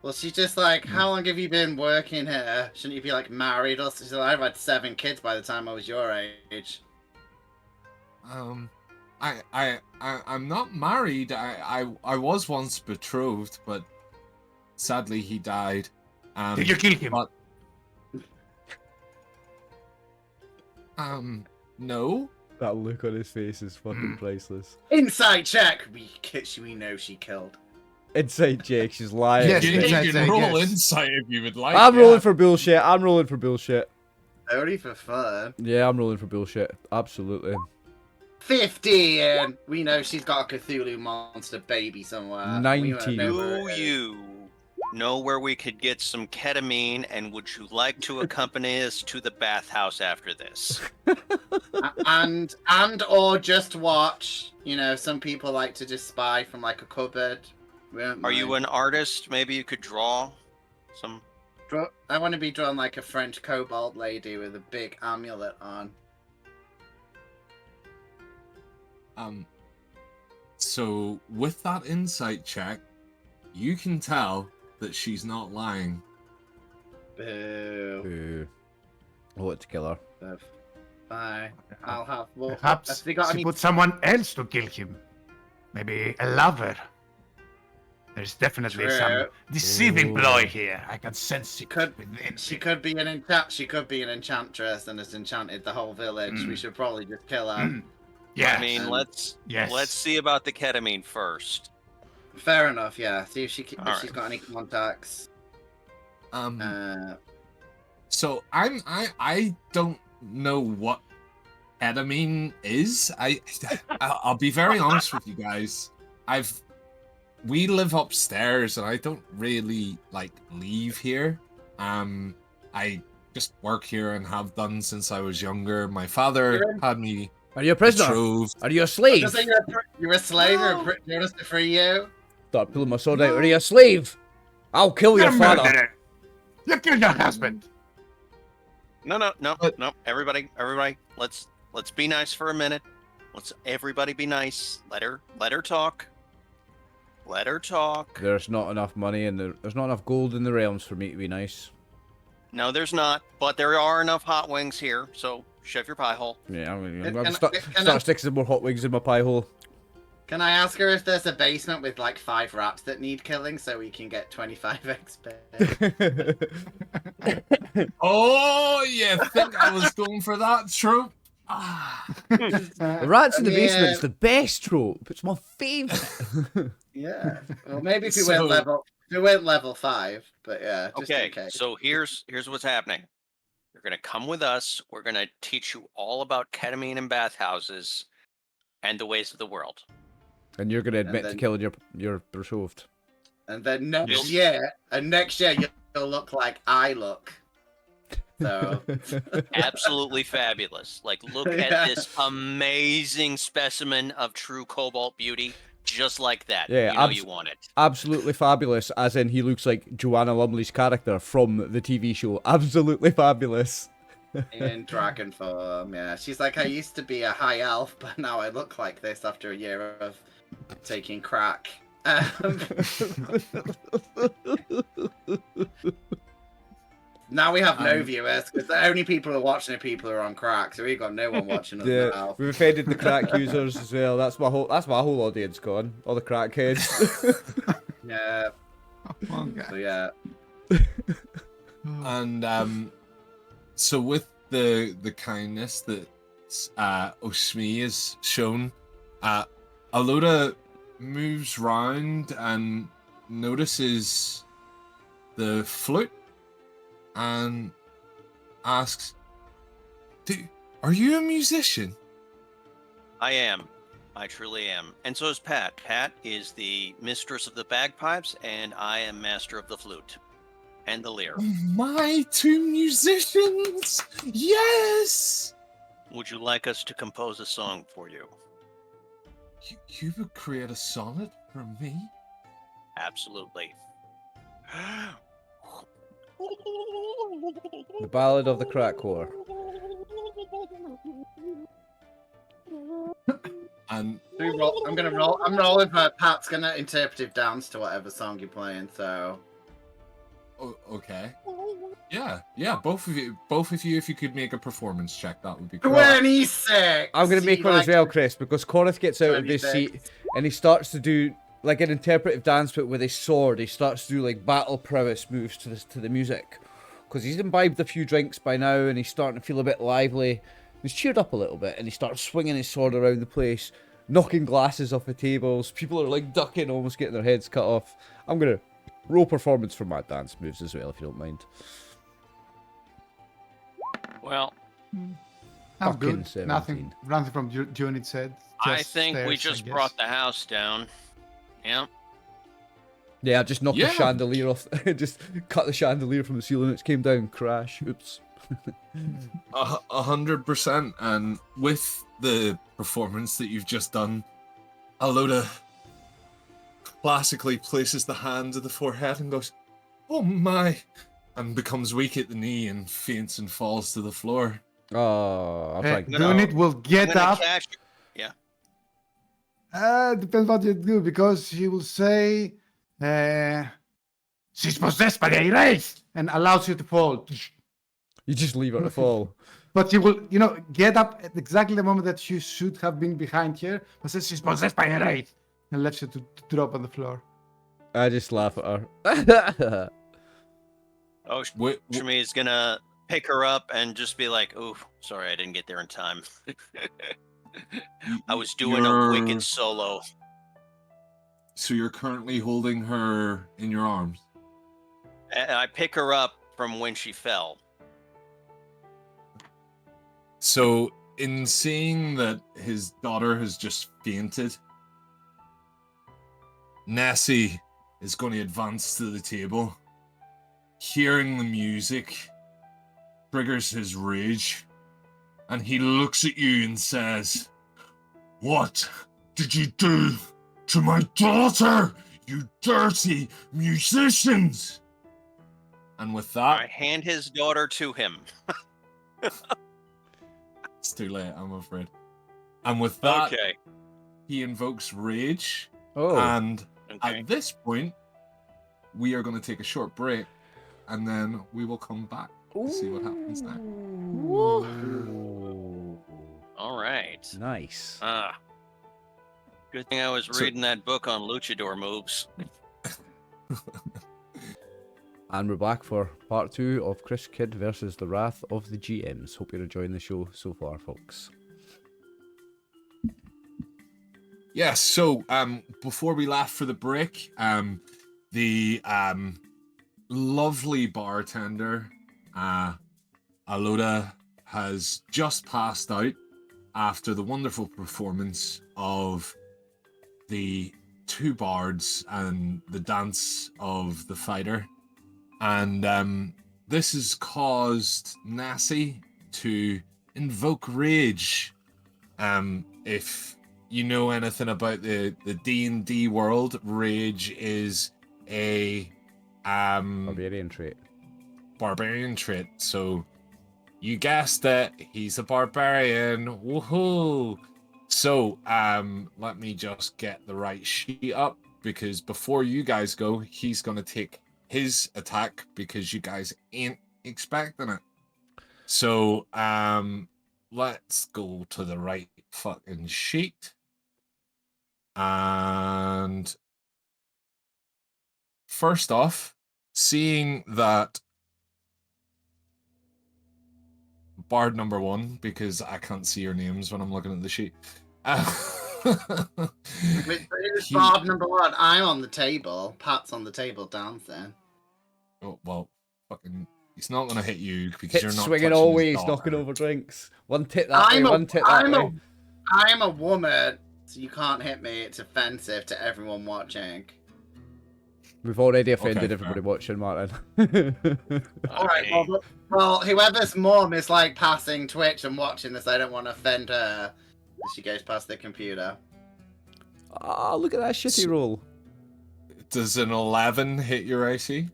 [SPEAKER 4] well, she's just like, how long have you been working here? Shouldn't you be like married or something? I've had 7 kids by the time I was your age.
[SPEAKER 2] I'm not married. I was once betrothed, but sadly he died.
[SPEAKER 3] Did you kill him?
[SPEAKER 2] but- no.
[SPEAKER 1] That look on his face is fucking priceless.
[SPEAKER 4] Inside check. We know she killed.
[SPEAKER 1] Inside Jake, she's lying.
[SPEAKER 3] Yes,
[SPEAKER 2] You,
[SPEAKER 1] bitch.
[SPEAKER 3] yes,
[SPEAKER 2] you
[SPEAKER 3] yes,
[SPEAKER 2] can roll
[SPEAKER 3] yes.
[SPEAKER 2] insight if you would like.
[SPEAKER 1] I'm
[SPEAKER 2] yeah.
[SPEAKER 1] rolling for bullshit. I'm rolling for bullshit.
[SPEAKER 4] Only for fun.
[SPEAKER 1] Yeah, I'm rolling for bullshit. Absolutely.
[SPEAKER 4] 15. We know she's got a Cthulhu monster baby somewhere. We
[SPEAKER 1] 19.
[SPEAKER 4] wanna know where
[SPEAKER 5] do
[SPEAKER 4] it is.
[SPEAKER 5] you know where we could get some ketamine, and would you like to accompany us to the bathhouse after this?
[SPEAKER 4] and or just watch. You know, some people like to just spy from like a cupboard. We don't
[SPEAKER 5] Are you
[SPEAKER 4] mind.
[SPEAKER 5] an artist? Maybe you could draw some.
[SPEAKER 4] I want to be drawn like a French kobold lady with a big amulet on.
[SPEAKER 2] So with that insight check, you can tell that she's not lying.
[SPEAKER 4] Boo.
[SPEAKER 1] Ooh. I want to kill her.
[SPEAKER 4] Bye. I'll have. Well,
[SPEAKER 3] Perhaps
[SPEAKER 4] have they got
[SPEAKER 3] she
[SPEAKER 4] any?
[SPEAKER 3] put someone else to kill him. Maybe a lover. There's definitely some
[SPEAKER 4] True.
[SPEAKER 3] deceiving
[SPEAKER 1] Ooh.
[SPEAKER 3] ploy here. I can sense it
[SPEAKER 4] Could-
[SPEAKER 3] within.
[SPEAKER 4] She could be an She could be an enchantress and has enchanted the whole village. We should probably just kill her.
[SPEAKER 3] Yeah.
[SPEAKER 5] I mean,
[SPEAKER 4] and-
[SPEAKER 5] let's
[SPEAKER 3] Yes.
[SPEAKER 5] see about the ketamine first.
[SPEAKER 4] Fair enough. Yeah. See if she's
[SPEAKER 5] Alright.
[SPEAKER 4] got any contacts.
[SPEAKER 2] So I don't know what ketamine is. I'll be very honest with you guys. We live upstairs and I don't really like leave here. I just work here and have done since I was younger. My father had me.
[SPEAKER 1] Are you a prisoner?
[SPEAKER 2] betrothed.
[SPEAKER 1] Are you a slave?
[SPEAKER 4] Just say you're a slave. No. You're to free you.
[SPEAKER 1] Start pulling my sword out. Are you a slave? I'll kill your father.
[SPEAKER 3] You killed your husband.
[SPEAKER 5] No. Everybody, let's be nice for a minute. Let's everybody be nice. Let her talk. Let her talk.
[SPEAKER 1] There's not enough money and there's not enough gold in the realms for me to be nice.
[SPEAKER 5] No, there's not, but there are enough hot wings here, so shove your pie hole.
[SPEAKER 1] Yeah, I'm gonna start sticking some more hot wings in my pie hole.
[SPEAKER 4] Can I ask her if there's a basement with like 5 rats that need killing so we can get 25 XP?
[SPEAKER 2] Oh, yeah, think I was going for that trope.
[SPEAKER 1] The rats in the basement's the best trope. It's my favourite.
[SPEAKER 4] Yeah. Well, maybe if we went level 5, but yeah. Just
[SPEAKER 5] Okay,
[SPEAKER 4] in case.
[SPEAKER 5] so here's what's happening. You're gonna come with us. We're gonna teach you all about ketamine and bathhouses, and the ways of the world.
[SPEAKER 1] And you're gonna admit to killing your betrothed.
[SPEAKER 4] And then next year you'll look like I look. So
[SPEAKER 5] Absolutely fabulous. Like, look at this amazing specimen of true cobalt beauty, just like that.
[SPEAKER 1] Yeah,
[SPEAKER 5] you know you want it.
[SPEAKER 1] Absolutely fabulous, as in he looks like Joanna Lumley's character from the TV show. Absolutely fabulous.
[SPEAKER 4] in dragon form, yeah. She's like, I used to be a high elf, but now I look like this after a year of taking crack. Now we have no viewers because the only people who are watching are people who are on crack, so we've got no one watching us now.
[SPEAKER 1] We've offended the crack users as well. That's my whole audience gone. All the crackheads.
[SPEAKER 4] Yeah. So yeah.
[SPEAKER 2] And so with the kindness that Oshmi has shown, Aloda moves round and notices the flute and asks, are you a musician?
[SPEAKER 5] I am. I truly am. And so is Pat. Pat is the mistress of the bagpipes, and I am master of the flute and the lyre.
[SPEAKER 2] My 2 musicians! Yes!
[SPEAKER 5] Would you like us to compose a song for you?
[SPEAKER 2] You would create a sonnet for me?
[SPEAKER 5] Absolutely.
[SPEAKER 1] The Ballad of the Crack Whore.
[SPEAKER 2] And
[SPEAKER 4] I'm rolling for Pat's gonna interpretive dance to whatever song you're playing, so
[SPEAKER 2] okay. Yeah, both of you, if you could make a performance check, that would be great.
[SPEAKER 4] 26!
[SPEAKER 1] I'm going to make one as well, Chris, because Corith gets out of his seat and he starts to do like an interpretive dance, but with his sword. He starts to do like battle prowess moves to the music, because he's imbibed a few drinks by now and he's starting to feel a bit lively. He's cheered up a little bit and he starts swinging his sword around the place, knocking glasses off the tables. People are like ducking, almost getting their heads cut off. I'm going to roll performance for my dance moves as well, if you don't mind.
[SPEAKER 5] Well,
[SPEAKER 3] I'm
[SPEAKER 1] Fucking
[SPEAKER 3] good.
[SPEAKER 1] 17.
[SPEAKER 3] Nothing from unit said.
[SPEAKER 5] I think we just brought the house down. Yeah.
[SPEAKER 1] Yeah, I just knocked the
[SPEAKER 2] Yeah.
[SPEAKER 1] chandelier off. Just cut the chandelier from the ceiling. It came down. Crash. Oops.
[SPEAKER 2] 100%. And with the performance that you've just done, Aloda classically places the hand to the forehead and goes, "Oh my," and becomes weak at the knee and faints and falls to the floor.
[SPEAKER 1] Oh, I'm like,
[SPEAKER 3] Unit will get up.
[SPEAKER 5] Yeah.
[SPEAKER 3] Depends what you do, because he will say, she's possessed by a race, and allows you to fall.
[SPEAKER 1] you just leave her to fall.
[SPEAKER 3] But he will, get up at exactly the moment that you should have been behind here, but says she's possessed by a wraith, and lets you to drop on the floor.
[SPEAKER 1] I just laugh at her.
[SPEAKER 5] Oh, Shmi is gonna pick her up and just be like, "Oh, sorry, I didn't get there in time. I was doing a wicked solo."
[SPEAKER 2] So you're currently holding her in your arms.
[SPEAKER 5] And I pick her up from when she fell.
[SPEAKER 2] So in seeing that his daughter has just fainted, Nessie is going to advance to the table. Hearing the music triggers his rage, and he looks at you and says, "What did you do to my daughter, you dirty musicians?" And with that,
[SPEAKER 5] I hand his daughter to him.
[SPEAKER 2] it's too late, I'm afraid. And with that,
[SPEAKER 5] Okay.
[SPEAKER 2] he invokes rage.
[SPEAKER 1] Oh,
[SPEAKER 2] And
[SPEAKER 5] Okay.
[SPEAKER 2] at this point, we are going to take a short break, and then we will come back to see what happens next.
[SPEAKER 1] Ooh.
[SPEAKER 5] All right.
[SPEAKER 1] Nice.
[SPEAKER 5] Good thing I was
[SPEAKER 2] So-
[SPEAKER 5] reading that book on luchador moves.
[SPEAKER 1] And we're back for part 2 of Chris Kidd versus the Wrath of the GMs. Hope you're enjoying the show so far, folks.
[SPEAKER 2] Yes, so before we left for the break, the lovely bartender, Aloda, has just passed out after the wonderful performance of the two bards and the dance of the fighter. And this has caused Nessie to invoke rage. If you know anything about the D&D world, rage is a
[SPEAKER 1] Barbarian trait.
[SPEAKER 2] barbarian trait. So you guessed it, he's a barbarian. Woohoo! So let me just get the right sheet up, because before you guys go, he's gonna take his attack because you guys ain't expecting it. So let's go to the right fucking sheet. And first off, seeing that Bard number 1, because I can't see your names when I'm looking at the sheet.
[SPEAKER 4] Who's Bob number 1? I'm on the table. Pat's on the table dancing.
[SPEAKER 2] Oh, well, fucking, he's not gonna hit you because
[SPEAKER 1] Hit
[SPEAKER 2] you're not
[SPEAKER 1] swinging
[SPEAKER 2] touching his
[SPEAKER 1] always,
[SPEAKER 2] daughter.
[SPEAKER 1] knocking over drinks. One tit that way, one tit that way.
[SPEAKER 4] I'm a woman, so you can't hit me. It's offensive to everyone watching.
[SPEAKER 1] We've already offended
[SPEAKER 2] Okay,
[SPEAKER 1] everybody watching, Martin.
[SPEAKER 4] Alright, well, whoever's mum is like passing Twitch and watching this, I don't want to offend her as she goes past the computer.
[SPEAKER 1] Ah, look at that shitty roll.
[SPEAKER 2] Does an 11 hit your AC?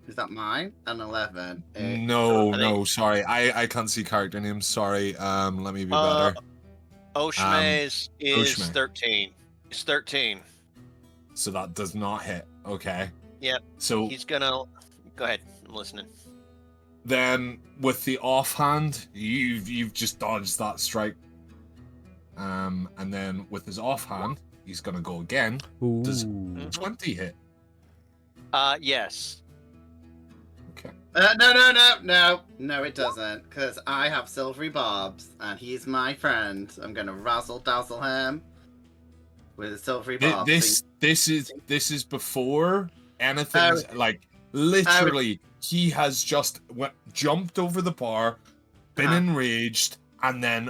[SPEAKER 4] Is that mine? An 11.
[SPEAKER 2] No, sorry. I can't see character names. Sorry. Let me be better.
[SPEAKER 5] Oshma's is
[SPEAKER 2] Oshma.
[SPEAKER 5] 13. It's 13.
[SPEAKER 2] So that does not hit. Okay.
[SPEAKER 5] Yep.
[SPEAKER 2] So
[SPEAKER 5] He's gonna... Go ahead. I'm listening.
[SPEAKER 2] then with the offhand, you've just dodged that strike. And then with his offhand, he's gonna go again.
[SPEAKER 1] Ooh.
[SPEAKER 2] Does 20 hit?
[SPEAKER 5] Yes.
[SPEAKER 2] Okay.
[SPEAKER 4] No, it doesn't, because I have silvery barbs, and he's my friend. I'm gonna razzle dazzle him with a silvery barb.
[SPEAKER 2] This is before anything. Like literally, he has just jumped over the bar, been enraged, and then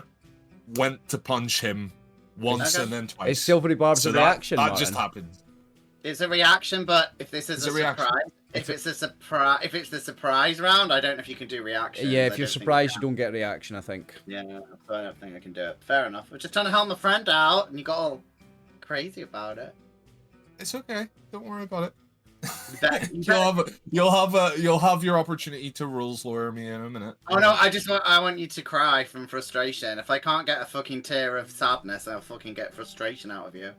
[SPEAKER 2] went to punch him once and then twice.
[SPEAKER 1] Is Silvery Barb's
[SPEAKER 2] So
[SPEAKER 1] a
[SPEAKER 2] that-
[SPEAKER 1] reaction,
[SPEAKER 2] That
[SPEAKER 1] Martin?
[SPEAKER 2] just happened.
[SPEAKER 4] It's a reaction, but if this is
[SPEAKER 2] It's
[SPEAKER 4] a
[SPEAKER 2] a reaction.
[SPEAKER 4] surprise, if it's the surprise round, I don't know if you can do reactions.
[SPEAKER 1] Yeah,
[SPEAKER 4] I
[SPEAKER 1] if you're
[SPEAKER 4] don't think
[SPEAKER 1] surprised, you
[SPEAKER 4] can.
[SPEAKER 1] don't get a reaction, I think.
[SPEAKER 4] Yeah, I don't think I can do it. Fair enough. We're just trying to help my friend out, and you got all crazy about it.
[SPEAKER 2] It's okay. Don't worry about it.
[SPEAKER 4] You bet-
[SPEAKER 2] You'll have your opportunity to rules lawyer me in a minute.
[SPEAKER 4] Oh no, I want you to cry from frustration. If I can't get a fucking tear of sadness, I'll fucking get frustration out of you.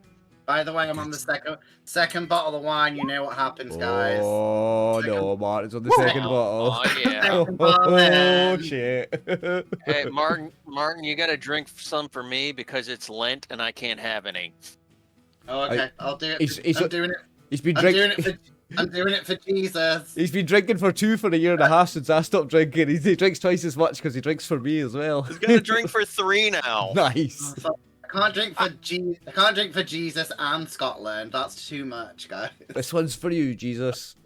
[SPEAKER 4] By the way, I'm on the second bottle of wine. You know what happens, guys.
[SPEAKER 1] Oh
[SPEAKER 4] Second-
[SPEAKER 1] no, Martin's on the second bottle.
[SPEAKER 5] Oh, yeah.
[SPEAKER 4] Second bottle, man.
[SPEAKER 1] Oh shit.
[SPEAKER 5] Hey, Martin, you gotta drink some for me because it's Lent and I can't have any.
[SPEAKER 4] Oh, okay, I'll do it.
[SPEAKER 1] He's
[SPEAKER 4] I'm doing it.
[SPEAKER 1] He's been
[SPEAKER 4] I'm
[SPEAKER 1] drinking.
[SPEAKER 4] doing it for Jesus.
[SPEAKER 1] He's been drinking for 2 for a year and a half since I stopped drinking. He drinks twice as much because he drinks for me as well.
[SPEAKER 5] He's gonna drink for 3 now.
[SPEAKER 1] Nice.
[SPEAKER 4] I can't drink for Jesus and Scotland. That's too much, guys.
[SPEAKER 1] This one's for you, Jesus.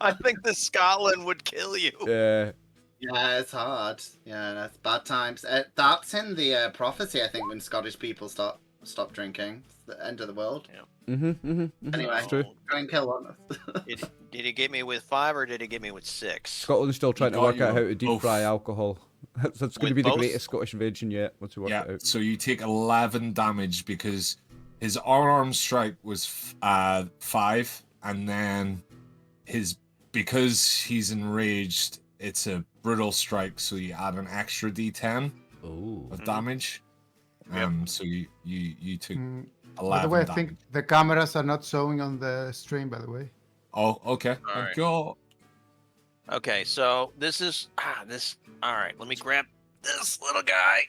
[SPEAKER 5] I think the Scotland would kill you.
[SPEAKER 1] Yeah.
[SPEAKER 4] Yeah, it's hard. Yeah, that's bad times. That's in the prophecy, I think, when Scottish people stop drinking. It's the end of the world. Anyway,
[SPEAKER 1] It's true.
[SPEAKER 4] try and kill one.
[SPEAKER 5] Did he get me with 5 or did he get me with 6?
[SPEAKER 1] Scotland's still trying to
[SPEAKER 2] got
[SPEAKER 1] work
[SPEAKER 2] you
[SPEAKER 1] out how
[SPEAKER 2] with
[SPEAKER 1] to deep
[SPEAKER 2] both.
[SPEAKER 1] fry alcohol. That's going to
[SPEAKER 5] With
[SPEAKER 1] be the
[SPEAKER 5] both?
[SPEAKER 1] greatest Scottish invention yet, once we work
[SPEAKER 2] Yeah,
[SPEAKER 1] it out.
[SPEAKER 2] so you take 11 damage because his unarmed strike was 5, and then because he's enraged, it's a brutal strike, so you add an extra d10
[SPEAKER 1] Oh.
[SPEAKER 2] of damage.
[SPEAKER 5] Yep.
[SPEAKER 2] So you took 11
[SPEAKER 3] By the way, I
[SPEAKER 2] damage.
[SPEAKER 3] think the cameras are not showing on the stream, by the way.
[SPEAKER 2] Oh, okay.
[SPEAKER 5] All right.
[SPEAKER 2] Go.
[SPEAKER 5] Okay, so this is this. All right, let me grab this little guy.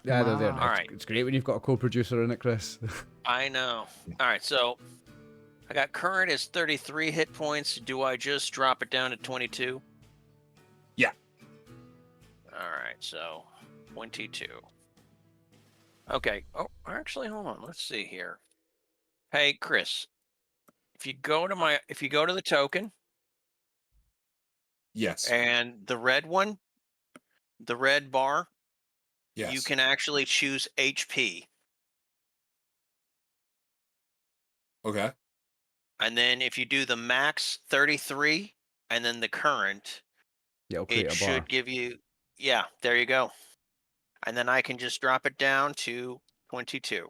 [SPEAKER 1] Yeah, they're there.
[SPEAKER 3] Wow.
[SPEAKER 1] Now.
[SPEAKER 5] Alright.
[SPEAKER 1] It's great when you've got a co-producer in it, Chris.
[SPEAKER 5] I know. All right, so I got current is 33 hit points. Do I just drop it down to 22?
[SPEAKER 2] Yeah.
[SPEAKER 5] All right, so 22. Okay. Oh, actually, hold on. Let's see here. Hey, Chris. If you go to the token
[SPEAKER 2] Yes.
[SPEAKER 5] and the red one, the red bar,
[SPEAKER 2] Yes.
[SPEAKER 5] you can actually choose HP.
[SPEAKER 2] Okay.
[SPEAKER 5] And then if you do the max 33 and then the current,
[SPEAKER 1] Yeah, it'll create
[SPEAKER 5] it
[SPEAKER 1] a
[SPEAKER 5] should
[SPEAKER 1] bar.
[SPEAKER 5] give you, yeah, there you go. And then I can just drop it down to 22.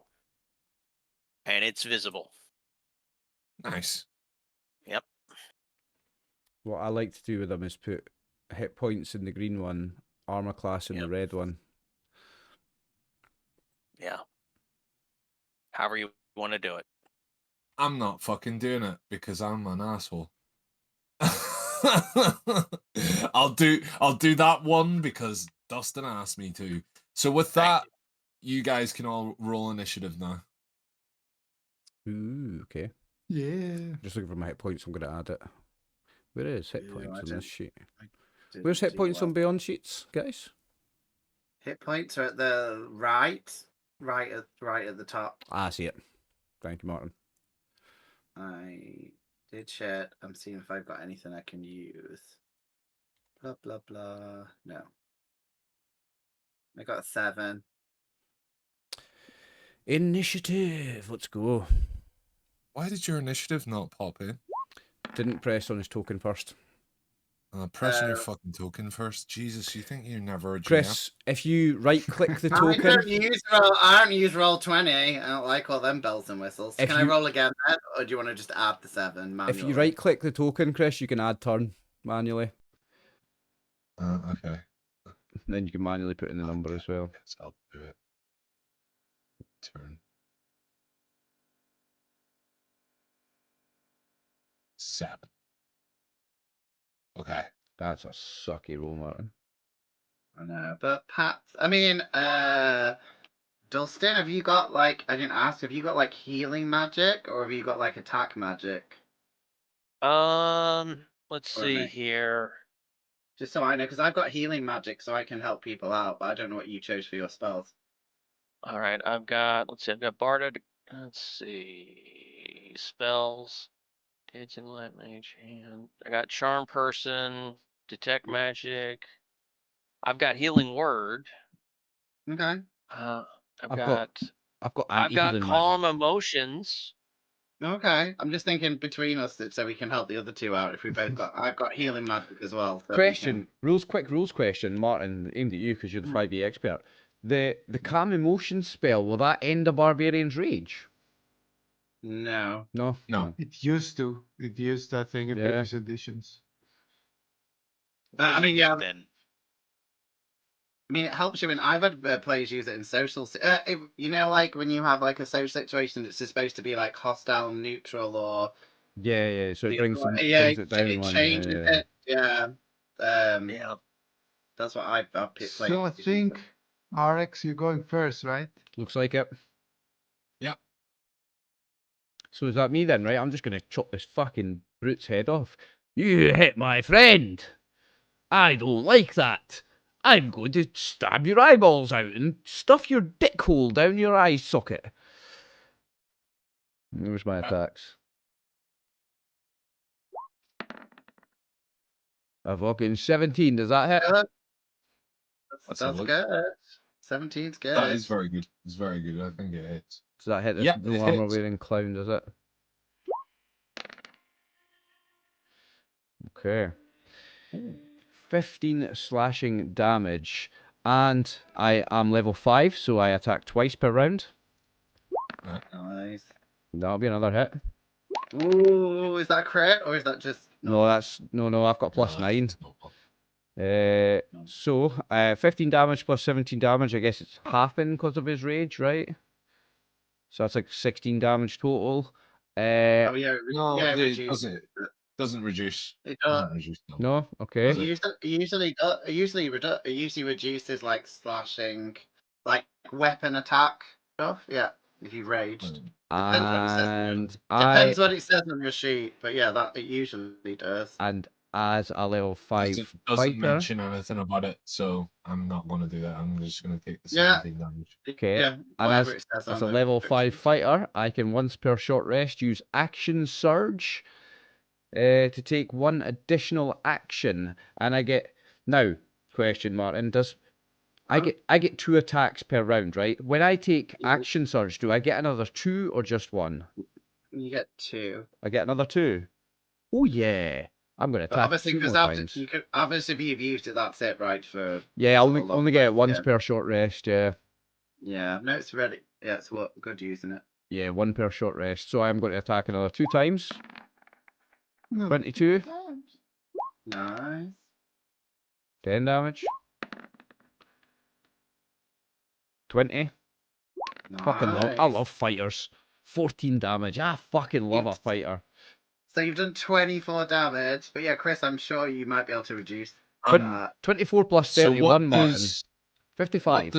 [SPEAKER 5] And it's visible.
[SPEAKER 2] Nice.
[SPEAKER 5] Yep.
[SPEAKER 1] What I like to do with them is put hit points in the green one, armor class in the
[SPEAKER 5] Yep.
[SPEAKER 1] red one.
[SPEAKER 5] Yeah. However you want to do it.
[SPEAKER 2] I'm not fucking doing it because I'm an asshole. I'll do that one because Dustin asked me to. So with
[SPEAKER 5] Thank
[SPEAKER 2] that, you guys can all roll initiative now.
[SPEAKER 1] Ooh, okay.
[SPEAKER 3] Yeah.
[SPEAKER 1] Just looking for my hit points. I'm going to add it. Where is hit
[SPEAKER 4] Yeah,
[SPEAKER 1] points
[SPEAKER 4] I
[SPEAKER 1] on
[SPEAKER 4] don't-
[SPEAKER 1] this sheet?
[SPEAKER 4] Didn't
[SPEAKER 1] Where's hit
[SPEAKER 4] do
[SPEAKER 1] points
[SPEAKER 4] well.
[SPEAKER 1] on Beyond sheets, guys?
[SPEAKER 4] Hit points are at the right at the top.
[SPEAKER 1] Ah, I see it. Thank you, Martin.
[SPEAKER 4] I did chat. I'm seeing if I've got anything I can use. Blah blah blah. No. I got a 7.
[SPEAKER 1] Initiative. Let's go.
[SPEAKER 2] Why did your initiative not pop in?
[SPEAKER 1] Didn't press on his token first.
[SPEAKER 2] Press on your fucking token first. Jesus, you think you're never a GM?
[SPEAKER 1] Chris, if you right-click the
[SPEAKER 4] I
[SPEAKER 1] token,
[SPEAKER 4] don't use roll 20. I don't like all them bells and whistles.
[SPEAKER 1] If
[SPEAKER 4] Can I
[SPEAKER 1] you-
[SPEAKER 4] roll again then, or do you want to just add the 7 manually?
[SPEAKER 1] if you right-click the token, Chris, you can add turn manually.
[SPEAKER 2] Okay.
[SPEAKER 1] Then you can manually put in the number as well.
[SPEAKER 2] Yes, I'll do it. Turn. 7. Okay.
[SPEAKER 1] That's a sucky roll, Martin.
[SPEAKER 4] I know, but Pat, I mean, Dustin, have you got like? I didn't ask. Have you got like healing magic, or have you got like attack magic?
[SPEAKER 5] Let's
[SPEAKER 4] Or
[SPEAKER 5] see
[SPEAKER 4] me.
[SPEAKER 5] here.
[SPEAKER 4] Just so I know, because I've got healing magic, so I can help people out. But I don't know what you chose for your spells.
[SPEAKER 5] All right, I've got Barda. Let's see. Spells. Dancing Light Mage Hand. I got Charm Person, Detect Magic. I've got Healing Word.
[SPEAKER 4] Okay.
[SPEAKER 5] I've
[SPEAKER 1] I've
[SPEAKER 5] got
[SPEAKER 1] anti-healing magic.
[SPEAKER 5] Calm Emotions.
[SPEAKER 4] Okay. I'm just thinking between us so we can help the other two out. If we both got, I've got healing magic as well. So
[SPEAKER 1] Question, rules question, Martin, aimed at you because you're the 5e expert. The calm emotion spell, will that end a barbarian's rage?
[SPEAKER 4] No.
[SPEAKER 1] No?
[SPEAKER 2] No.
[SPEAKER 3] It used to. It used, I think, in
[SPEAKER 1] Yeah.
[SPEAKER 3] previous editions.
[SPEAKER 4] I mean, yeah.
[SPEAKER 5] Then.
[SPEAKER 4] I mean, it helps you when I've had players use it in social. You know, like when you have like a social situation that's supposed to be like hostile, neutral, or
[SPEAKER 1] Yeah, so it brings
[SPEAKER 4] yeah,
[SPEAKER 1] brings it down
[SPEAKER 4] it
[SPEAKER 1] one.
[SPEAKER 4] changes it. Yeah.
[SPEAKER 5] Yeah.
[SPEAKER 4] That's what I've played.
[SPEAKER 3] So I think, RX, you're going first, right?
[SPEAKER 1] Looks like it.
[SPEAKER 2] Yep.
[SPEAKER 1] So is that me then, right? I'm just going to chop this fucking brute's head off. You hit my friend! I don't like that! I'm going to stab your eyeballs out and stuff your dick hole down your eye socket. There's my attacks. A fucking 17, does that hit?
[SPEAKER 4] Yeah,
[SPEAKER 2] Let's have
[SPEAKER 4] that's
[SPEAKER 2] a look.
[SPEAKER 4] good. 17's good.
[SPEAKER 2] That is very good. It's very good. I think it hits.
[SPEAKER 1] Does that hit this
[SPEAKER 2] Yeah,
[SPEAKER 1] no
[SPEAKER 2] it
[SPEAKER 1] armor
[SPEAKER 2] hits.
[SPEAKER 1] wearing clown, does it? Okay. 15 slashing damage. And I am level 5, so I attack twice per round.
[SPEAKER 4] Nice.
[SPEAKER 1] That'll be another hit.
[SPEAKER 4] Ooh, is that crit or is that just
[SPEAKER 1] No, I've got plus 9.
[SPEAKER 2] No.
[SPEAKER 1] So 15 damage plus 17 damage, I guess it's halving because of his rage, right? So that's like 16 damage total.
[SPEAKER 4] Oh yeah,
[SPEAKER 2] No,
[SPEAKER 4] yeah,
[SPEAKER 2] it
[SPEAKER 4] reduce.
[SPEAKER 2] doesn't reduce.
[SPEAKER 4] It
[SPEAKER 2] Doesn't reduce.
[SPEAKER 1] No, okay.
[SPEAKER 4] It usually reduces like slashing, like weapon attack stuff. Yeah, if you raged.
[SPEAKER 1] And
[SPEAKER 4] Depends what it says on your sheet, but yeah, that it usually does.
[SPEAKER 1] And as a level 5
[SPEAKER 2] Doesn't
[SPEAKER 1] fighter,
[SPEAKER 2] mention anything about it, so I'm not going to do that. I'm just going to take the
[SPEAKER 4] Yeah.
[SPEAKER 2] 17 damage.
[SPEAKER 1] okay.
[SPEAKER 4] Yeah,
[SPEAKER 1] And
[SPEAKER 4] whatever it says
[SPEAKER 1] as
[SPEAKER 4] on
[SPEAKER 1] a
[SPEAKER 4] the
[SPEAKER 1] level
[SPEAKER 4] description.
[SPEAKER 1] 5 fighter, I can once per short rest use action surge to take one additional action, and I get now. Question, Martin, does I get 2 attacks per round, right? When I take action surge, do I get another 2 or just 1?
[SPEAKER 4] You get 2.
[SPEAKER 1] I get another 2. Oh yeah, I'm gonna
[SPEAKER 4] But
[SPEAKER 1] attack
[SPEAKER 4] obviously,
[SPEAKER 1] 2
[SPEAKER 4] because
[SPEAKER 1] more times.
[SPEAKER 4] obviously if you've used it, that's it, right? For
[SPEAKER 1] Yeah, I
[SPEAKER 4] sort of
[SPEAKER 1] only get it once
[SPEAKER 4] yeah.
[SPEAKER 1] per short rest. Yeah.
[SPEAKER 4] Yeah, no, it's ready. Yeah, it's good using it.
[SPEAKER 1] Yeah, 1 per short rest. So I'm going to attack another 2 times. 22.
[SPEAKER 4] Nice.
[SPEAKER 1] 10 damage. 20. Fucking love. I love fighters. 14 damage. I fucking love a fighter.
[SPEAKER 4] So you've done 24 damage, but yeah, Chris, I'm sure you might be able to reduce
[SPEAKER 1] But
[SPEAKER 4] that.
[SPEAKER 1] 24 plus
[SPEAKER 2] So
[SPEAKER 1] 31, Martin. 55.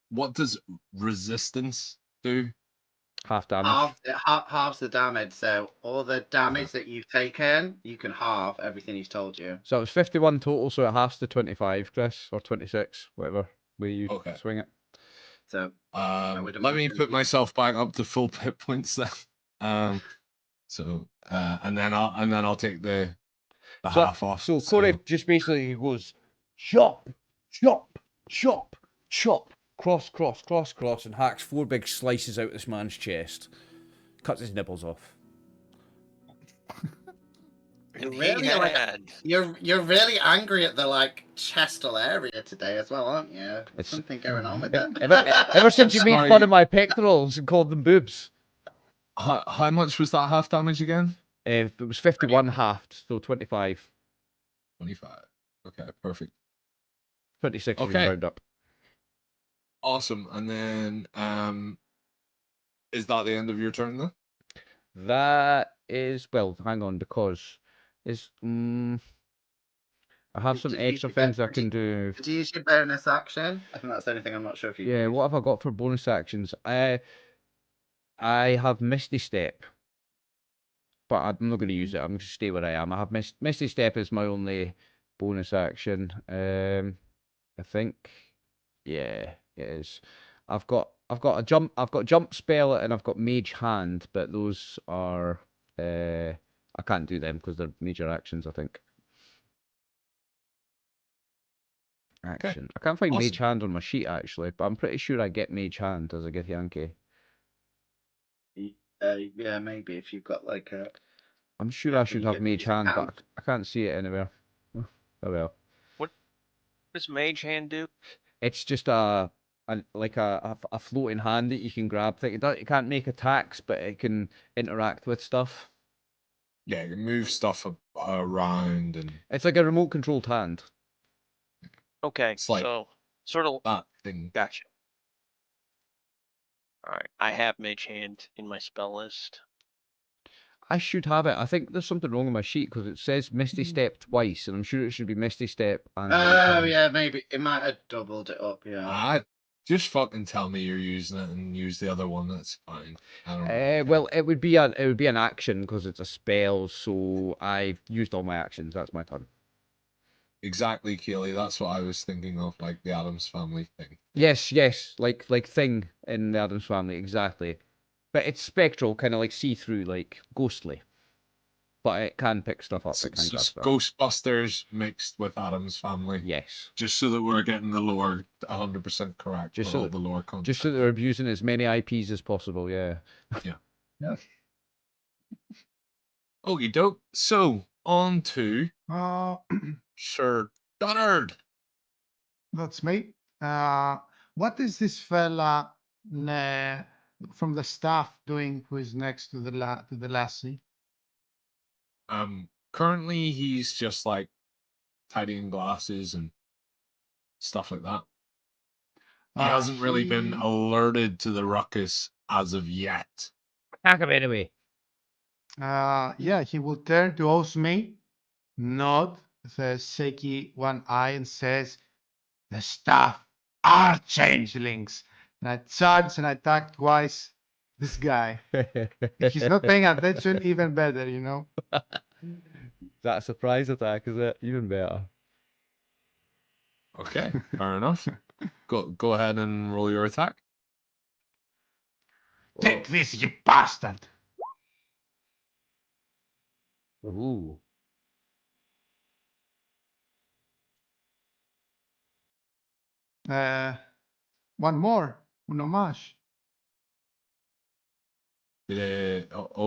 [SPEAKER 2] What does resistance do?
[SPEAKER 1] Half damage.
[SPEAKER 4] Halves the damage. So all the damage that you've taken, you can halve everything he's told you.
[SPEAKER 1] So it was 51 total, so it halves to 25, Chris. Or 26, whatever way you swing it.
[SPEAKER 4] So
[SPEAKER 2] let me put myself back up to full hit points then. So and then I'll take the half off.
[SPEAKER 1] So Corey just basically goes chop, chop, chop, chop, cross, cross, cross, cross, and hacks 4 big slices out this man's chest. Cuts his nipples off.
[SPEAKER 4] You're really angry at the chestal area today as well, aren't you? There's something going on with that.
[SPEAKER 1] Ever since you made fun of my pectorals and called them boobs.
[SPEAKER 2] How much was that half damage again?
[SPEAKER 1] It was 51 halved, so 25.
[SPEAKER 2] 25. Okay, perfect.
[SPEAKER 1] 26 if you round up.
[SPEAKER 2] Awesome. And then is that the end of your turn then?
[SPEAKER 1] That is, well, hang on, because is I have some extra things I can do.
[SPEAKER 4] Did you use your bonus action? I think that's the only thing I'm not sure if you.
[SPEAKER 1] Yeah, what have I got for bonus actions? I have Misty Step, but I'm not going to use it. I'm going to stay where I am. I have Misty Step is my only bonus action. I think, yeah, it is. I've got a jump. I've got jump spell and I've got Mage Hand, but those are I can't do them because they're major actions. I think. Action. I can't find Mage Hand on my sheet actually, but I'm pretty sure I get Mage Hand as a Githyanki.
[SPEAKER 4] Yeah, maybe if you've got like a.
[SPEAKER 1] I'm sure I should have Mage Hand, but I can't see it anywhere. Oh well.
[SPEAKER 5] What does Mage Hand do?
[SPEAKER 1] It's just a floating hand that you can grab. It can't make attacks, but it can interact with stuff.
[SPEAKER 2] Yeah, you can move stuff around and.
[SPEAKER 1] It's like a remote controlled hand.
[SPEAKER 5] Okay, so sort of
[SPEAKER 2] that thing.
[SPEAKER 5] Gotcha. All right, I have Mage Hand in my spell list.
[SPEAKER 1] I should have it. I think there's something wrong with my sheet because it says Misty Step twice, and I'm sure it should be Misty Step and.
[SPEAKER 4] Oh yeah, maybe it might have doubled it up. Yeah.
[SPEAKER 2] Just fucking tell me you're using it and use the other one. That's fine. I don't
[SPEAKER 1] well, it would be an action because it's a spell. So I've used all my actions. That's my turn.
[SPEAKER 2] exactly, Keely. That's what I was thinking of, like the Addams Family thing.
[SPEAKER 1] Yes, like Thing in the Addams Family, exactly. But it's spectral, kind of like see-through, like ghostly. But it can pick stuff up.
[SPEAKER 2] So,
[SPEAKER 1] It can grab stuff.
[SPEAKER 2] Ghostbusters mixed with Addams Family.
[SPEAKER 1] Yes.
[SPEAKER 2] Just so that we're getting the lore 100% correct.
[SPEAKER 1] Just
[SPEAKER 2] for
[SPEAKER 1] so
[SPEAKER 2] all
[SPEAKER 1] that-
[SPEAKER 2] the lore content.
[SPEAKER 1] Just so they're abusing as many IPs as possible. Yeah.
[SPEAKER 3] Yeah.
[SPEAKER 2] Okie doke. So, on to
[SPEAKER 3] Uh,
[SPEAKER 2] Sir Dunnard.
[SPEAKER 3] that's me. What is this fella from the staff doing who is next to the lassie?
[SPEAKER 2] Currently he's just like tidying glasses and stuff like that. He hasn't really been alerted to the ruckus as of yet.
[SPEAKER 1] Attack him anyway.
[SPEAKER 3] Yeah, he will turn to Osme, nod, the shaky one eye, and says, "The staff are changelings." And I charge and I attack twice this guy. If he's not paying attention, even better, you know?
[SPEAKER 1] That a surprise attack, is it? Even better.
[SPEAKER 2] Okay, fair enough. Go ahead and roll your attack.
[SPEAKER 3] Take this, you bastard!
[SPEAKER 1] Ooh.
[SPEAKER 3] One more, un homage.
[SPEAKER 2] We've got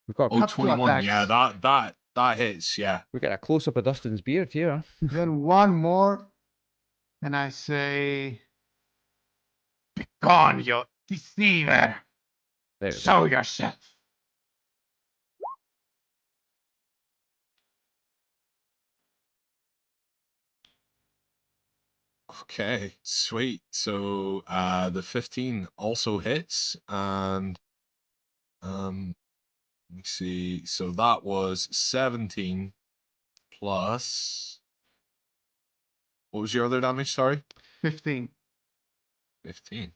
[SPEAKER 1] We've got
[SPEAKER 3] Cut two
[SPEAKER 2] 21. Yeah,
[SPEAKER 3] attacks.
[SPEAKER 2] that hits. Yeah.
[SPEAKER 1] we got a close up of Dustin's beard here.
[SPEAKER 3] Then one more, and I say, "Begone, you deceiver!
[SPEAKER 1] There we go.
[SPEAKER 3] Show yourself!"
[SPEAKER 2] Okay, sweet. So the 15 also hits, and let me see. So that was 17 plus. What was your other damage? Sorry,
[SPEAKER 3] 15.
[SPEAKER 2] 15.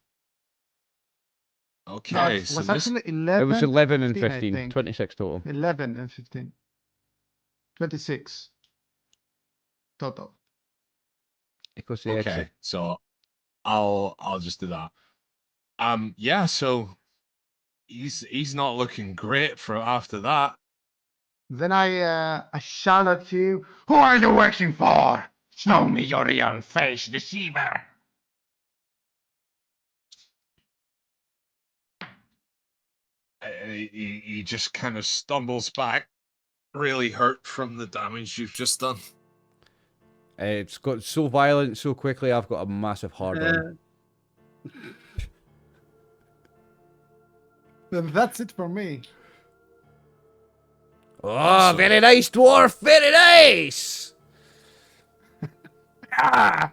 [SPEAKER 3] No,
[SPEAKER 2] Okay,
[SPEAKER 3] it
[SPEAKER 2] so
[SPEAKER 3] was
[SPEAKER 2] this
[SPEAKER 3] actually 11.
[SPEAKER 1] It was 11 and
[SPEAKER 3] 15, I
[SPEAKER 1] 15.
[SPEAKER 3] think.
[SPEAKER 1] 26 total.
[SPEAKER 3] 11 and 15. 26 total.
[SPEAKER 1] Equals the
[SPEAKER 2] okay.
[SPEAKER 1] exit.
[SPEAKER 2] So I'll just do that. Yeah. So he's not looking great for after that.
[SPEAKER 3] Then I shout at you, "Who are you working for? Show me your real face, deceiver!"
[SPEAKER 2] He just kind of stumbles back, really hurt from the damage you've just done.
[SPEAKER 1] It's got so violent so quickly, I've got a massive hard on.
[SPEAKER 3] Then that's it for me.
[SPEAKER 1] Oh, very nice, dwarf! Very nice!
[SPEAKER 3] Ah!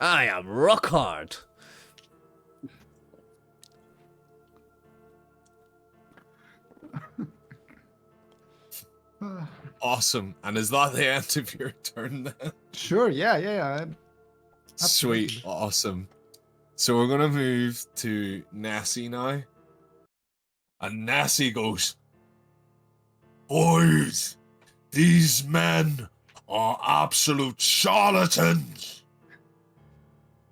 [SPEAKER 1] I am rock hard.
[SPEAKER 2] Awesome. And is that the end of your turn then?
[SPEAKER 3] Sure, yeah.
[SPEAKER 2] Sweet.
[SPEAKER 3] Absolutely.
[SPEAKER 2] Awesome. So we're going to move to Nessie now. And Nessie goes, "Boys, these men are absolute charlatans."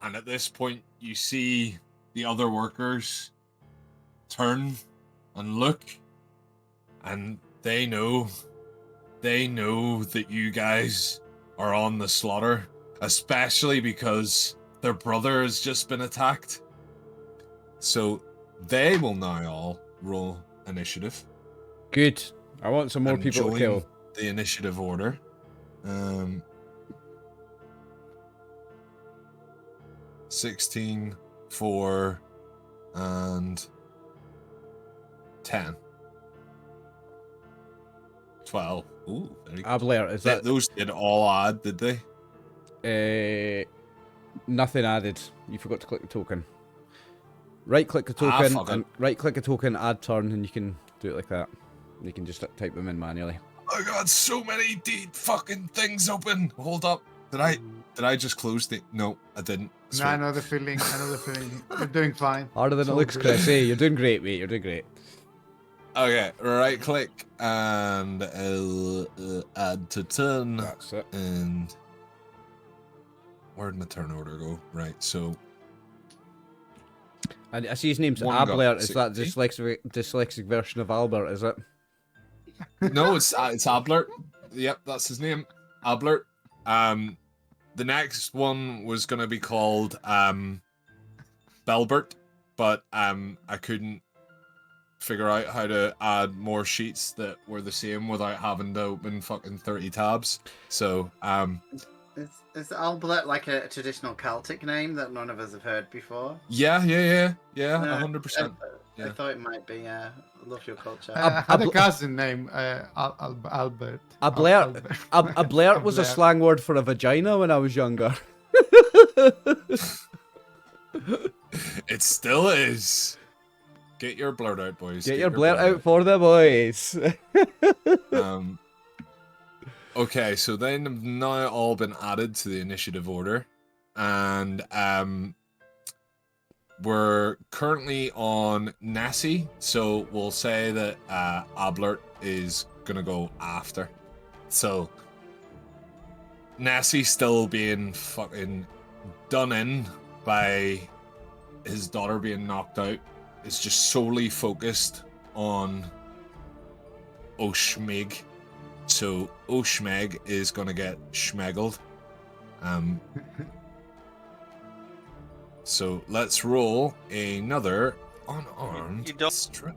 [SPEAKER 2] And at this point, you see the other workers turn and look, and they know that you guys are on the slaughter, especially because their brother has just been attacked. So they will now all roll initiative.
[SPEAKER 1] Good. I want some more
[SPEAKER 2] and
[SPEAKER 1] people to
[SPEAKER 2] join
[SPEAKER 1] kill.
[SPEAKER 2] the initiative order. 16, 4, and 10. 12. Ooh, very good.
[SPEAKER 1] Abler, is that
[SPEAKER 2] Those did all add, did they?
[SPEAKER 1] nothing added? You forgot to click the token. Right click the
[SPEAKER 2] Ah,
[SPEAKER 1] token
[SPEAKER 2] fuck it.
[SPEAKER 1] and right click a token, add turn, and you can do it like that. You can just type them in manually.
[SPEAKER 2] I got so many fucking things open. Hold up. Did I just close the... No, I didn't.
[SPEAKER 3] No, I know the feeling. You're doing fine.
[SPEAKER 1] Harder than
[SPEAKER 3] It's
[SPEAKER 1] it
[SPEAKER 3] all
[SPEAKER 1] looks,
[SPEAKER 3] good.
[SPEAKER 1] Chris. Hey, you're doing great, mate. You're doing great.
[SPEAKER 2] Okay, right click and add to turn.
[SPEAKER 1] That's it.
[SPEAKER 2] And where'd my turn order go? Right, so
[SPEAKER 1] And I see his name's
[SPEAKER 2] One got
[SPEAKER 1] Ablert. Is that
[SPEAKER 2] 60.
[SPEAKER 1] dyslexic version of Albert? Is it?
[SPEAKER 2] no, it's Ablert. Yep, that's his name, Ablert. The next one was gonna be called Belbert, but I couldn't figure out how to add more sheets that were the same without having to open fucking 30 tabs. So
[SPEAKER 4] Is Albert like a traditional Celtic name that none of us have heard before?
[SPEAKER 2] yeah,
[SPEAKER 4] No,
[SPEAKER 2] 100%.
[SPEAKER 4] I thought it might be. I love your culture.
[SPEAKER 3] I had a cousin named Albert.
[SPEAKER 1] A blurt.
[SPEAKER 3] Albert.
[SPEAKER 1] A blurt was a
[SPEAKER 3] blurt.
[SPEAKER 1] slang word for a vagina when I was younger.
[SPEAKER 2] It still is. Get your blurt out, boys.
[SPEAKER 1] Get your blurt out for the boys.
[SPEAKER 2] Okay, so then have now all been added to the initiative order, and we're currently on Nessie, so we'll say that Ablert is gonna go after. So Nessie still being fucking done in by his daughter being knocked out, is just solely focused on Oshmig. So Oshmeg is gonna get schmeggled. So let's roll another unarmed
[SPEAKER 5] You don't-
[SPEAKER 2] strike.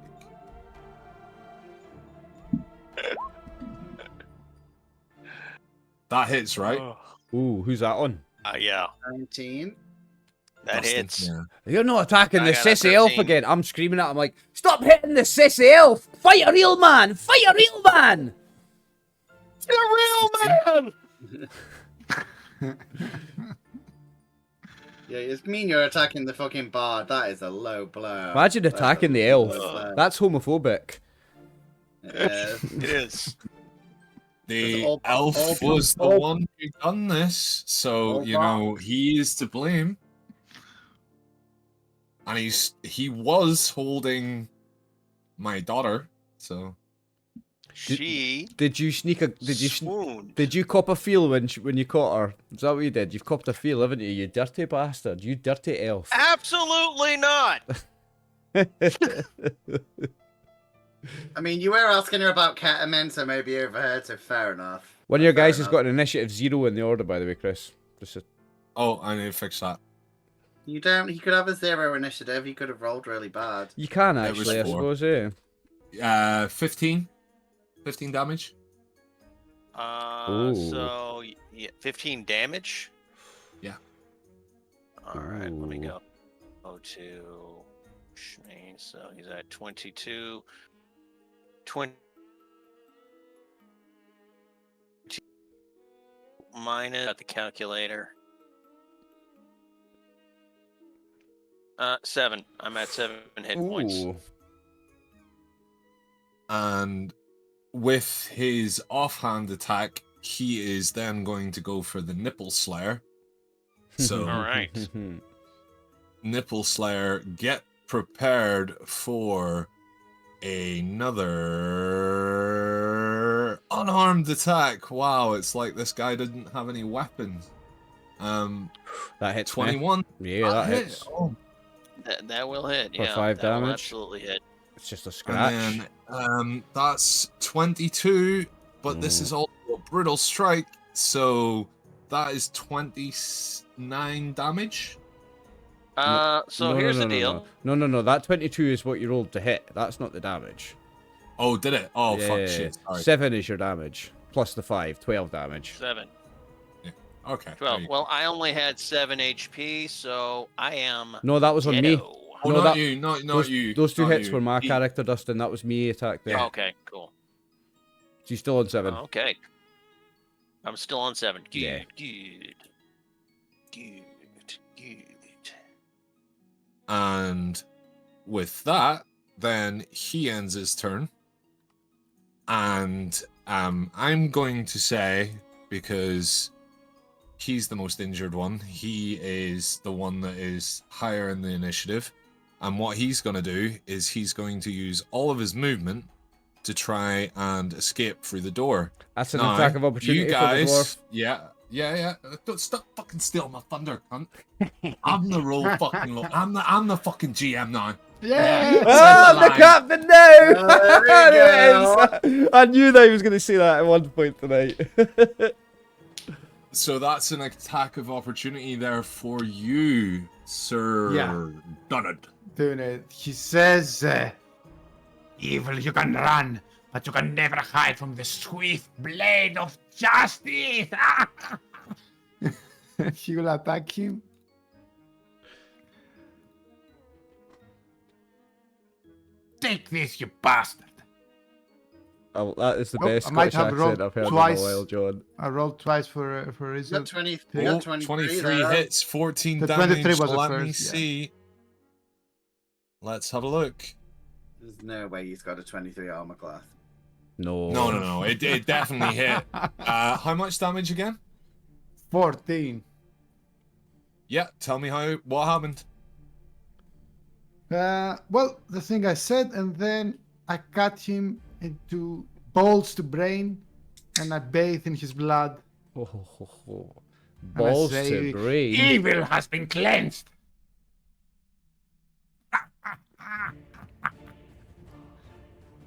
[SPEAKER 2] That hits, right?
[SPEAKER 1] Ooh, who's that on?
[SPEAKER 5] Yeah,
[SPEAKER 4] 19.
[SPEAKER 5] that
[SPEAKER 2] Dustin,
[SPEAKER 5] hits.
[SPEAKER 2] yeah.
[SPEAKER 1] You're not attacking
[SPEAKER 5] I
[SPEAKER 1] the
[SPEAKER 5] got a
[SPEAKER 1] sissy elf
[SPEAKER 5] 13.
[SPEAKER 1] again. I'm screaming at him like, stop hitting the sissy elf! Fight a real man! Fight a real man!
[SPEAKER 5] The real man.
[SPEAKER 4] Yeah, it's mean you're attacking the fucking bard. That is a low blow.
[SPEAKER 1] Imagine
[SPEAKER 4] That's a
[SPEAKER 1] attacking the
[SPEAKER 4] low
[SPEAKER 1] elf.
[SPEAKER 4] blow.
[SPEAKER 1] That's homophobic.
[SPEAKER 4] Yeah.
[SPEAKER 5] It is.
[SPEAKER 2] The
[SPEAKER 4] All-
[SPEAKER 2] elf
[SPEAKER 4] all-
[SPEAKER 2] was the
[SPEAKER 4] all-
[SPEAKER 2] one who done this, so
[SPEAKER 4] all
[SPEAKER 2] you know he is to blame. And he was holding my daughter, so
[SPEAKER 5] She
[SPEAKER 1] Did you sneak a?
[SPEAKER 5] swooned.
[SPEAKER 1] Did you cop a feel when you caught her? Is that what you did? You've copped a feel, haven't you? You dirty bastard! You dirty elf!
[SPEAKER 5] Absolutely not.
[SPEAKER 4] I mean, you were asking her about ketamine, so maybe you overheard, so fair enough.
[SPEAKER 1] One of your
[SPEAKER 4] Fair
[SPEAKER 1] guys has
[SPEAKER 4] enough.
[SPEAKER 1] got an initiative 0 in the order, by the way, Chris. Just a...
[SPEAKER 2] oh, I need to fix that.
[SPEAKER 4] You don't. He could have a 0 initiative. He could have rolled really bad.
[SPEAKER 1] You can
[SPEAKER 2] It was
[SPEAKER 1] actually, I
[SPEAKER 2] 4.
[SPEAKER 1] suppose, eh?
[SPEAKER 2] 15 damage.
[SPEAKER 1] Ooh.
[SPEAKER 5] So yeah, 15 damage.
[SPEAKER 2] Yeah.
[SPEAKER 5] All right, let me
[SPEAKER 1] Ooh.
[SPEAKER 5] go. Go to Shmi. So he's at 22. 20 minus at the calculator. 7. I'm at 7 hit points.
[SPEAKER 1] Ooh.
[SPEAKER 2] And with his offhand attack, he is then going to go for the Nipple Slayer. So,
[SPEAKER 5] All right.
[SPEAKER 2] Nipple Slayer, get prepared for another unarmed attack. Wow, it's like this guy didn't have any weapons.
[SPEAKER 1] That hits me.
[SPEAKER 2] 21.
[SPEAKER 1] Yeah, that
[SPEAKER 2] hit.
[SPEAKER 1] hits.
[SPEAKER 2] Oh.
[SPEAKER 5] That will hit.
[SPEAKER 1] For
[SPEAKER 5] Yeah,
[SPEAKER 1] 5
[SPEAKER 5] that will
[SPEAKER 1] damage?
[SPEAKER 5] absolutely hit.
[SPEAKER 1] It's just a scratch.
[SPEAKER 2] And then that's 22, but this is also a brutal strike, so that is 29 damage.
[SPEAKER 5] So here's the deal.
[SPEAKER 1] No. That 22 is what you rolled to hit. That's not the damage.
[SPEAKER 2] Oh, did it? Oh,
[SPEAKER 1] Yeah,
[SPEAKER 2] fuck shit. Sorry.
[SPEAKER 1] 7 is your damage. Plus the 5, 12 damage.
[SPEAKER 5] 7.
[SPEAKER 2] Okay.
[SPEAKER 5] 12.
[SPEAKER 2] there you
[SPEAKER 5] Well, I only had 7 HP, so I am.
[SPEAKER 1] No, that was on me.
[SPEAKER 5] ghetto.
[SPEAKER 2] go. Oh,
[SPEAKER 1] no,
[SPEAKER 2] not
[SPEAKER 1] that-
[SPEAKER 2] you, not
[SPEAKER 1] Those,
[SPEAKER 2] you.
[SPEAKER 1] those 2
[SPEAKER 2] not
[SPEAKER 1] hits
[SPEAKER 2] you.
[SPEAKER 1] were my
[SPEAKER 2] He-
[SPEAKER 1] character, Dustin. That was me attack there.
[SPEAKER 5] Okay, cool.
[SPEAKER 1] She's still on 7.
[SPEAKER 5] Okay. I'm still on 7. Good,
[SPEAKER 1] Yeah.
[SPEAKER 5] good. Good, good.
[SPEAKER 2] And with that, then he ends his turn. And I'm going to say, because he's the most injured one, he is the one that is higher in the initiative. And what he's going to do is he's going to use all of his movement to try and escape through the door.
[SPEAKER 1] That's an
[SPEAKER 2] Now,
[SPEAKER 1] attack of opportunity
[SPEAKER 2] you
[SPEAKER 1] for the
[SPEAKER 2] guys,
[SPEAKER 1] dwarf.
[SPEAKER 2] yeah. Don't stop fucking stealing my thunder, cunt. I'm the role fucking I'm the fucking GM now.
[SPEAKER 3] Yeah.
[SPEAKER 1] Oh,
[SPEAKER 2] the
[SPEAKER 1] the captain now!
[SPEAKER 4] There we
[SPEAKER 1] There it is. I knew that he was going to say that at one point tonight.
[SPEAKER 2] So that's an attack of opportunity there for you, Sir Dunnard.
[SPEAKER 3] Doing it. He says, "Evil you can run, but you can never hide from the swift blade of justice." He will attack him. Take this, you bastard.
[SPEAKER 1] Oh, that is the
[SPEAKER 3] Oh,
[SPEAKER 1] best
[SPEAKER 3] I might
[SPEAKER 1] Scottish
[SPEAKER 3] have
[SPEAKER 1] accent
[SPEAKER 3] rolled
[SPEAKER 1] I've heard
[SPEAKER 3] twice.
[SPEAKER 1] in a while, John.
[SPEAKER 3] I rolled twice for
[SPEAKER 4] You
[SPEAKER 3] Raisin.
[SPEAKER 4] got 20.
[SPEAKER 3] Oh,
[SPEAKER 4] You got 23
[SPEAKER 2] 23
[SPEAKER 4] there.
[SPEAKER 2] hits, 14
[SPEAKER 3] The
[SPEAKER 2] damage.
[SPEAKER 3] 23 was the
[SPEAKER 2] Let me
[SPEAKER 3] first, yeah.
[SPEAKER 2] see. Let's have a look.
[SPEAKER 4] There's no way he's got a 23 armor class.
[SPEAKER 1] No.
[SPEAKER 2] No. It definitely hit. How much damage again?
[SPEAKER 3] 14.
[SPEAKER 2] Yeah, tell me what happened.
[SPEAKER 3] Well, the thing I said, and then I cut him into balls to brain, and I bathe in his blood.
[SPEAKER 1] Balls
[SPEAKER 3] say,
[SPEAKER 1] to brain.
[SPEAKER 3] Evil has been cleansed.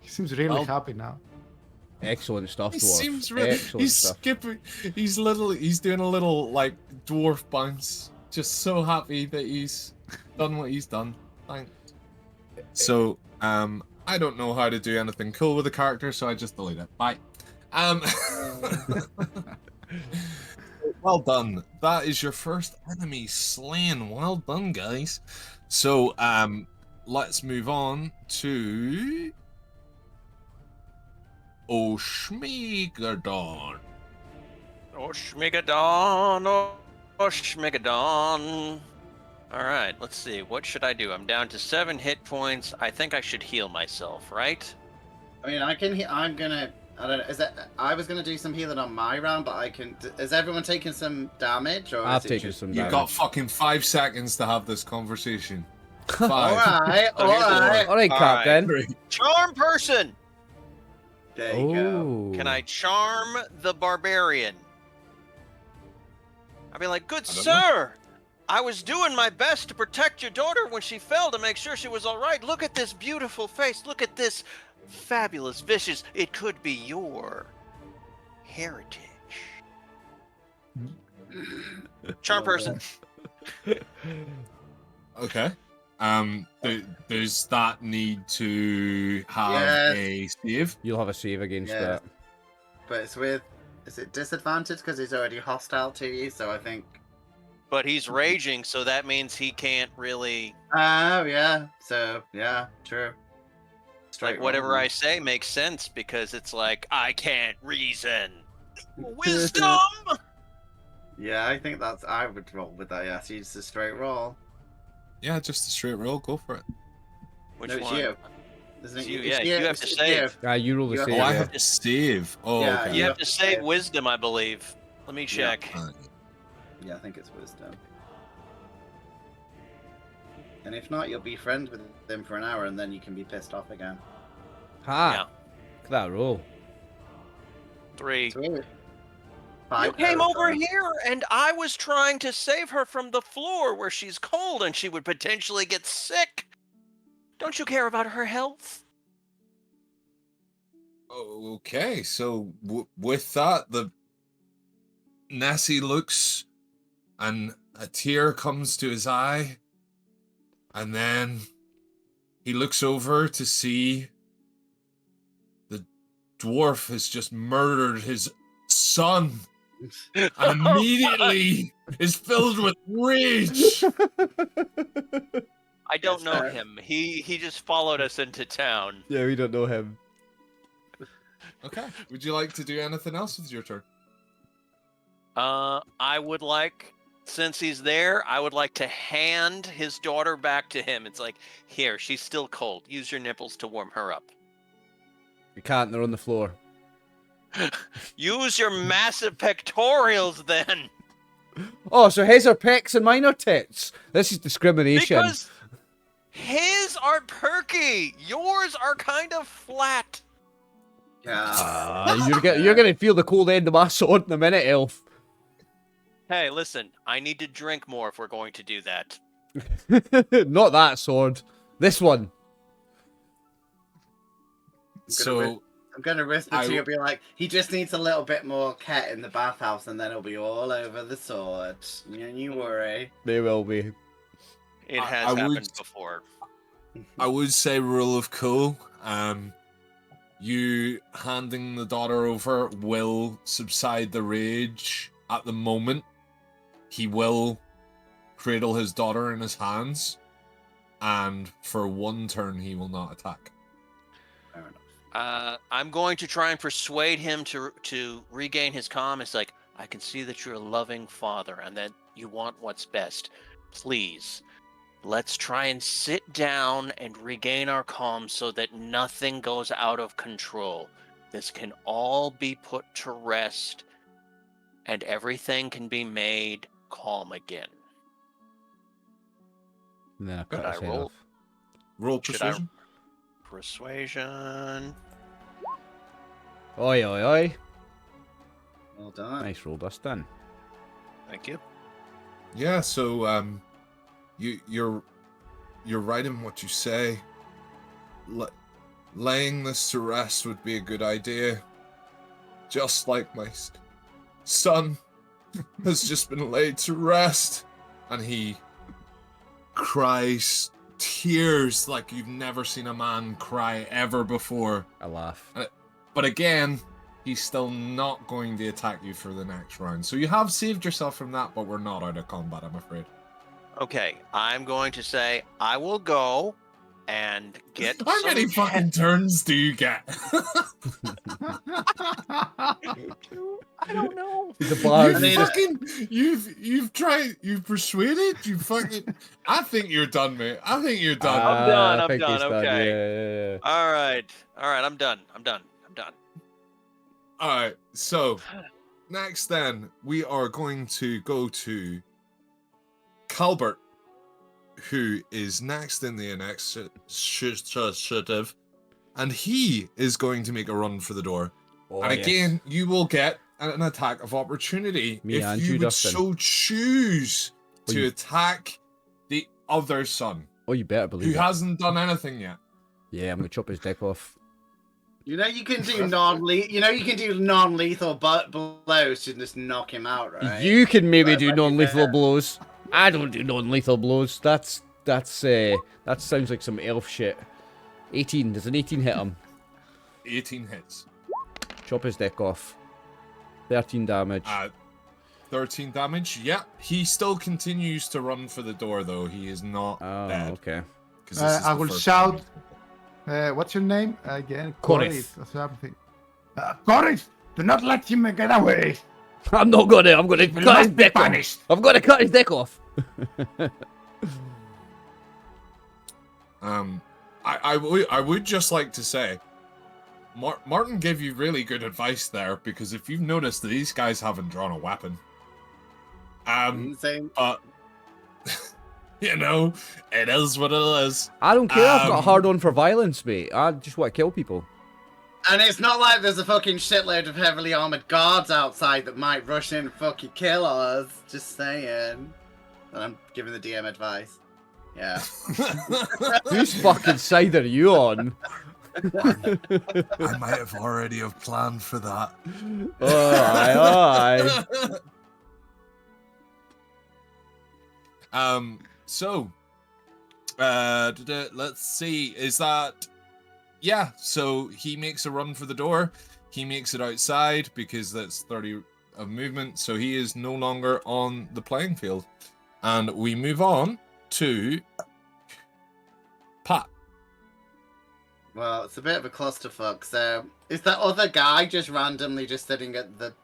[SPEAKER 3] He seems really
[SPEAKER 2] Well-
[SPEAKER 3] happy now.
[SPEAKER 1] Excellent stuff,
[SPEAKER 2] He
[SPEAKER 1] dwarf.
[SPEAKER 2] seems really.
[SPEAKER 1] Excellent
[SPEAKER 2] He's
[SPEAKER 1] stuff.
[SPEAKER 2] skipping. He's doing a little like dwarf bounce. Just so happy that he's done what he's done. Thanks. So, I don't know how to do anything cool with the character, so I just delete it. Bye. Well done. That is your first enemy slain. Well done, guys. So, let's move on to Oshmegadon.
[SPEAKER 5] Oshmegadon. All right, let's see. What should I do? I'm down to 7 hit points. I think I should heal myself, right?
[SPEAKER 4] I mean, I can. I'm gonna. I don't know. Is that? I was gonna do some healing on my round, but I can. Is everyone taking some damage, or
[SPEAKER 1] I've
[SPEAKER 4] is it
[SPEAKER 1] taken
[SPEAKER 4] just...
[SPEAKER 1] some
[SPEAKER 2] You've
[SPEAKER 1] damage.
[SPEAKER 2] got fucking 5 seconds to have this conversation.
[SPEAKER 4] All
[SPEAKER 2] 5.
[SPEAKER 4] right, all right.
[SPEAKER 1] All right,
[SPEAKER 5] All
[SPEAKER 1] Captain.
[SPEAKER 5] Charm person!
[SPEAKER 4] There you go.
[SPEAKER 5] Can I charm the barbarian? I'd be like, good
[SPEAKER 2] I don't
[SPEAKER 5] sir, I was doing my best to protect your daughter when she fell to make sure she was all right. Look at this beautiful face. Look at this fabulous vicious. It could be your heritage. Charm person.
[SPEAKER 2] Okay. Does that need to have
[SPEAKER 4] Yes.
[SPEAKER 2] a save?
[SPEAKER 1] You'll have a save against
[SPEAKER 4] Yeah.
[SPEAKER 1] that.
[SPEAKER 4] But it's with. Is it disadvantage because he's already hostile to you? So I think.
[SPEAKER 5] But he's raging, so that means he can't really.
[SPEAKER 4] Oh yeah. So yeah, true.
[SPEAKER 5] Like whatever I say makes sense because it's like I can't reason. Wisdom.
[SPEAKER 4] Yeah, I think that's. I would roll with that. Yeah, so it's a straight roll.
[SPEAKER 2] Yeah, just a straight roll. Go for it.
[SPEAKER 5] Which
[SPEAKER 4] No, it's
[SPEAKER 5] one?
[SPEAKER 4] you. Isn't
[SPEAKER 5] It's
[SPEAKER 4] it
[SPEAKER 5] you,
[SPEAKER 4] It's
[SPEAKER 5] yeah,
[SPEAKER 4] you,
[SPEAKER 5] you have
[SPEAKER 4] it's
[SPEAKER 5] to
[SPEAKER 4] you.
[SPEAKER 5] save.
[SPEAKER 1] You roll the
[SPEAKER 4] You have-
[SPEAKER 1] save.
[SPEAKER 2] Oh, I
[SPEAKER 1] yeah.
[SPEAKER 2] have to save. Oh,
[SPEAKER 4] Yeah,
[SPEAKER 2] okay.
[SPEAKER 5] You
[SPEAKER 4] Yeah.
[SPEAKER 5] have to save wisdom, I believe. Let me check.
[SPEAKER 4] Yeah, I think it's wisdom. And if not, you'll be friends with them for an hour, and then you can be pissed off again.
[SPEAKER 1] Ha!
[SPEAKER 5] Yeah.
[SPEAKER 1] Look at that roll.
[SPEAKER 5] 3.
[SPEAKER 4] Sweet.
[SPEAKER 5] You
[SPEAKER 4] 5
[SPEAKER 5] came
[SPEAKER 4] total.
[SPEAKER 5] over here, and I was trying to save her from the floor where she's cold and she would potentially get sick. Don't you care about her health?
[SPEAKER 2] Okay, so with that, the Nessie looks, and a tear comes to his eye, and then he looks over to see the dwarf has just murdered his son, and immediately is filled with rage.
[SPEAKER 5] I don't
[SPEAKER 4] Yes,
[SPEAKER 5] know
[SPEAKER 4] sir.
[SPEAKER 5] him. He just followed us into town.
[SPEAKER 1] Yeah, we don't know him.
[SPEAKER 2] Okay, would you like to do anything else with your turn?
[SPEAKER 5] I would like, since he's there, I would like to hand his daughter back to him. It's like, here, she's still cold. Use your nipples to warm her up.
[SPEAKER 1] You can't, they're on the floor.
[SPEAKER 5] Use your massive pectorials then.
[SPEAKER 1] Oh, so his are pecs and mine are tits. This is discrimination.
[SPEAKER 5] Because His aren't perky. Yours are kind of flat.
[SPEAKER 4] Yeah.
[SPEAKER 1] You're gonna feel the cold end of my sword in a minute, Elf.
[SPEAKER 5] Hey, listen, I need to drink more if we're going to do that.
[SPEAKER 1] Not that sword. This one.
[SPEAKER 2] So
[SPEAKER 4] I'm gonna whisper to you and be like, he just needs a little bit more ket in the bathhouse and then it'll be all over the sword. You worry.
[SPEAKER 1] They will be.
[SPEAKER 5] It has happened before.
[SPEAKER 2] I would say rule of cool. You handing the daughter over will subside the rage at the moment. He will cradle his daughter in his hands, and for one turn he will not attack.
[SPEAKER 4] Fair enough.
[SPEAKER 5] I'm going to try and persuade him to regain his calm. It's like, I can see that you're a loving father and that you want what's best. Please, let's try and sit down and regain our calm so that nothing goes out of control. This can all be put to rest and everything can be made calm again.
[SPEAKER 1] And then I cut
[SPEAKER 5] Should I
[SPEAKER 1] his head
[SPEAKER 5] roll?
[SPEAKER 1] off.
[SPEAKER 2] Roll
[SPEAKER 5] Should I-
[SPEAKER 2] persuasion.
[SPEAKER 5] Persuasion.
[SPEAKER 1] Oi, oi, oi.
[SPEAKER 4] Well done.
[SPEAKER 1] Nice roll, Dustin.
[SPEAKER 5] Thank you.
[SPEAKER 2] Yeah. So you're right in what you say. Laying this to rest would be a good idea. Just like my son has just been laid to rest, and he cries tears like you've never seen a man cry ever before.
[SPEAKER 1] I laugh.
[SPEAKER 2] But again, he's still not going to attack you for the next round. So you have saved yourself from that, but we're not out of combat, I'm afraid.
[SPEAKER 5] Okay, I'm going to say I will go and get
[SPEAKER 2] How many fucking turns do you get?
[SPEAKER 5] I don't know.
[SPEAKER 1] He's a bard.
[SPEAKER 2] You've persuaded, you fucking. I think you're done, mate. I think you're done.
[SPEAKER 5] I'm done,
[SPEAKER 1] I
[SPEAKER 5] I'm
[SPEAKER 1] think
[SPEAKER 5] done,
[SPEAKER 1] he's
[SPEAKER 5] okay.
[SPEAKER 1] Yeah.
[SPEAKER 5] All right, I'm done.
[SPEAKER 2] All right, so next then we are going to go to Calbert, who is next in the initiative, and he is going to make a run for the door.
[SPEAKER 1] Oh,
[SPEAKER 2] and
[SPEAKER 1] yes.
[SPEAKER 2] again, you will get an attack of opportunity
[SPEAKER 1] Me and
[SPEAKER 2] if
[SPEAKER 1] you,
[SPEAKER 2] you would
[SPEAKER 1] Dustin.
[SPEAKER 2] so choose
[SPEAKER 1] Oh,
[SPEAKER 2] to
[SPEAKER 1] you-
[SPEAKER 2] attack the other son,
[SPEAKER 1] Oh, you better believe
[SPEAKER 2] who
[SPEAKER 1] it.
[SPEAKER 2] hasn't done anything yet.
[SPEAKER 1] Yeah, I'm gonna chop his dick off.
[SPEAKER 4] You know you can do non-lethal blows to just knock him out, right?
[SPEAKER 1] You can maybe
[SPEAKER 4] Right,
[SPEAKER 1] do
[SPEAKER 4] right
[SPEAKER 1] non-lethal
[SPEAKER 4] there.
[SPEAKER 1] blows. I don't do non-lethal blows. That sounds like some elf shit. 18. Does an 18 hit him?
[SPEAKER 2] 18 hits.
[SPEAKER 1] Chop his dick off. 13 damage.
[SPEAKER 2] 13 damage. Yeah, he still continues to run for the door, though. He is not
[SPEAKER 1] Oh,
[SPEAKER 2] dead.
[SPEAKER 1] okay.
[SPEAKER 2] 'Cause this is
[SPEAKER 3] I
[SPEAKER 2] the
[SPEAKER 3] will
[SPEAKER 2] first
[SPEAKER 3] shout.
[SPEAKER 2] time.
[SPEAKER 3] What's your name again?
[SPEAKER 1] Corith.
[SPEAKER 3] Or something. Corith, do not let him get away.
[SPEAKER 1] I'm gonna
[SPEAKER 3] He will
[SPEAKER 1] cut his
[SPEAKER 3] not be
[SPEAKER 1] dick off.
[SPEAKER 3] punished.
[SPEAKER 1] I'm gonna cut his dick off.
[SPEAKER 2] I would just like to say, Martin gave you really good advice there, because if you've noticed, these guys haven't drawn a weapon.
[SPEAKER 4] Insane.
[SPEAKER 2] You know, it is what it is.
[SPEAKER 1] I don't care. I've got a
[SPEAKER 2] Um,
[SPEAKER 1] hard on for violence, mate. I just want to kill people.
[SPEAKER 4] And it's not like there's a fucking shitload of heavily armored guards outside that might rush in and fucking kill us. Just saying. And I'm giving the DM advice. Yeah.
[SPEAKER 1] Whose fucking side are you on?
[SPEAKER 2] I might have already have planned for that.
[SPEAKER 1] Aye.
[SPEAKER 2] So, let's see. Is that? Yeah. So he makes a run for the door. He makes it outside because that's 30 of movement. So he is no longer on the playing field, and we move on to Pat.
[SPEAKER 4] Well, it's a bit of a clusterfuck. So, is that other guy just randomly just sitting at the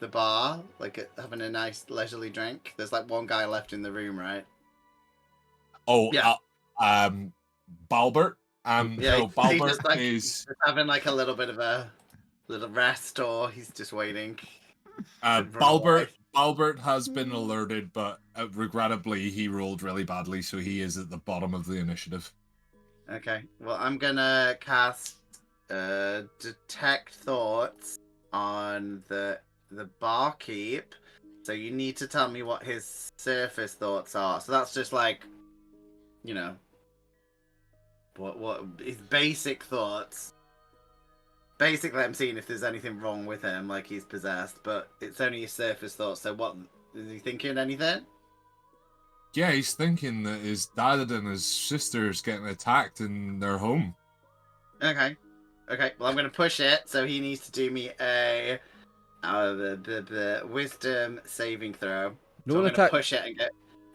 [SPEAKER 4] bar, like having a nice leisurely drink? There's like one guy left in the room, right?
[SPEAKER 2] Oh,
[SPEAKER 4] Yeah.
[SPEAKER 2] Balbert.
[SPEAKER 4] Yeah,
[SPEAKER 2] No,
[SPEAKER 4] is he
[SPEAKER 2] Balbert
[SPEAKER 4] just, like,
[SPEAKER 2] is
[SPEAKER 4] just having like a little bit of a little rest, or he's just waiting.
[SPEAKER 2] Balbert has been alerted, but regrettably he rolled really badly, so he is at the bottom of the initiative.
[SPEAKER 4] Okay. Well, I'm gonna cast detect thoughts on the barkeep. So you need to tell me what his surface thoughts are. So that's just like, you know, what his basic thoughts. Basically, I'm seeing if there's anything wrong with him, like he's possessed. But it's only his surface thoughts. So what is he thinking? Anything?
[SPEAKER 2] Yeah, he's thinking that his dad and his sister's getting attacked in their home.
[SPEAKER 4] Okay. Okay. Well, I'm gonna push it. So he needs to do me a the wisdom saving throw.
[SPEAKER 1] No
[SPEAKER 4] So
[SPEAKER 1] one
[SPEAKER 4] I'm gonna
[SPEAKER 1] attack.
[SPEAKER 4] push it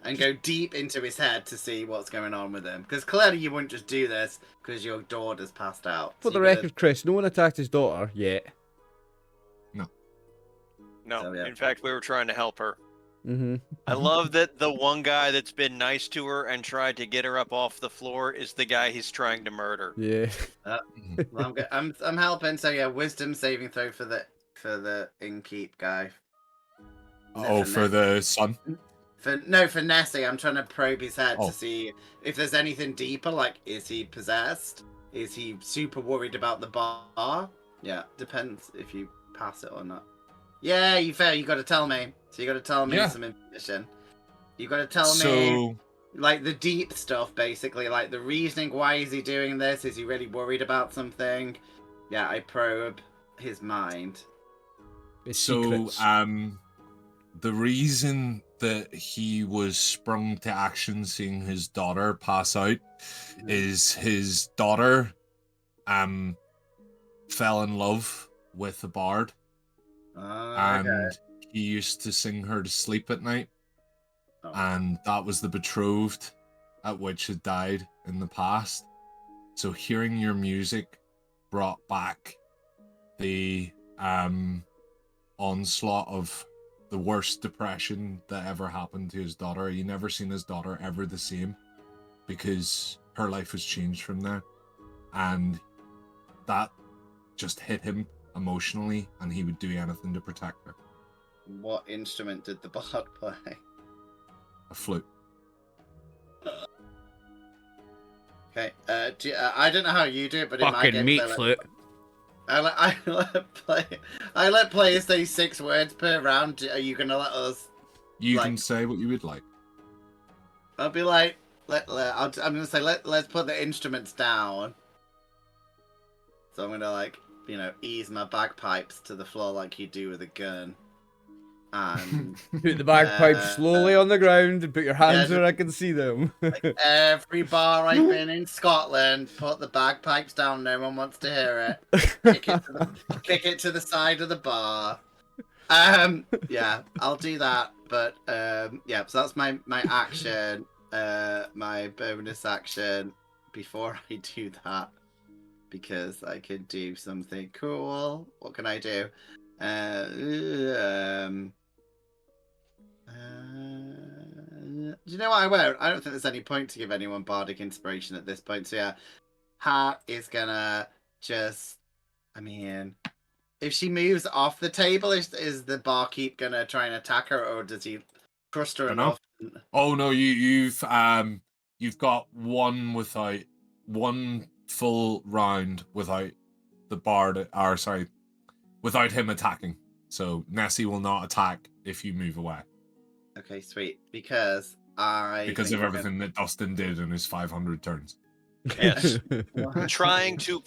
[SPEAKER 4] and go deep into his head to see what's going on with him. Because clearly you wouldn't just do this because your daughter's passed out.
[SPEAKER 1] For the record, Chris, no one attacked his daughter yet.
[SPEAKER 5] No,
[SPEAKER 4] So, yeah.
[SPEAKER 5] in fact, we were trying to help her.
[SPEAKER 1] Mm-hmm.
[SPEAKER 5] I love that the one guy that's been nice to her and tried to get her up off the floor is the guy he's trying to murder.
[SPEAKER 1] Yeah.
[SPEAKER 4] Well, I'm helping. So yeah, wisdom saving throw for the innkeep guy.
[SPEAKER 2] Oh, for the son?
[SPEAKER 4] For Nessie, I'm trying to probe his head to see if there's anything deeper. Like, is he possessed? Is he super worried about the bar? Yeah, depends if you pass it or not. Yeah, you fail. You got to tell me. So you got to tell me some information. You got to tell me like the deep stuff, basically, like the reasoning. Why is he doing this? Is he really worried about something? Yeah, I probe his mind.
[SPEAKER 1] Secrets.
[SPEAKER 2] The reason that he was sprung to action seeing his daughter pass out is his daughter fell in love with a bard. And he used to sing her to sleep at night. And that was the betrothed at which had died in the past. So hearing your music brought back the onslaught of the worst depression that ever happened to his daughter. He never seen his daughter ever the same because her life has changed from there. And that just hit him emotionally, and he would do anything to protect her.
[SPEAKER 4] What instrument did the bard play?
[SPEAKER 2] A flute.
[SPEAKER 4] Okay. I don't know how you do it, but in my
[SPEAKER 1] Fucking
[SPEAKER 4] game,
[SPEAKER 1] meat flute.
[SPEAKER 4] I let players say 6 words per round. Are you gonna let us?
[SPEAKER 2] You can say what you would like.
[SPEAKER 4] I'll be like, I'm gonna say let's put the instruments down. So I'm gonna like, ease my bagpipes to the floor like you do with a gun. And
[SPEAKER 1] Put the bagpipes slowly on the ground and put your hands where I can see them.
[SPEAKER 4] like every bar I've been in Scotland, put the bagpipes down. No one wants to hear it. Kick it to the side of the bar. Yeah, I'll do that. But yeah, so that's my action. My bonus action before I do that, because I could do something cool. What can I do? Do you know what I won't? I don't think there's any point to give anyone bardic inspiration at this point. So yeah, Hat is gonna just. I mean, if she moves off the table, is the barkeep gonna try and attack her, or does he trust her enough?
[SPEAKER 2] Oh no, you've got one full round without the bard, or sorry, without him attacking. So Nessie will not attack if you move away.
[SPEAKER 4] Okay, sweet. Because
[SPEAKER 2] of everything that Dustin did in his 500 turns.
[SPEAKER 5] Yes. trying to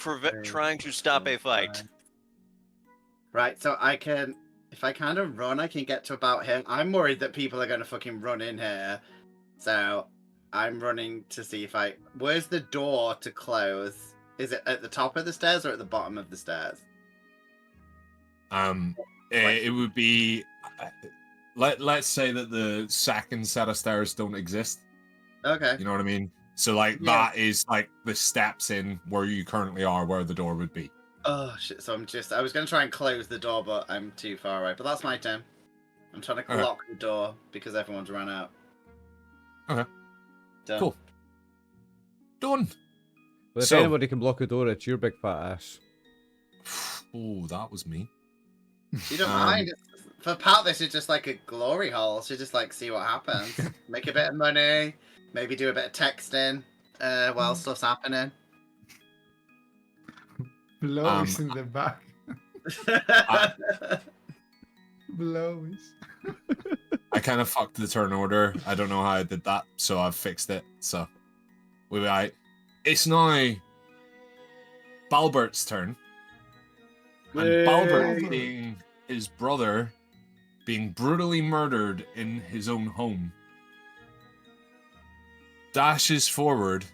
[SPEAKER 5] stop a fight.
[SPEAKER 4] Right, so I can, if I kind of run, I can get to about here. I'm worried that people are going to fucking run in here. So I'm running to see if where's the door to close? Is it at the top of the stairs or at the bottom of the stairs?
[SPEAKER 2] It would be, let's say that the second set of stairs don't exist.
[SPEAKER 4] Okay.
[SPEAKER 2] You know what I mean? So that is like the steps in where you currently are, where the door would be.
[SPEAKER 4] Oh shit! So I was gonna try and close the door, but I'm too far away. But that's my turn. I'm trying to lock the door because everyone's run out.
[SPEAKER 2] Okay.
[SPEAKER 4] Done.
[SPEAKER 2] Cool. Done.
[SPEAKER 1] Well, if anybody can block a door, it's your big fat ass.
[SPEAKER 2] Oh, that was me.
[SPEAKER 4] You don't mind. For Pat, this is just like a glory hole. So just like see what happens. Make a bit of money. Maybe do a bit of texting. while stuff's happening.
[SPEAKER 3] Blowies in the back.
[SPEAKER 2] I-
[SPEAKER 3] Blowies.
[SPEAKER 2] I kind of fucked the turn order. I don't know how I did that, so I've fixed it. So, it's now Balbert's turn. And Balbert, being his brother, being brutally murdered in his own home, dashes forward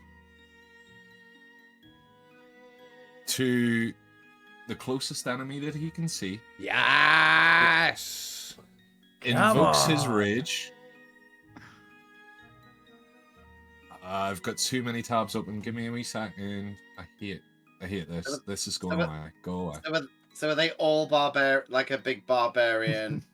[SPEAKER 2] to the closest enemy that he can see.
[SPEAKER 1] Yes!
[SPEAKER 2] Invokes his rage. I've got too many tabs open. Give me a wee second. I hate this. This is going away. Go away.
[SPEAKER 4] So are they all like a big barbarian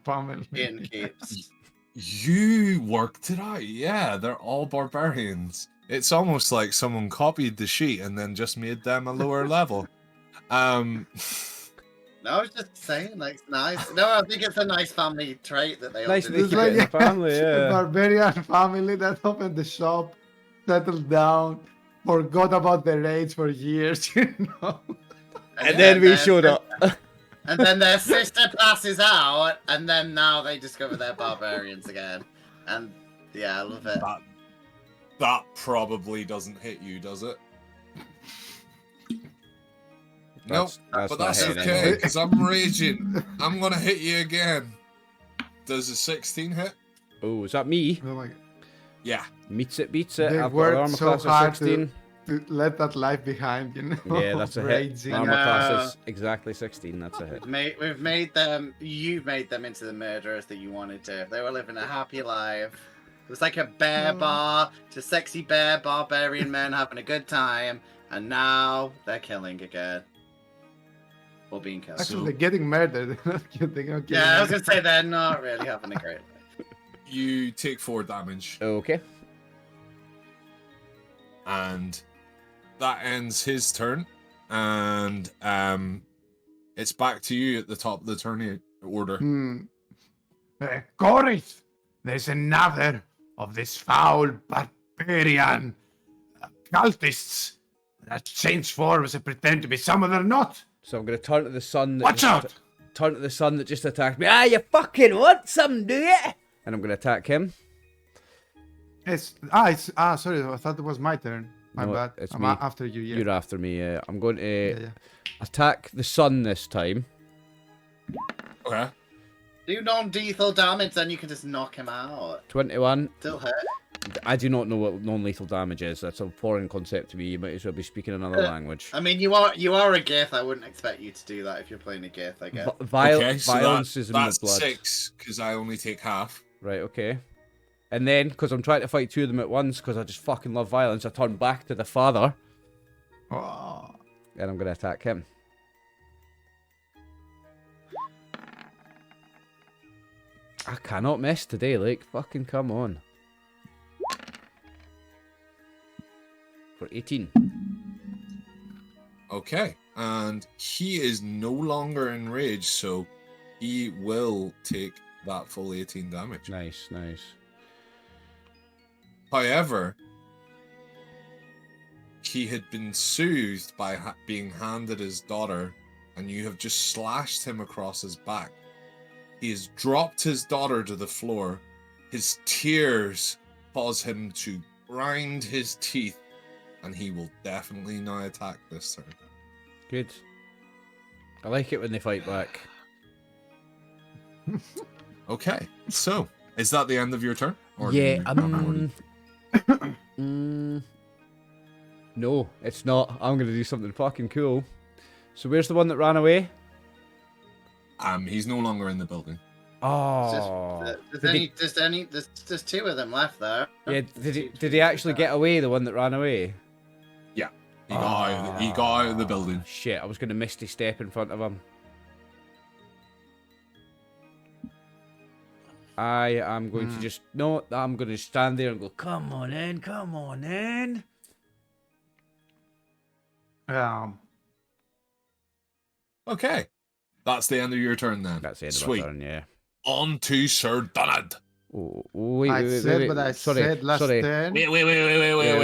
[SPEAKER 3] Family.
[SPEAKER 4] innkeeps?
[SPEAKER 2] You worked it out. Yeah, they're all barbarians. It's almost like someone copied the sheet and then just made them a lower level.
[SPEAKER 4] No, I was just saying, like, it's nice. No, I think it's a nice family trait that they all
[SPEAKER 1] Nice
[SPEAKER 4] do.
[SPEAKER 1] that they
[SPEAKER 3] It's
[SPEAKER 1] keep it in the
[SPEAKER 3] like
[SPEAKER 1] family,
[SPEAKER 3] a
[SPEAKER 1] yeah.
[SPEAKER 3] barbarian family that opened the shop, settled down, forgot about the raids for years, you know.
[SPEAKER 1] And then we
[SPEAKER 4] then-
[SPEAKER 1] showed up.
[SPEAKER 4] And then their sister passes out, and then now they discover they're barbarians again. And yeah, I love it.
[SPEAKER 2] That probably doesn't hit you, does it? Nope,
[SPEAKER 1] That's
[SPEAKER 2] but
[SPEAKER 1] not
[SPEAKER 2] that's
[SPEAKER 1] hitting
[SPEAKER 2] okay,
[SPEAKER 1] anyway.
[SPEAKER 2] because I'm raging. I'm gonna hit you again. Does a 16 hit?
[SPEAKER 1] Oh, is that me?
[SPEAKER 3] Oh my God.
[SPEAKER 2] Yeah.
[SPEAKER 1] Meets it, beats it.
[SPEAKER 3] They
[SPEAKER 1] I've got
[SPEAKER 3] worked
[SPEAKER 1] an armor
[SPEAKER 3] so
[SPEAKER 1] class
[SPEAKER 3] hard
[SPEAKER 1] of 16.
[SPEAKER 3] To let that life behind, you know.
[SPEAKER 1] Yeah, that's a hit.
[SPEAKER 3] Raging.
[SPEAKER 1] Armor
[SPEAKER 4] Yeah.
[SPEAKER 1] class is exactly 16. That's a hit.
[SPEAKER 4] You've made them into the murderers that you wanted to. They were living a happy life. It was like a bear bar, just sexy bear barbarian men having a good time, and now they're killing again. Or being killed.
[SPEAKER 3] Actually, they're getting murdered. They're not getting
[SPEAKER 4] Yeah, I was
[SPEAKER 3] murdered.
[SPEAKER 4] gonna say they're not really having a great life.
[SPEAKER 2] You take 4 damage,
[SPEAKER 1] Okay.
[SPEAKER 2] and that ends his turn. And it's back to you at the top of the turn order.
[SPEAKER 3] Corith, there's another of this foul barbarian cultists that change forms and pretend to be someone they're not.
[SPEAKER 1] So I'm going to turn to the sun. That
[SPEAKER 3] Watch
[SPEAKER 1] just
[SPEAKER 3] out!
[SPEAKER 1] Turn to the sun that just attacked me. Ah, you fucking want some, do you? And I'm going to attack him.
[SPEAKER 3] Sorry, I thought it was my turn. My
[SPEAKER 1] No,
[SPEAKER 3] bad.
[SPEAKER 1] it's
[SPEAKER 3] I'm
[SPEAKER 1] me.
[SPEAKER 3] after you. Yeah.
[SPEAKER 1] You're after me. I'm going to
[SPEAKER 3] Yeah.
[SPEAKER 1] attack the sun this time.
[SPEAKER 2] Okay.
[SPEAKER 4] Do non-lethal damage, then you can just knock him out.
[SPEAKER 1] 21.
[SPEAKER 4] Still hurt.
[SPEAKER 1] I do not know what non-lethal damage is. That's a foreign concept to me. You might as well be speaking another language.
[SPEAKER 4] I mean, you are a Gith. I wouldn't expect you to do that if you're playing a Gith, I guess.
[SPEAKER 2] Okay, so
[SPEAKER 1] Violence is in my
[SPEAKER 2] that's
[SPEAKER 1] blood.
[SPEAKER 2] 6, because I only take half.
[SPEAKER 1] Right, okay. And then, because I'm trying to fight 2 of them at once, because I just fucking love violence, I turn back to the father,
[SPEAKER 3] Oh.
[SPEAKER 1] and I'm going to attack him. I cannot miss today, like, fucking come on. For 18.
[SPEAKER 2] Okay, and he is no longer enraged, so he will take that full 18 damage.
[SPEAKER 1] Nice, nice.
[SPEAKER 2] However, he had been soothed by being handed his daughter, and you have just slashed him across his back. He has dropped his daughter to the floor. His tears cause him to grind his teeth, and he will definitely now attack this turn.
[SPEAKER 1] Good. I like it when they fight back.
[SPEAKER 2] Okay, so is that the end of your turn? Or do
[SPEAKER 1] Yeah,
[SPEAKER 2] you have more?
[SPEAKER 1] No, it's not. I'm going to do something fucking cool. So where's the one that ran away?
[SPEAKER 2] He's no longer in the building.
[SPEAKER 1] Oh.
[SPEAKER 4] There's 2 of them left there.
[SPEAKER 1] Yeah, did he actually get away, the one that ran away?
[SPEAKER 2] Yeah, he got out of the building.
[SPEAKER 1] Shit, I was going to misty step in front of him. I am going to just... No, I'm going to stand there and go, come on in, come on in.
[SPEAKER 2] Okay, that's the end of your turn then.
[SPEAKER 1] That's the end
[SPEAKER 2] Sweet.
[SPEAKER 1] of my turn, yeah.
[SPEAKER 2] On to Sir Donald.
[SPEAKER 1] Oh, wait,
[SPEAKER 3] I
[SPEAKER 1] wait,
[SPEAKER 3] said
[SPEAKER 1] wait,
[SPEAKER 3] what I
[SPEAKER 1] sorry,
[SPEAKER 3] said last
[SPEAKER 1] sorry.
[SPEAKER 3] turn.
[SPEAKER 2] Wait.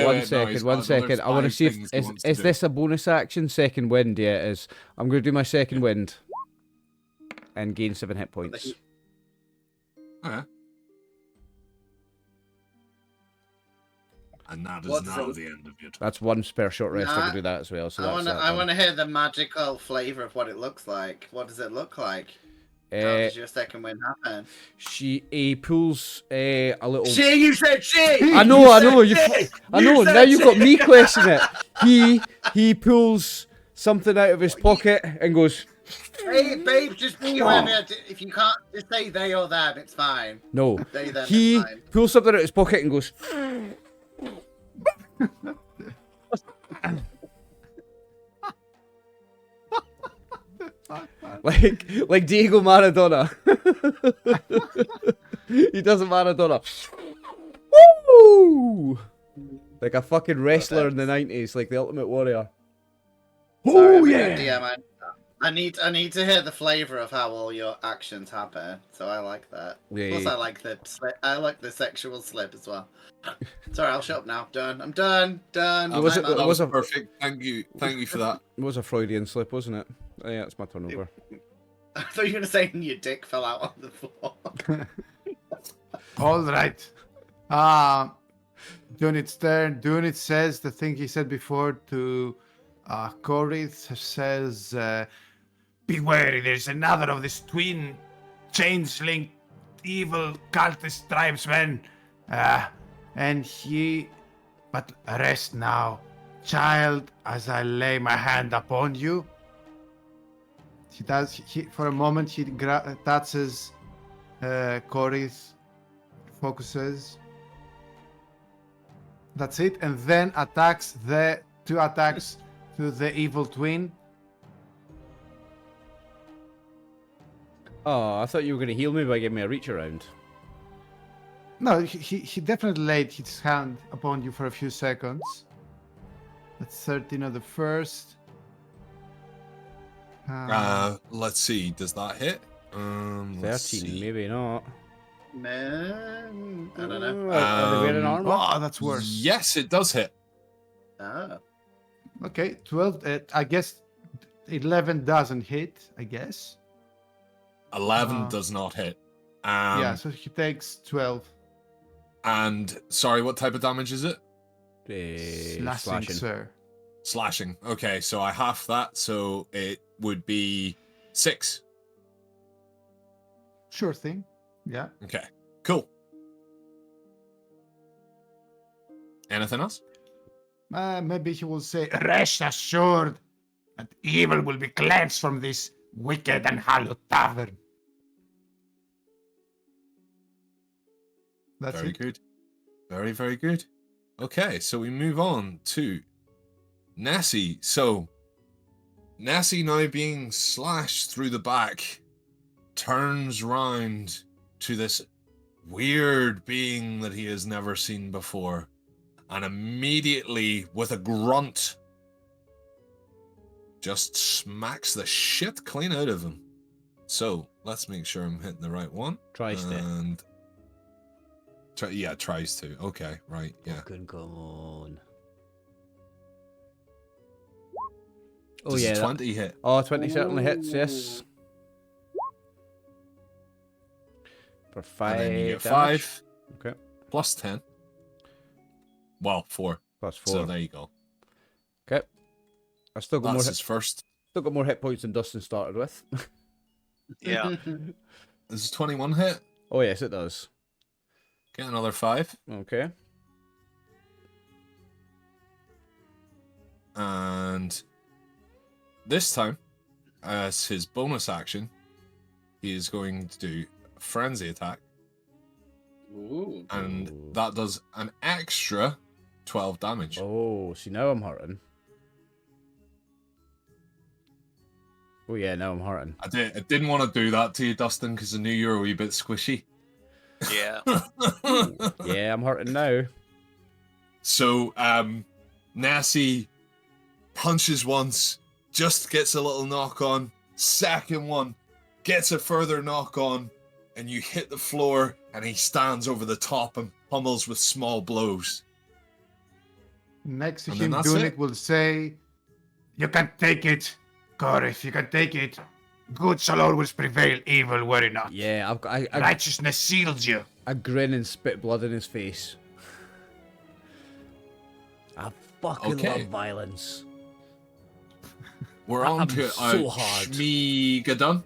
[SPEAKER 1] One second, one second. I want to see if is this a bonus action? Second wind, yeah, it is. I'm going to do my second wind and gain 7 hit points.
[SPEAKER 2] Okay. And that is
[SPEAKER 4] What's
[SPEAKER 2] now
[SPEAKER 4] the-
[SPEAKER 2] the end of your turn.
[SPEAKER 1] That's one spare short rest. I
[SPEAKER 4] Nah,
[SPEAKER 1] can do that as well. So
[SPEAKER 4] I
[SPEAKER 1] that's
[SPEAKER 4] want
[SPEAKER 1] that.
[SPEAKER 4] to. I
[SPEAKER 1] done.
[SPEAKER 4] want to hear the magical flavor of what it looks like. What does it look like? How does your second wind happen?
[SPEAKER 1] He pulls a little.
[SPEAKER 4] You said she.
[SPEAKER 1] I know. I know. Now you've got me questioning it. He pulls something out of his pocket and goes.
[SPEAKER 4] Hey, babe, just be whatever. If you can't, just say they or them. It's fine.
[SPEAKER 1] No.
[SPEAKER 4] They them.
[SPEAKER 1] He
[SPEAKER 4] It's fine.
[SPEAKER 1] pulls something out of his pocket and goes. like Diego Maradona. He does a Maradona. Woo! Like a fucking wrestler in the 90s, like the Ultimate Warrior.
[SPEAKER 4] Sorry,
[SPEAKER 1] Oh
[SPEAKER 4] I'm a
[SPEAKER 1] yeah!
[SPEAKER 4] good DM. I need to hear the flavor of how all your actions happen. So I like that.
[SPEAKER 1] Yeah.
[SPEAKER 4] Plus, I like the sexual slip as well. Sorry, I'll shut up now. Done. I'm done. Done.
[SPEAKER 1] Was it-
[SPEAKER 4] Night, man.
[SPEAKER 2] That
[SPEAKER 1] was
[SPEAKER 2] was
[SPEAKER 1] a-
[SPEAKER 2] perfect. Thank you for that.
[SPEAKER 1] It was a Freudian slip, wasn't it? Oh, yeah, it's my turnover.
[SPEAKER 4] I thought you were gonna say your dick fell out on the floor.
[SPEAKER 3] All right. Dunit's turn. Dunit says the thing he said before to Korith. Says, "Be wary. There's another of this twin changeling, evil cultist tribesmen." But rest now, child, as I lay my hand upon you. He does. For a moment, he touches Korith, focuses. That's it, and then attacks the 2 attacks to the evil twin.
[SPEAKER 1] Oh, I thought you were going to heal me by giving me a reach around.
[SPEAKER 3] No, he definitely laid his hand upon you for a few seconds. That's 13 on the first.
[SPEAKER 2] Let's see. Does that hit? Let's
[SPEAKER 1] 13,
[SPEAKER 2] see.
[SPEAKER 1] maybe not.
[SPEAKER 4] Man, I don't know.
[SPEAKER 1] Are they wearing armor?
[SPEAKER 3] Oh, that's worse.
[SPEAKER 2] Yes, it does hit.
[SPEAKER 4] Oh.
[SPEAKER 3] Okay, 12. I guess 11 doesn't hit, I guess.
[SPEAKER 2] 11 does not hit.
[SPEAKER 3] Yeah, so he takes 12.
[SPEAKER 2] And sorry, what type of damage is it?
[SPEAKER 3] Slashing, sir.
[SPEAKER 2] Slashing. Okay, so I half that, so it would be 6.
[SPEAKER 3] Sure thing. Yeah.
[SPEAKER 2] Okay, cool. Anything else?
[SPEAKER 3] Maybe he will say, "Rest assured that evil will be cleansed from this wicked and hallowed tavern." That's
[SPEAKER 2] Very
[SPEAKER 3] it.
[SPEAKER 2] good. Very, very good. Okay, so we move on to Nessie. So, Nessie, now being slashed through the back, turns round to this weird being that he has never seen before, and immediately, with a grunt, just smacks the shit clean out of him. So, let's make sure I'm hitting the right one.
[SPEAKER 1] Tries to.
[SPEAKER 2] And tries to. Okay, right, yeah.
[SPEAKER 1] Fucking come on. Oh
[SPEAKER 2] Does
[SPEAKER 1] yeah.
[SPEAKER 2] a 20 hit?
[SPEAKER 1] Oh, 20 certainly hits, yes. For 5
[SPEAKER 2] And then you get
[SPEAKER 1] damage.
[SPEAKER 2] 5.
[SPEAKER 1] Okay.
[SPEAKER 2] Plus 10. Well, 4.
[SPEAKER 1] Plus 4.
[SPEAKER 2] So there you go.
[SPEAKER 1] Okay. I still got
[SPEAKER 2] That's
[SPEAKER 1] more
[SPEAKER 2] his first.
[SPEAKER 1] still got more hit points than Dustin started with.
[SPEAKER 5] Yeah.
[SPEAKER 2] This is 21 hit.
[SPEAKER 1] Oh yes, it does.
[SPEAKER 2] Get another 5.
[SPEAKER 1] Okay.
[SPEAKER 2] And this time, as his bonus action, he is going to do a frenzy attack.
[SPEAKER 4] Ooh.
[SPEAKER 2] And
[SPEAKER 1] Ooh.
[SPEAKER 2] that does an extra 12 damage.
[SPEAKER 1] Oh, see now I'm hurting. Oh yeah, now I'm hurting.
[SPEAKER 2] I didn't want to do that to you, Dustin, because I knew you were a wee bit squishy.
[SPEAKER 5] Yeah.
[SPEAKER 1] Yeah, I'm hurting now.
[SPEAKER 2] So, Nessie punches once, just gets a little knock on. Second one gets a further knock on, and you hit the floor. and he stands over the top and pummels with small blows.
[SPEAKER 3] Next to
[SPEAKER 2] And then
[SPEAKER 3] him,
[SPEAKER 2] that's
[SPEAKER 3] Tunic
[SPEAKER 2] it.
[SPEAKER 3] will say, "You can take it, Gorif. You can take it. Good shall always prevail, evil worry not.
[SPEAKER 1] Yeah, I've got
[SPEAKER 3] Righteousness seals you."
[SPEAKER 1] a grin and spit blood in his face. I fucking
[SPEAKER 2] Okay.
[SPEAKER 1] love violence.
[SPEAKER 2] We're
[SPEAKER 1] I'm
[SPEAKER 2] on to
[SPEAKER 1] so hard.
[SPEAKER 2] Shmigadun.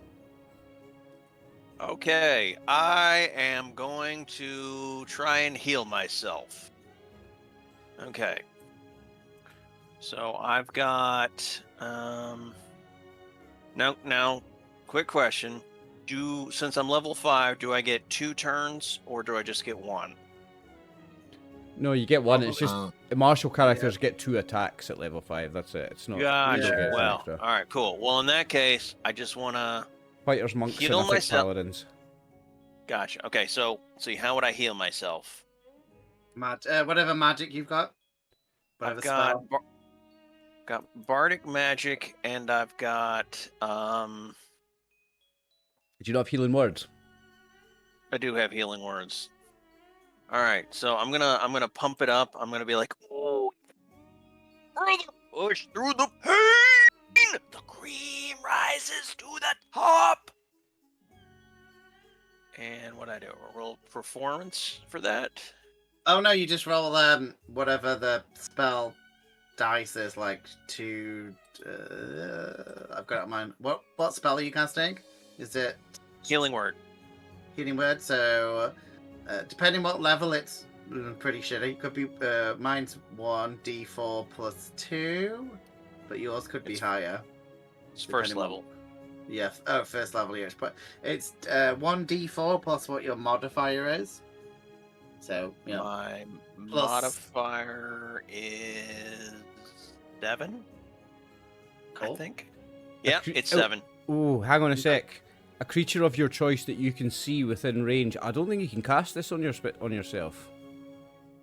[SPEAKER 5] Okay, I am going to try and heal myself. Okay. So I've got now quick question. Since I'm level 5, do I get 2 turns or do I just get 1?
[SPEAKER 1] No, you get one. It's just martial characters get 2 attacks at level 5. That's it. It's not. You don't
[SPEAKER 5] Gotcha.
[SPEAKER 1] get anything
[SPEAKER 5] Well,
[SPEAKER 1] extra.
[SPEAKER 5] all right, cool. Well, in that case, I just want to
[SPEAKER 1] Fighters, monks,
[SPEAKER 5] heal
[SPEAKER 1] and I think
[SPEAKER 5] myself.
[SPEAKER 1] paladins.
[SPEAKER 5] Gotcha. Okay, so see, how would I heal myself?
[SPEAKER 4] Whatever magic you've got. Whatever
[SPEAKER 5] I've got
[SPEAKER 4] spell.
[SPEAKER 5] got bardic magic, and I've got
[SPEAKER 1] Do you not have healing words?
[SPEAKER 5] I do have healing words. All right, so I'm gonna pump it up. I'm gonna be like, oh, brother, push through the pain. The cream rises to the top. And what I do? Roll performance for that.
[SPEAKER 4] Oh no, you just roll whatever the spell dice is, like to. I've got it in mind. What spell are you casting? Is it
[SPEAKER 5] Healing word.
[SPEAKER 4] healing word? So depending what level, it's pretty shitty. Could be mine's 1d4 plus 2, but yours could be higher.
[SPEAKER 5] It's first
[SPEAKER 4] Depending on-
[SPEAKER 5] level.
[SPEAKER 4] Yeah. Oh, first level, yes. But it's 1d4 plus what your modifier is. So yeah.
[SPEAKER 5] My
[SPEAKER 4] Plus-
[SPEAKER 5] modifier is 7. I
[SPEAKER 4] Cool.
[SPEAKER 5] think. Yeah,
[SPEAKER 1] cre-
[SPEAKER 5] it's
[SPEAKER 1] oh.
[SPEAKER 5] 7.
[SPEAKER 1] Oh, hang on a sec. A creature of your choice that you can see within range. I don't think you can cast this on yourself.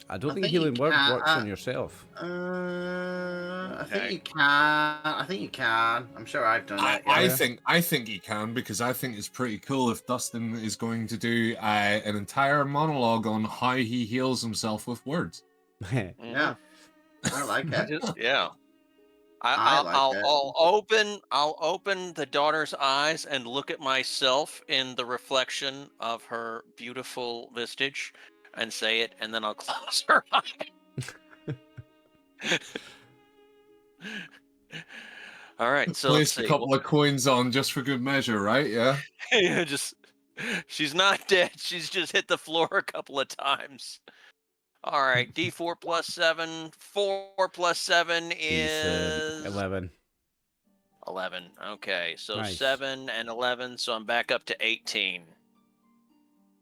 [SPEAKER 1] I don't
[SPEAKER 4] I
[SPEAKER 1] think
[SPEAKER 4] think you
[SPEAKER 1] healing word
[SPEAKER 4] can,
[SPEAKER 1] works on yourself.
[SPEAKER 4] I think
[SPEAKER 5] Okay.
[SPEAKER 4] you can. I think you can. I'm sure I've done it.
[SPEAKER 2] I
[SPEAKER 4] Yeah.
[SPEAKER 2] think he can, because I think it's pretty cool if Dustin is going to do an entire monologue on how he heals himself with words.
[SPEAKER 4] Yeah. I like it.
[SPEAKER 5] Yeah.
[SPEAKER 4] I like it.
[SPEAKER 5] I'll open the daughter's eyes and look at myself in the reflection of her beautiful visage and say it, and then I'll close her eye. All right, so let's
[SPEAKER 2] Place a
[SPEAKER 5] see.
[SPEAKER 2] couple of coins on just for good measure, right? Yeah.
[SPEAKER 5] Yeah, just she's not dead. She's just hit the floor a couple of times. All right, D4 plus 7. 4 plus 7 is
[SPEAKER 1] 11.
[SPEAKER 5] 11. Okay, so
[SPEAKER 1] Nice.
[SPEAKER 5] 7 and 11, so I'm back up to 18.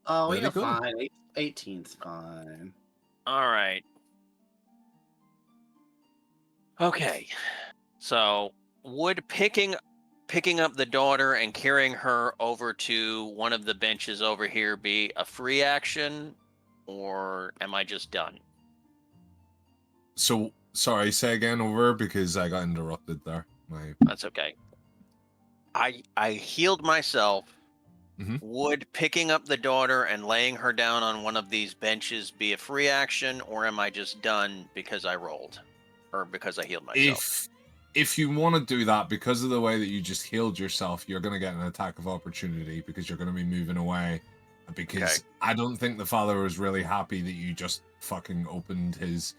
[SPEAKER 4] Oh,
[SPEAKER 2] Very
[SPEAKER 4] you're
[SPEAKER 2] good.
[SPEAKER 4] fine. 18's fine.
[SPEAKER 5] All right. Okay. So, would picking up the daughter and carrying her over to one of the benches over here be a free action, or am I just done?
[SPEAKER 2] So sorry, say again over, because I got interrupted there.
[SPEAKER 5] That's okay. I healed myself.
[SPEAKER 2] Mhm.
[SPEAKER 5] Would picking up the daughter and laying her down on one of these benches be a free action, or am I just done because I rolled, or because I healed myself?
[SPEAKER 2] If you want to do that, because of the way that you just healed yourself, you're going to get an attack of opportunity, because you're going to be moving away. Because
[SPEAKER 5] Okay.
[SPEAKER 2] I don't think the father was really happy that you just fucking opened his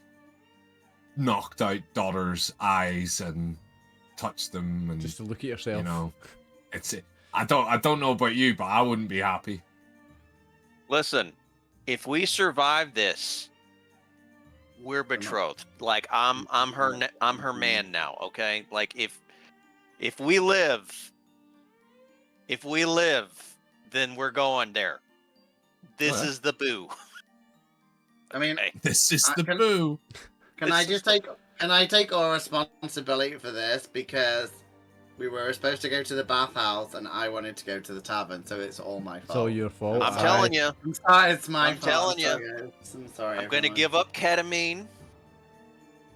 [SPEAKER 2] knocked out daughter's eyes and touched them, and
[SPEAKER 1] Just to look at yourself.
[SPEAKER 2] you know, I don't know about you, but I wouldn't be happy.
[SPEAKER 5] Listen, if we survive this, we're betrothed. Like I'm her man now. Okay, like if we live, then we're going there. This
[SPEAKER 2] Okay.
[SPEAKER 5] is the boo.
[SPEAKER 4] I mean,
[SPEAKER 5] Okay.
[SPEAKER 2] This is
[SPEAKER 4] I
[SPEAKER 2] the
[SPEAKER 4] can-
[SPEAKER 2] boo.
[SPEAKER 4] can I just take all responsibility for this, because we were supposed to go to the bathhouse and I wanted to go to the tavern, so it's all my fault.
[SPEAKER 1] It's all your fault.
[SPEAKER 5] I'm
[SPEAKER 1] aye.
[SPEAKER 5] telling you,
[SPEAKER 4] I'm sorry, it's my
[SPEAKER 5] I'm
[SPEAKER 4] fault.
[SPEAKER 5] telling ya.
[SPEAKER 4] I'm sorry.
[SPEAKER 5] I'm going to
[SPEAKER 4] everyone.
[SPEAKER 5] give up ketamine.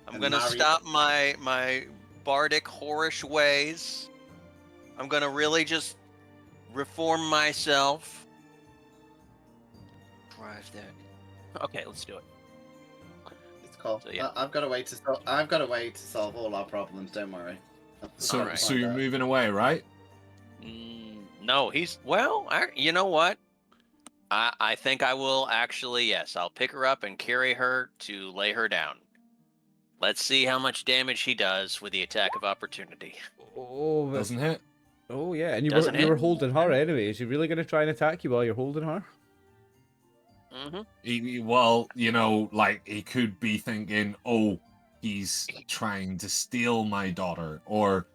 [SPEAKER 5] I'm
[SPEAKER 4] And
[SPEAKER 5] going to
[SPEAKER 4] marry-
[SPEAKER 5] stop my bardic whorish ways. I'm going to really just reform myself. survive that. Okay, let's do it.
[SPEAKER 4] It's cool.
[SPEAKER 5] So, yeah.
[SPEAKER 4] I've got a way to solve. I've got a way to solve all our problems. Don't worry.
[SPEAKER 2] So,
[SPEAKER 5] Alright.
[SPEAKER 2] so you're moving away, right?
[SPEAKER 5] No, he's well. You know what? I think I will actually. Yes, I'll pick her up and carry her to lay her down. Let's see how much damage he does with the attack of opportunity.
[SPEAKER 1] Oh,
[SPEAKER 2] Doesn't hit.
[SPEAKER 1] oh yeah, and you
[SPEAKER 5] Doesn't
[SPEAKER 1] were
[SPEAKER 5] hit.
[SPEAKER 1] holding her anyway. Is he really going to try and attack you while you're holding her?
[SPEAKER 5] Mm-hmm.
[SPEAKER 2] Well, you know, like he could be thinking, "Oh, he's trying to steal my daughter," or,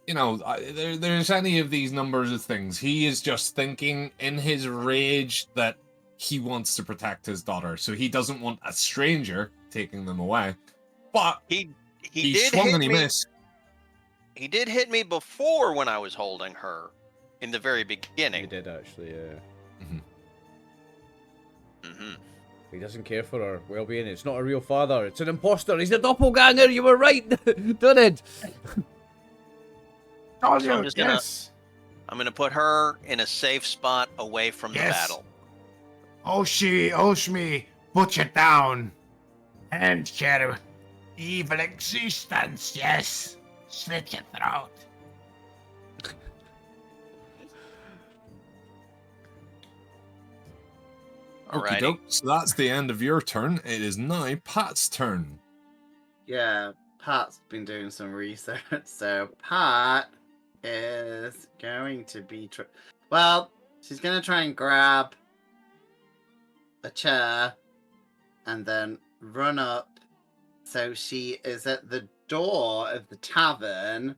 [SPEAKER 2] you know, there's any of these numbers of things. He is just thinking in his rage that he wants to protect his daughter, so he doesn't want a stranger taking them away. But
[SPEAKER 5] He
[SPEAKER 2] he
[SPEAKER 5] did
[SPEAKER 2] swung
[SPEAKER 5] hit
[SPEAKER 2] and he
[SPEAKER 5] me.
[SPEAKER 2] missed.
[SPEAKER 5] He did hit me before when I was holding her, in the very
[SPEAKER 1] You
[SPEAKER 5] beginning.
[SPEAKER 1] did actually, yeah.
[SPEAKER 5] Mm-hmm.
[SPEAKER 1] He doesn't care for her well-being. It's not a real father. It's an imposter. He's a doppelganger. You were right, done it.
[SPEAKER 3] Told
[SPEAKER 5] So
[SPEAKER 3] you,
[SPEAKER 5] I'm just gonna-
[SPEAKER 3] yes.
[SPEAKER 5] I'm gonna put her in a safe spot away from the
[SPEAKER 3] Yes.
[SPEAKER 5] battle.
[SPEAKER 3] Oshmi, put you down. And your evil existence, yes. Slit your throat.
[SPEAKER 5] Alrighty.
[SPEAKER 2] Okey-doke. So that's the end of your turn. It is now Pat's turn.
[SPEAKER 4] Yeah, Pat's been doing some research. So Pat is going to be. Well, she's going to try and grab a chair and then run up. So she is at the door of the tavern.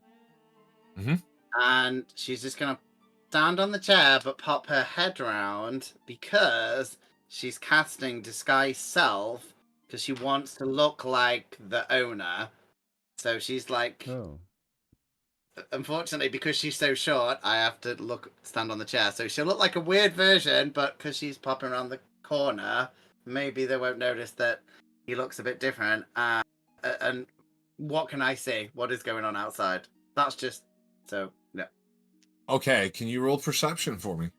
[SPEAKER 2] Mhm.
[SPEAKER 4] And she's just going to stand on the chair but pop her head round because she's casting Disguise Self because she wants to look like the owner. So she's like,
[SPEAKER 1] Oh.
[SPEAKER 4] unfortunately, because she's so short, I have to stand on the chair. So she'll look like a weird version, but because she's popping around the corner, maybe they won't notice that he looks a bit different. And what can I say? What is going on outside? That's just so yeah.
[SPEAKER 2] Okay, can you roll perception for me?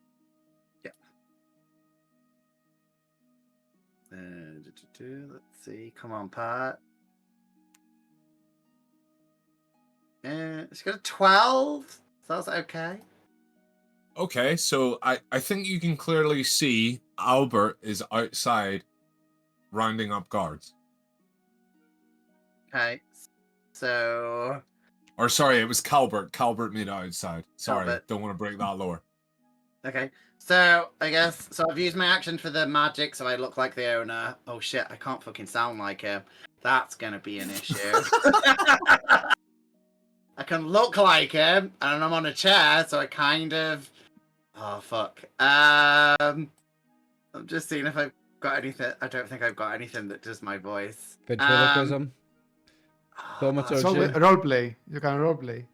[SPEAKER 4] Let's see. Come on, Pat. She got a 12. So that's okay.
[SPEAKER 2] Okay, so I think you can clearly see Albert is outside rounding up guards.
[SPEAKER 4] Okay. So.
[SPEAKER 2] Or sorry, it was Calbert. Calbert made it outside. Sorry,
[SPEAKER 4] Calbert.
[SPEAKER 2] don't want to break that lore.
[SPEAKER 4] Okay. So I guess I've used my action for the magic, so I look like the owner. Oh shit! I can't fucking sound like him. That's gonna be an issue. I can look like him, and I'm on a chair, so I kind of. Oh fuck. I'm just seeing if I've got anything. I don't think I've got anything that does my voice.
[SPEAKER 1] Ventriloquism. Thaumaturgy.
[SPEAKER 3] So roleplay. You can roleplay.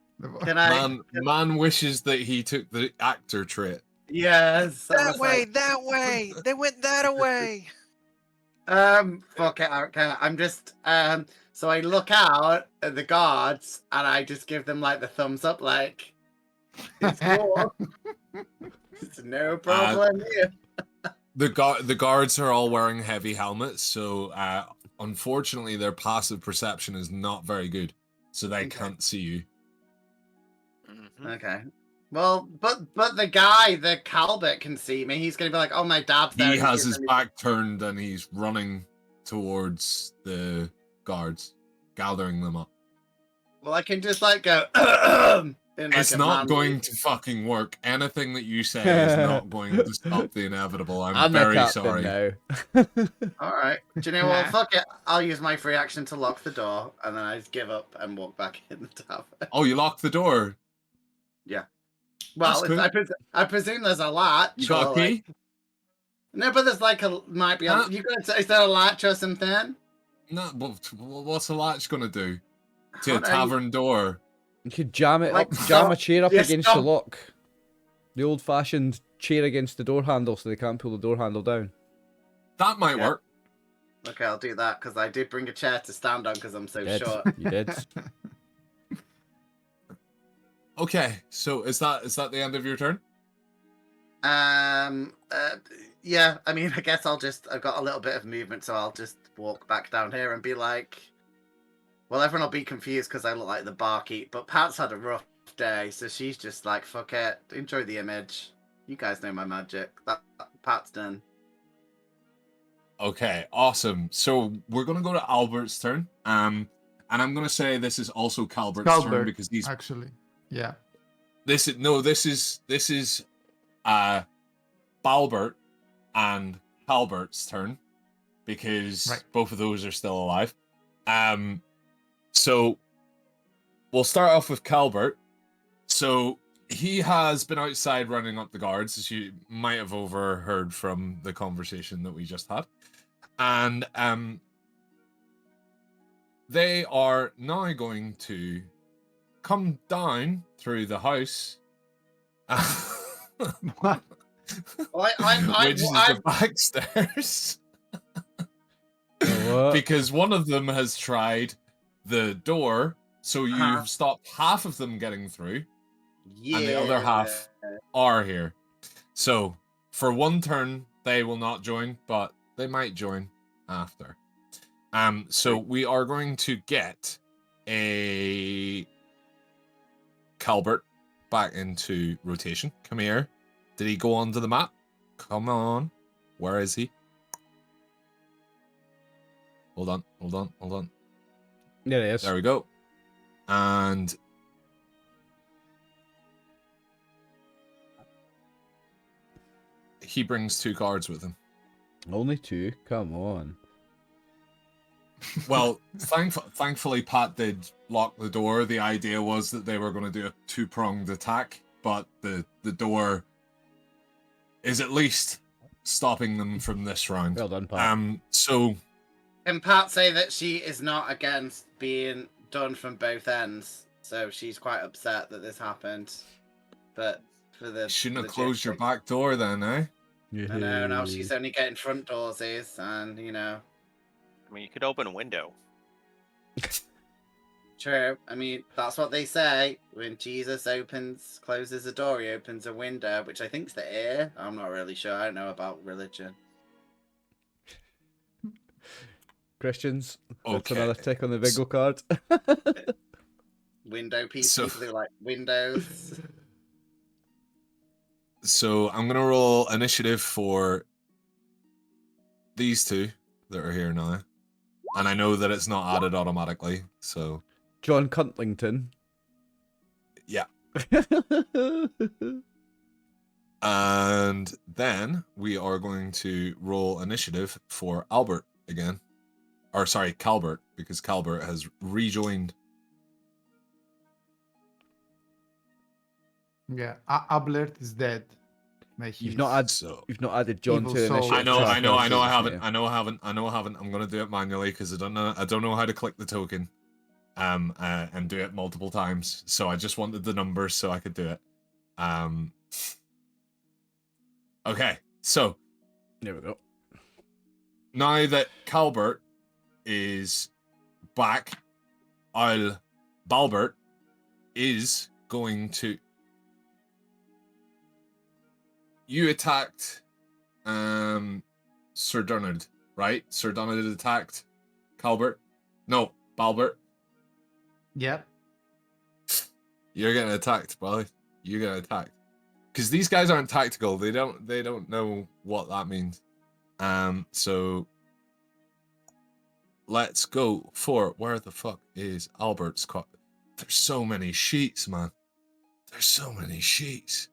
[SPEAKER 4] Can I?
[SPEAKER 2] Man wishes that he took the actor trait.
[SPEAKER 4] Yes.
[SPEAKER 5] That way. They went that way.
[SPEAKER 4] Fuck it. Okay. I'm just. So I look out at the guards and I just give them like the thumbs up, like it's cool. It's no problem here.
[SPEAKER 2] The guards are all wearing heavy helmets, so unfortunately their passive perception is not very good, so they can't see you.
[SPEAKER 5] Mm-hmm.
[SPEAKER 4] Okay. Well, but the guy, the Calbert, can see me. He's gonna be like, "Oh, my dad's there."
[SPEAKER 2] He has his back turned and he's running towards the guards, gathering them up.
[SPEAKER 4] Well, I can just like go. In, like,
[SPEAKER 2] It's not going to fucking work. Anything that you say is not going to stop the inevitable. I'm
[SPEAKER 1] the
[SPEAKER 2] very
[SPEAKER 1] captain
[SPEAKER 2] sorry.
[SPEAKER 1] now.
[SPEAKER 4] All right. Do you know what? Fuck it. I'll use my free action to lock the door, and then I just give up and walk back in the tavern.
[SPEAKER 2] Oh, you locked the door.
[SPEAKER 4] Yeah. Well,
[SPEAKER 2] That's cool.
[SPEAKER 4] I presume there's a latch.
[SPEAKER 2] You got a
[SPEAKER 4] or,
[SPEAKER 2] key?
[SPEAKER 4] like... No, but there's like might be.
[SPEAKER 2] Huh?
[SPEAKER 4] You gonna is there a latch or something?
[SPEAKER 2] No, but what's a latch gonna do to a
[SPEAKER 4] What are you-
[SPEAKER 2] tavern door?
[SPEAKER 1] You could jam it
[SPEAKER 4] Like,
[SPEAKER 1] up, jam
[SPEAKER 4] stop.
[SPEAKER 1] a chair up
[SPEAKER 4] Yeah,
[SPEAKER 1] against
[SPEAKER 4] stop.
[SPEAKER 1] the lock. The old-fashioned chair against the door handle, so they can't pull the door handle down.
[SPEAKER 2] That might
[SPEAKER 4] Yeah.
[SPEAKER 2] work.
[SPEAKER 4] Okay, I'll do that because I did bring a chair to stand on because I'm so
[SPEAKER 1] You did.
[SPEAKER 4] short.
[SPEAKER 1] You did.
[SPEAKER 2] Okay, so is that the end of your turn?
[SPEAKER 4] Yeah, I mean, I guess I've got a little bit of movement, so I'll just walk back down here and be like, well, everyone will be confused because I look like the barkeep, but Pat's had a rough day, so she's just like, fuck it, enjoy the image. You guys know my magic. Pat's done.
[SPEAKER 2] Okay, awesome. So we're gonna go to Albert's turn. And I'm gonna say this is also Calbert's turn
[SPEAKER 3] Calbert,
[SPEAKER 2] because he's
[SPEAKER 3] actually. Yeah.
[SPEAKER 2] this is Balbert and Calbert's turn because
[SPEAKER 3] Right.
[SPEAKER 2] both of those are still alive. So we'll start off with Calbert. So he has been outside running up the guards, as you might have overheard from the conversation that we just had. And they are now going to come down through the house.
[SPEAKER 3] What?
[SPEAKER 4] Well,
[SPEAKER 2] Which is the back stairs.
[SPEAKER 1] What?
[SPEAKER 2] Because one of them has tried the door, so you've stopped half of them getting through, and the other half are here. So, for one turn, they will not join, but they might join after. So we are going to get a Calbert back into rotation. Come here. Did he go onto the map? Come on. Where is he? Hold on.
[SPEAKER 1] There it is.
[SPEAKER 2] There we go. And he brings 2 cards with him.
[SPEAKER 1] Only 2? Come on.
[SPEAKER 2] Well, thankfully, Pat did lock the door. The idea was that they were going to do a 2-pronged attack, but the door is at least stopping them from this round.
[SPEAKER 1] Well done, Pat.
[SPEAKER 2] So
[SPEAKER 4] Can Pat say that she is not against being done from both ends? So she's quite upset that this happened. But for the
[SPEAKER 2] shouldn't have closed your back door then, eh?
[SPEAKER 4] I know, now she's only getting front doors, and you know.
[SPEAKER 5] I mean, you could open a window.
[SPEAKER 4] True. I mean, that's what they say. When Jesus closes a door, he opens a window, which I think's the ear. I'm not really sure. I don't know about religion.
[SPEAKER 1] Christians, that's
[SPEAKER 2] Okay.
[SPEAKER 1] another tick on the bingo card.
[SPEAKER 4] Window people,
[SPEAKER 2] So-
[SPEAKER 4] they like windows.
[SPEAKER 2] So I'm going to roll initiative for these 2 that are here now. And I know that it's not added automatically, so
[SPEAKER 1] John Cuntlington.
[SPEAKER 2] yeah. And then we are going to roll initiative for Albert again. Or sorry, Calbert, because Calbert has rejoined.
[SPEAKER 3] Yeah. Ablert is dead.
[SPEAKER 1] You've not added John
[SPEAKER 3] evil
[SPEAKER 1] to the
[SPEAKER 3] soul.
[SPEAKER 1] initiative.
[SPEAKER 2] I know,
[SPEAKER 1] tracker,
[SPEAKER 2] I know, I
[SPEAKER 1] so
[SPEAKER 2] haven't. I'm gonna do it manually because I don't know how to click the token, and do it multiple times. So I just wanted the numbers so I could do it. Okay, so
[SPEAKER 1] There we go.
[SPEAKER 2] now that Calbert is back, Balbert is going to. You attacked Sir Durnard, right? Sir Durnard attacked Calbert. No, Balbert.
[SPEAKER 3] Yep.
[SPEAKER 2] You're getting attacked, brother. You're getting attacked. Because these guys aren't tactical. They don't know what that means. So let's go for where the fuck is Albert's cut? There's so many sheets, man. There's so many sheets.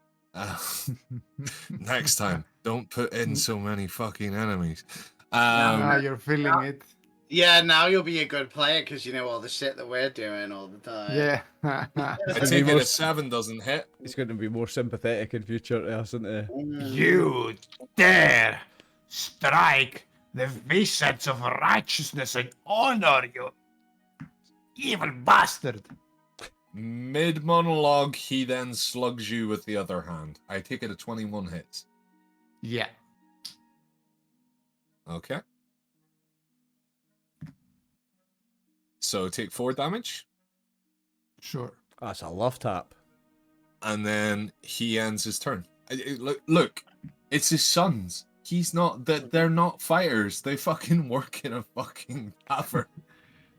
[SPEAKER 2] Next time, don't put in so many fucking enemies.
[SPEAKER 3] Now you're feeling it.
[SPEAKER 4] Yeah, now you'll be a good player because you know all the shit that we're doing all the time.
[SPEAKER 3] Yeah.
[SPEAKER 2] I
[SPEAKER 1] It's
[SPEAKER 2] take it
[SPEAKER 1] more-
[SPEAKER 2] if 7 doesn't hit.
[SPEAKER 1] He's going to be more sympathetic in future to us, isn't he?
[SPEAKER 3] You dare strike the visions of righteousness and honor, you evil bastard.
[SPEAKER 2] Mid monologue, he then slugs you with the other hand. I take it a 21 hits.
[SPEAKER 3] Yeah.
[SPEAKER 2] Okay. So take 4 damage,
[SPEAKER 3] Sure.
[SPEAKER 1] That's a love tap.
[SPEAKER 2] and then he ends his turn. Look, it's his sons. He's not that they're not fighters. They fucking work in a fucking tavern.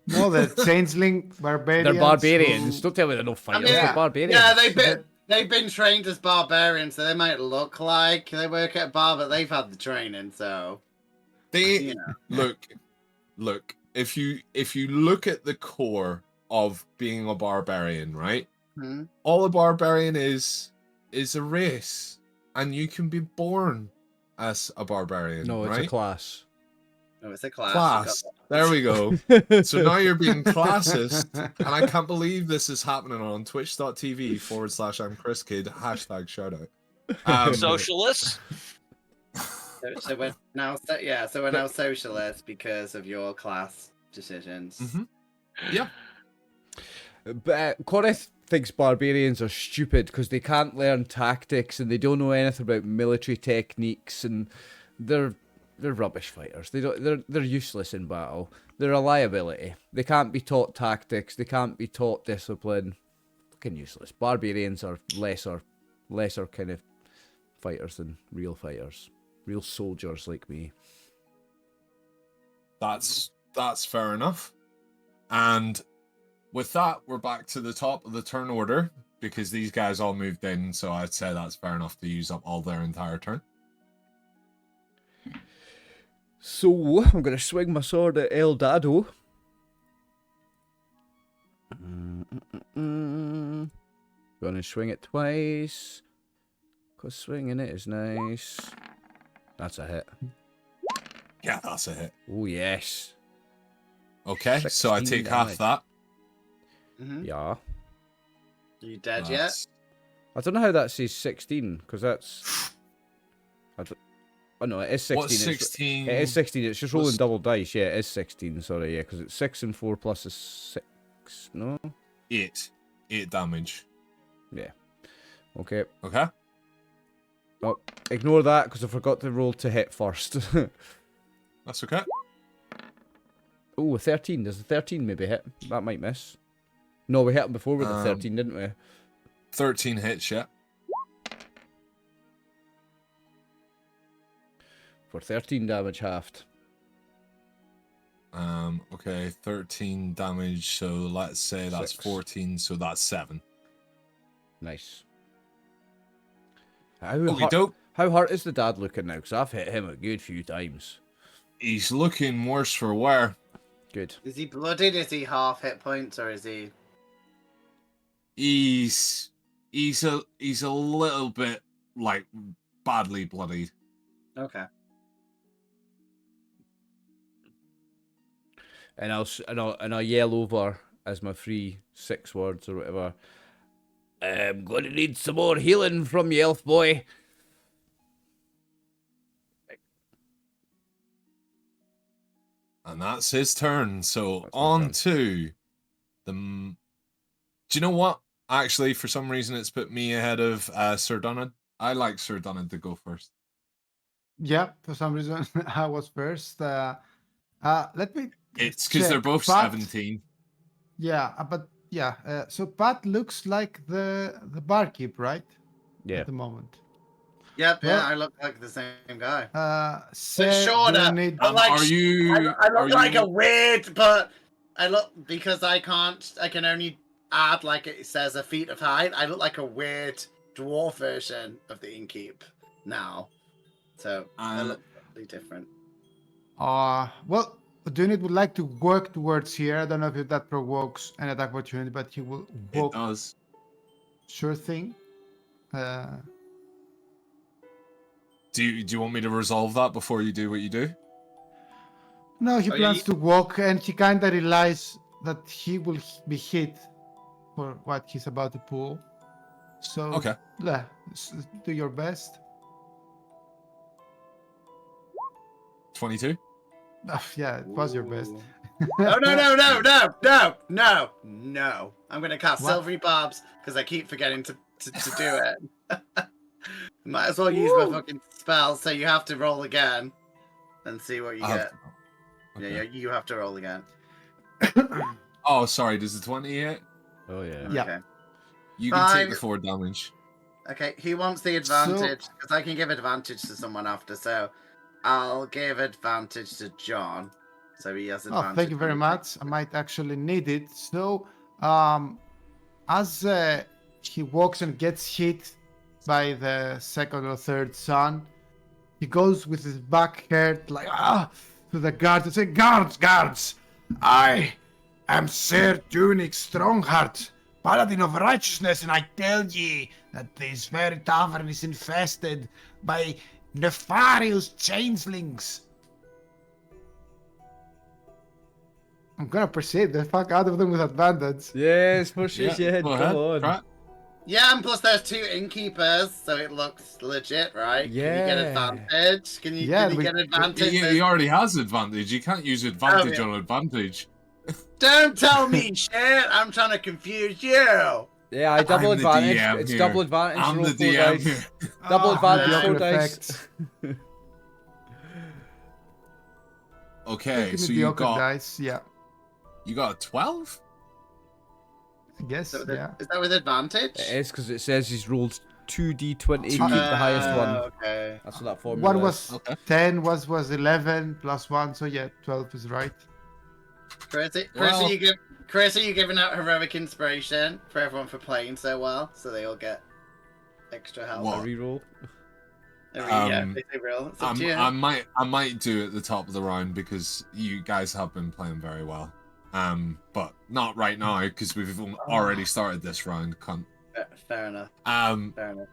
[SPEAKER 3] No, the changeling barbarians.
[SPEAKER 1] They're barbarians.
[SPEAKER 3] who-
[SPEAKER 1] Don't tell me they're no fighters.
[SPEAKER 3] yeah.
[SPEAKER 1] They're barbarians.
[SPEAKER 4] Yeah, they've been trained as barbarians, so they might look like they work at a bar, but they've had the training, so
[SPEAKER 2] They
[SPEAKER 4] you know.
[SPEAKER 2] look. If you look at the core of being a barbarian, right?
[SPEAKER 4] Hmm?
[SPEAKER 2] All a barbarian is a race, and you can be born as a barbarian.
[SPEAKER 1] No, it's
[SPEAKER 2] right?
[SPEAKER 1] a class.
[SPEAKER 4] Oh, it's a class.
[SPEAKER 2] Class. There we go. So now you're being classist, and I can't believe this is happening on twitch.tv/I'm Chris Kid #shoutout.
[SPEAKER 5] Socialists.
[SPEAKER 4] So we're now socialists because of your class decisions.
[SPEAKER 2] Yeah.
[SPEAKER 1] But Corith thinks barbarians are stupid because they can't learn tactics and they don't know anything about military techniques, and they're rubbish fighters. They're useless in battle. They're a liability. They can't be taught tactics. They can't be taught discipline. Fucking useless. Barbarians are lesser kind of fighters than real fighters. Real soldiers like me.
[SPEAKER 2] That's fair enough. And with that, we're back to the top of the turn order because these guys all moved in, so I'd say that's fair enough to use up all their entire turn.
[SPEAKER 1] So, I'm going to swing my sword at El Dado. Going to swing it twice. Because swinging it is nice. That's a hit.
[SPEAKER 2] Yeah, that's a hit.
[SPEAKER 1] Oh, yes.
[SPEAKER 2] Okay, so I
[SPEAKER 1] 16
[SPEAKER 2] take half
[SPEAKER 1] damage.
[SPEAKER 2] that.
[SPEAKER 4] Mm-hmm.
[SPEAKER 1] Yeah.
[SPEAKER 4] Are you dead yet?
[SPEAKER 2] That's-
[SPEAKER 1] I don't know how that says 16, because that's... Oh, no, it is 16.
[SPEAKER 2] What's 16?
[SPEAKER 1] It is 16. It's just rolling
[SPEAKER 2] What's-
[SPEAKER 1] double dice. Yeah, it is 16. Sorry, yeah, because it's 6 and 4 plus is 6. No?
[SPEAKER 2] 8 damage.
[SPEAKER 1] Yeah. Okay.
[SPEAKER 2] Okay.
[SPEAKER 1] Oh, ignore that, because I forgot to roll to hit first.
[SPEAKER 2] That's okay.
[SPEAKER 1] Oh, a 13. Does the 13 maybe hit? That might miss. No, we hit him before with the 13, didn't we?
[SPEAKER 2] 13 hits, yeah.
[SPEAKER 1] For 13 damage halved.
[SPEAKER 2] Okay, 13 damage, so let's say that's
[SPEAKER 1] 6.
[SPEAKER 2] 14, so that's 7.
[SPEAKER 1] Nice.
[SPEAKER 2] Okay, dope.
[SPEAKER 1] How hurt is the dad looking now? Because I've hit him a good few times.
[SPEAKER 2] He's looking worse for wear.
[SPEAKER 1] Good.
[SPEAKER 4] Is he blooded? Is he half hit points, or is he?
[SPEAKER 2] He's a little bit like badly bloodied.
[SPEAKER 4] Okay.
[SPEAKER 1] And I'll yell over as my free 6 words or whatever. I'm gonna need some more healing from you, elf boy.
[SPEAKER 2] And that's his turn. So
[SPEAKER 1] That's my
[SPEAKER 2] on
[SPEAKER 1] turn.
[SPEAKER 2] to the. Do you know what? Actually, for some reason, it's put me ahead of Sir Donald. I like Sir Donald to go first.
[SPEAKER 3] Yeah, for some reason I was first. Let me.
[SPEAKER 2] It's because they're
[SPEAKER 3] check.
[SPEAKER 2] both
[SPEAKER 3] Pat-
[SPEAKER 2] 17.
[SPEAKER 3] Yeah, but yeah. So Pat looks like the barkeep, right?
[SPEAKER 1] Yeah.
[SPEAKER 3] At the moment.
[SPEAKER 4] Yep.
[SPEAKER 3] Well-
[SPEAKER 4] Yeah, I look like the same guy.
[SPEAKER 3] Say,
[SPEAKER 4] shorter.
[SPEAKER 3] do you need-
[SPEAKER 4] But like,
[SPEAKER 2] Are you?
[SPEAKER 4] I
[SPEAKER 2] are
[SPEAKER 4] look like
[SPEAKER 2] you-
[SPEAKER 4] a weird, but I look because I can only add like it says a feet of height. I look like a weird dwarf version of the innkeep now, so I look totally different.
[SPEAKER 3] Well, Dunit would like to work towards here. I don't know if that provokes an attack opportunity, but he will
[SPEAKER 2] It
[SPEAKER 3] walk.
[SPEAKER 2] does.
[SPEAKER 3] Sure thing.
[SPEAKER 2] Do you want me to resolve that before you do what you do?
[SPEAKER 3] No, he
[SPEAKER 4] Oh,
[SPEAKER 3] plans
[SPEAKER 4] yeah,
[SPEAKER 3] to walk, and he kind of realizes that he will be hit for what he's about to pull. So,
[SPEAKER 2] Okay.
[SPEAKER 3] yeah, do your best.
[SPEAKER 2] 22.
[SPEAKER 3] Yeah, it was your best.
[SPEAKER 4] Ooh. Oh no! I'm gonna cast
[SPEAKER 3] What?
[SPEAKER 4] silvery barbs because I keep forgetting to do it. Might as well use my fucking spell. So you have to roll again and see what you
[SPEAKER 2] I have
[SPEAKER 4] get.
[SPEAKER 2] to- okay.
[SPEAKER 4] Yeah, you have to roll again.
[SPEAKER 2] Oh, sorry. Does the 20 hit?
[SPEAKER 1] Oh, yeah.
[SPEAKER 3] Yeah.
[SPEAKER 4] Okay.
[SPEAKER 2] You can take the
[SPEAKER 4] Fine.
[SPEAKER 2] 4 damage.
[SPEAKER 4] Okay, he wants the advantage because I can give advantage to someone after. So I'll give advantage to John, so he has advantage.
[SPEAKER 3] Oh, thank you very
[SPEAKER 4] on
[SPEAKER 3] much. I might actually need it. So, as he walks and gets hit by the second or third son, he goes with his back hurt like to the guards and say, guards, I am Sir Tunic Strongheart, paladin of righteousness, and I tell ye that this very tavern is infested by nefarious changelings. I'm gonna persuade the fuck out of them with advantage.
[SPEAKER 1] Yes, push his head.
[SPEAKER 2] go
[SPEAKER 1] Come
[SPEAKER 2] ahead.
[SPEAKER 1] on.
[SPEAKER 2] Try it.
[SPEAKER 4] Yeah, and plus there's 2 innkeepers, so it looks legit, right?
[SPEAKER 1] Yeah.
[SPEAKER 4] Can you get advantage? Can you
[SPEAKER 3] Yeah,
[SPEAKER 4] get advantage?
[SPEAKER 2] He already has advantage. You can't use advantage
[SPEAKER 4] yeah.
[SPEAKER 2] on advantage.
[SPEAKER 4] Don't tell me shit! I'm trying to confuse you!
[SPEAKER 1] Yeah, I double
[SPEAKER 2] I'm the
[SPEAKER 1] advantage.
[SPEAKER 2] DM
[SPEAKER 1] It's
[SPEAKER 2] here.
[SPEAKER 1] double advantage.
[SPEAKER 2] I'm
[SPEAKER 1] roll
[SPEAKER 2] the
[SPEAKER 1] 4
[SPEAKER 2] DM
[SPEAKER 1] dice.
[SPEAKER 2] here.
[SPEAKER 1] Double advantage,
[SPEAKER 3] mediocre
[SPEAKER 1] 4 dice.
[SPEAKER 3] effect.
[SPEAKER 2] Okay,
[SPEAKER 3] Take
[SPEAKER 2] so
[SPEAKER 3] mediocre dice, yeah.
[SPEAKER 2] you got a 12?
[SPEAKER 3] I guess,
[SPEAKER 4] So
[SPEAKER 3] yeah.
[SPEAKER 4] is that with advantage?
[SPEAKER 1] It is because it says he's rolled 2d20. Keep the highest one.
[SPEAKER 4] Okay.
[SPEAKER 1] That's what that formula
[SPEAKER 3] One
[SPEAKER 1] is.
[SPEAKER 3] was
[SPEAKER 2] Okay.
[SPEAKER 3] 10, was 11 plus 1, so yeah, 12 is right.
[SPEAKER 4] Chris,
[SPEAKER 2] Well-
[SPEAKER 4] are you giving out heroic inspiration for everyone for playing so well, so they all get extra help?
[SPEAKER 1] A
[SPEAKER 2] What?
[SPEAKER 1] reroll.
[SPEAKER 4] Yeah, if they will. It's up to you.
[SPEAKER 2] I might do it at the top of the round because you guys have been playing very well. But not right now because we've already started this round.
[SPEAKER 4] Fair enough. Fair enough.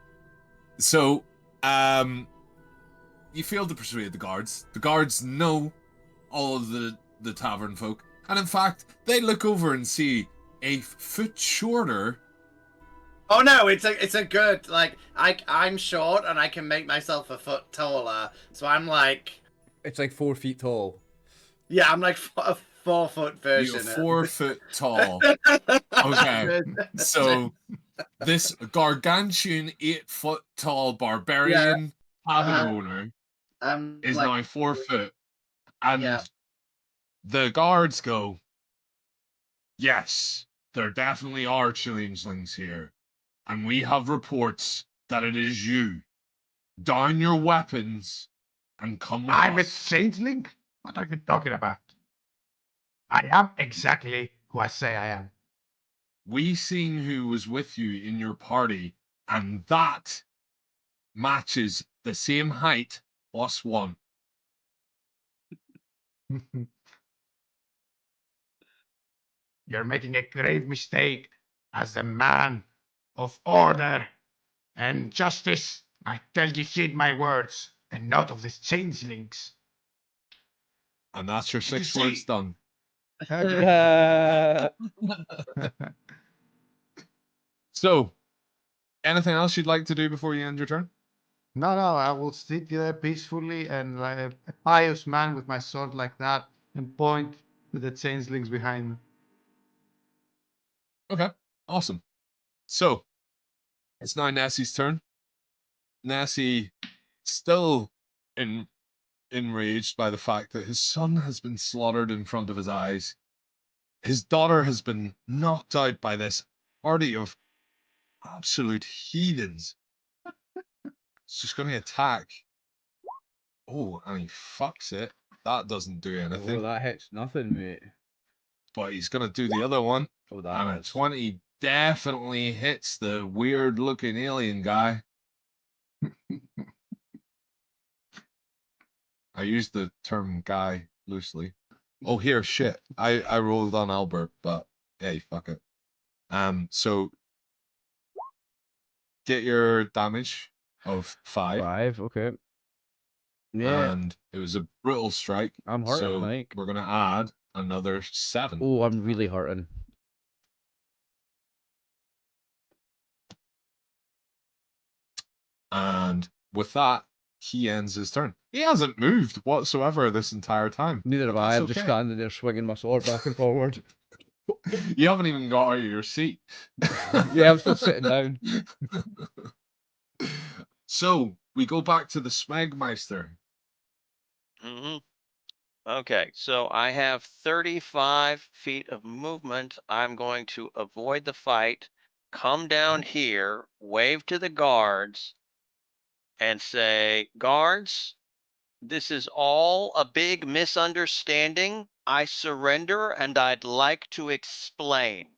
[SPEAKER 2] So, you failed to persuade the guards. The guards know all of the tavern folk, and in fact, they look over and see a foot shorter.
[SPEAKER 4] Oh no, it's a good, like, I'm short and I can make myself a foot taller, so I'm like,
[SPEAKER 1] It's like 4 feet tall.
[SPEAKER 4] yeah, I'm like a 4 foot version.
[SPEAKER 2] You're 4 foot tall. Okay, so this gargantuan 8 foot tall barbarian tavern owner is
[SPEAKER 4] like,
[SPEAKER 2] now 4 foot, and
[SPEAKER 4] Yeah.
[SPEAKER 2] the guards go, yes, there definitely are changelings here, and we have reports that it is you. Down your weapons and come with
[SPEAKER 6] I'm a
[SPEAKER 2] us.
[SPEAKER 6] changeling? What are you talking about? I am exactly who I say I am.
[SPEAKER 2] We seen who was with you in your party, and that matches the same height +1.
[SPEAKER 6] You're making a grave mistake as a man of order and justice. I tell you, heed my words and not of these changelings.
[SPEAKER 2] And that's your
[SPEAKER 6] Did you
[SPEAKER 2] 6
[SPEAKER 6] see?
[SPEAKER 2] words done. So, anything else you'd like to do before you end your turn?
[SPEAKER 3] No, I will sit there peacefully and like a pious man with my sword like that and point to the changelings behind me.
[SPEAKER 2] Okay, awesome. So, it's now Nessie's turn. Nessie, still enraged by the fact that his son has been slaughtered in front of his eyes. His daughter has been knocked out by this party of absolute heathens. It's just going to attack. Oh, and he fucks it. That doesn't do anything.
[SPEAKER 1] Oh, that hits nothing, mate.
[SPEAKER 2] But he's going to do the other one.
[SPEAKER 1] Oh,
[SPEAKER 2] And
[SPEAKER 1] that
[SPEAKER 2] a
[SPEAKER 1] hits.
[SPEAKER 2] 20 definitely hits the weird looking alien guy. I used the term guy loosely. Oh, here, shit. I rolled on Albert, but hey, fuck it. So get your damage of 5.
[SPEAKER 1] 5, okay. Yeah,
[SPEAKER 2] And it was a brutal strike.
[SPEAKER 1] I'm hurting,
[SPEAKER 2] so
[SPEAKER 1] Mike.
[SPEAKER 2] we're gonna add another 7.
[SPEAKER 1] Oh, I'm really hurting.
[SPEAKER 2] And with that, he ends his turn. He hasn't moved whatsoever this entire time.
[SPEAKER 1] Neither have
[SPEAKER 2] But
[SPEAKER 1] I.
[SPEAKER 2] that's
[SPEAKER 1] I'm just
[SPEAKER 2] okay.
[SPEAKER 1] standing there swinging my sword back and forward.
[SPEAKER 2] You haven't even got out of your seat.
[SPEAKER 1] Yeah, I'm still sitting down.
[SPEAKER 2] So we go back to the Smegmeister.
[SPEAKER 5] hmm Okay, so I have 35 feet of movement. I'm going to avoid the fight, come down here, wave to the guards, and say, guards, This is all a big misunderstanding. I surrender and I'd like to explain.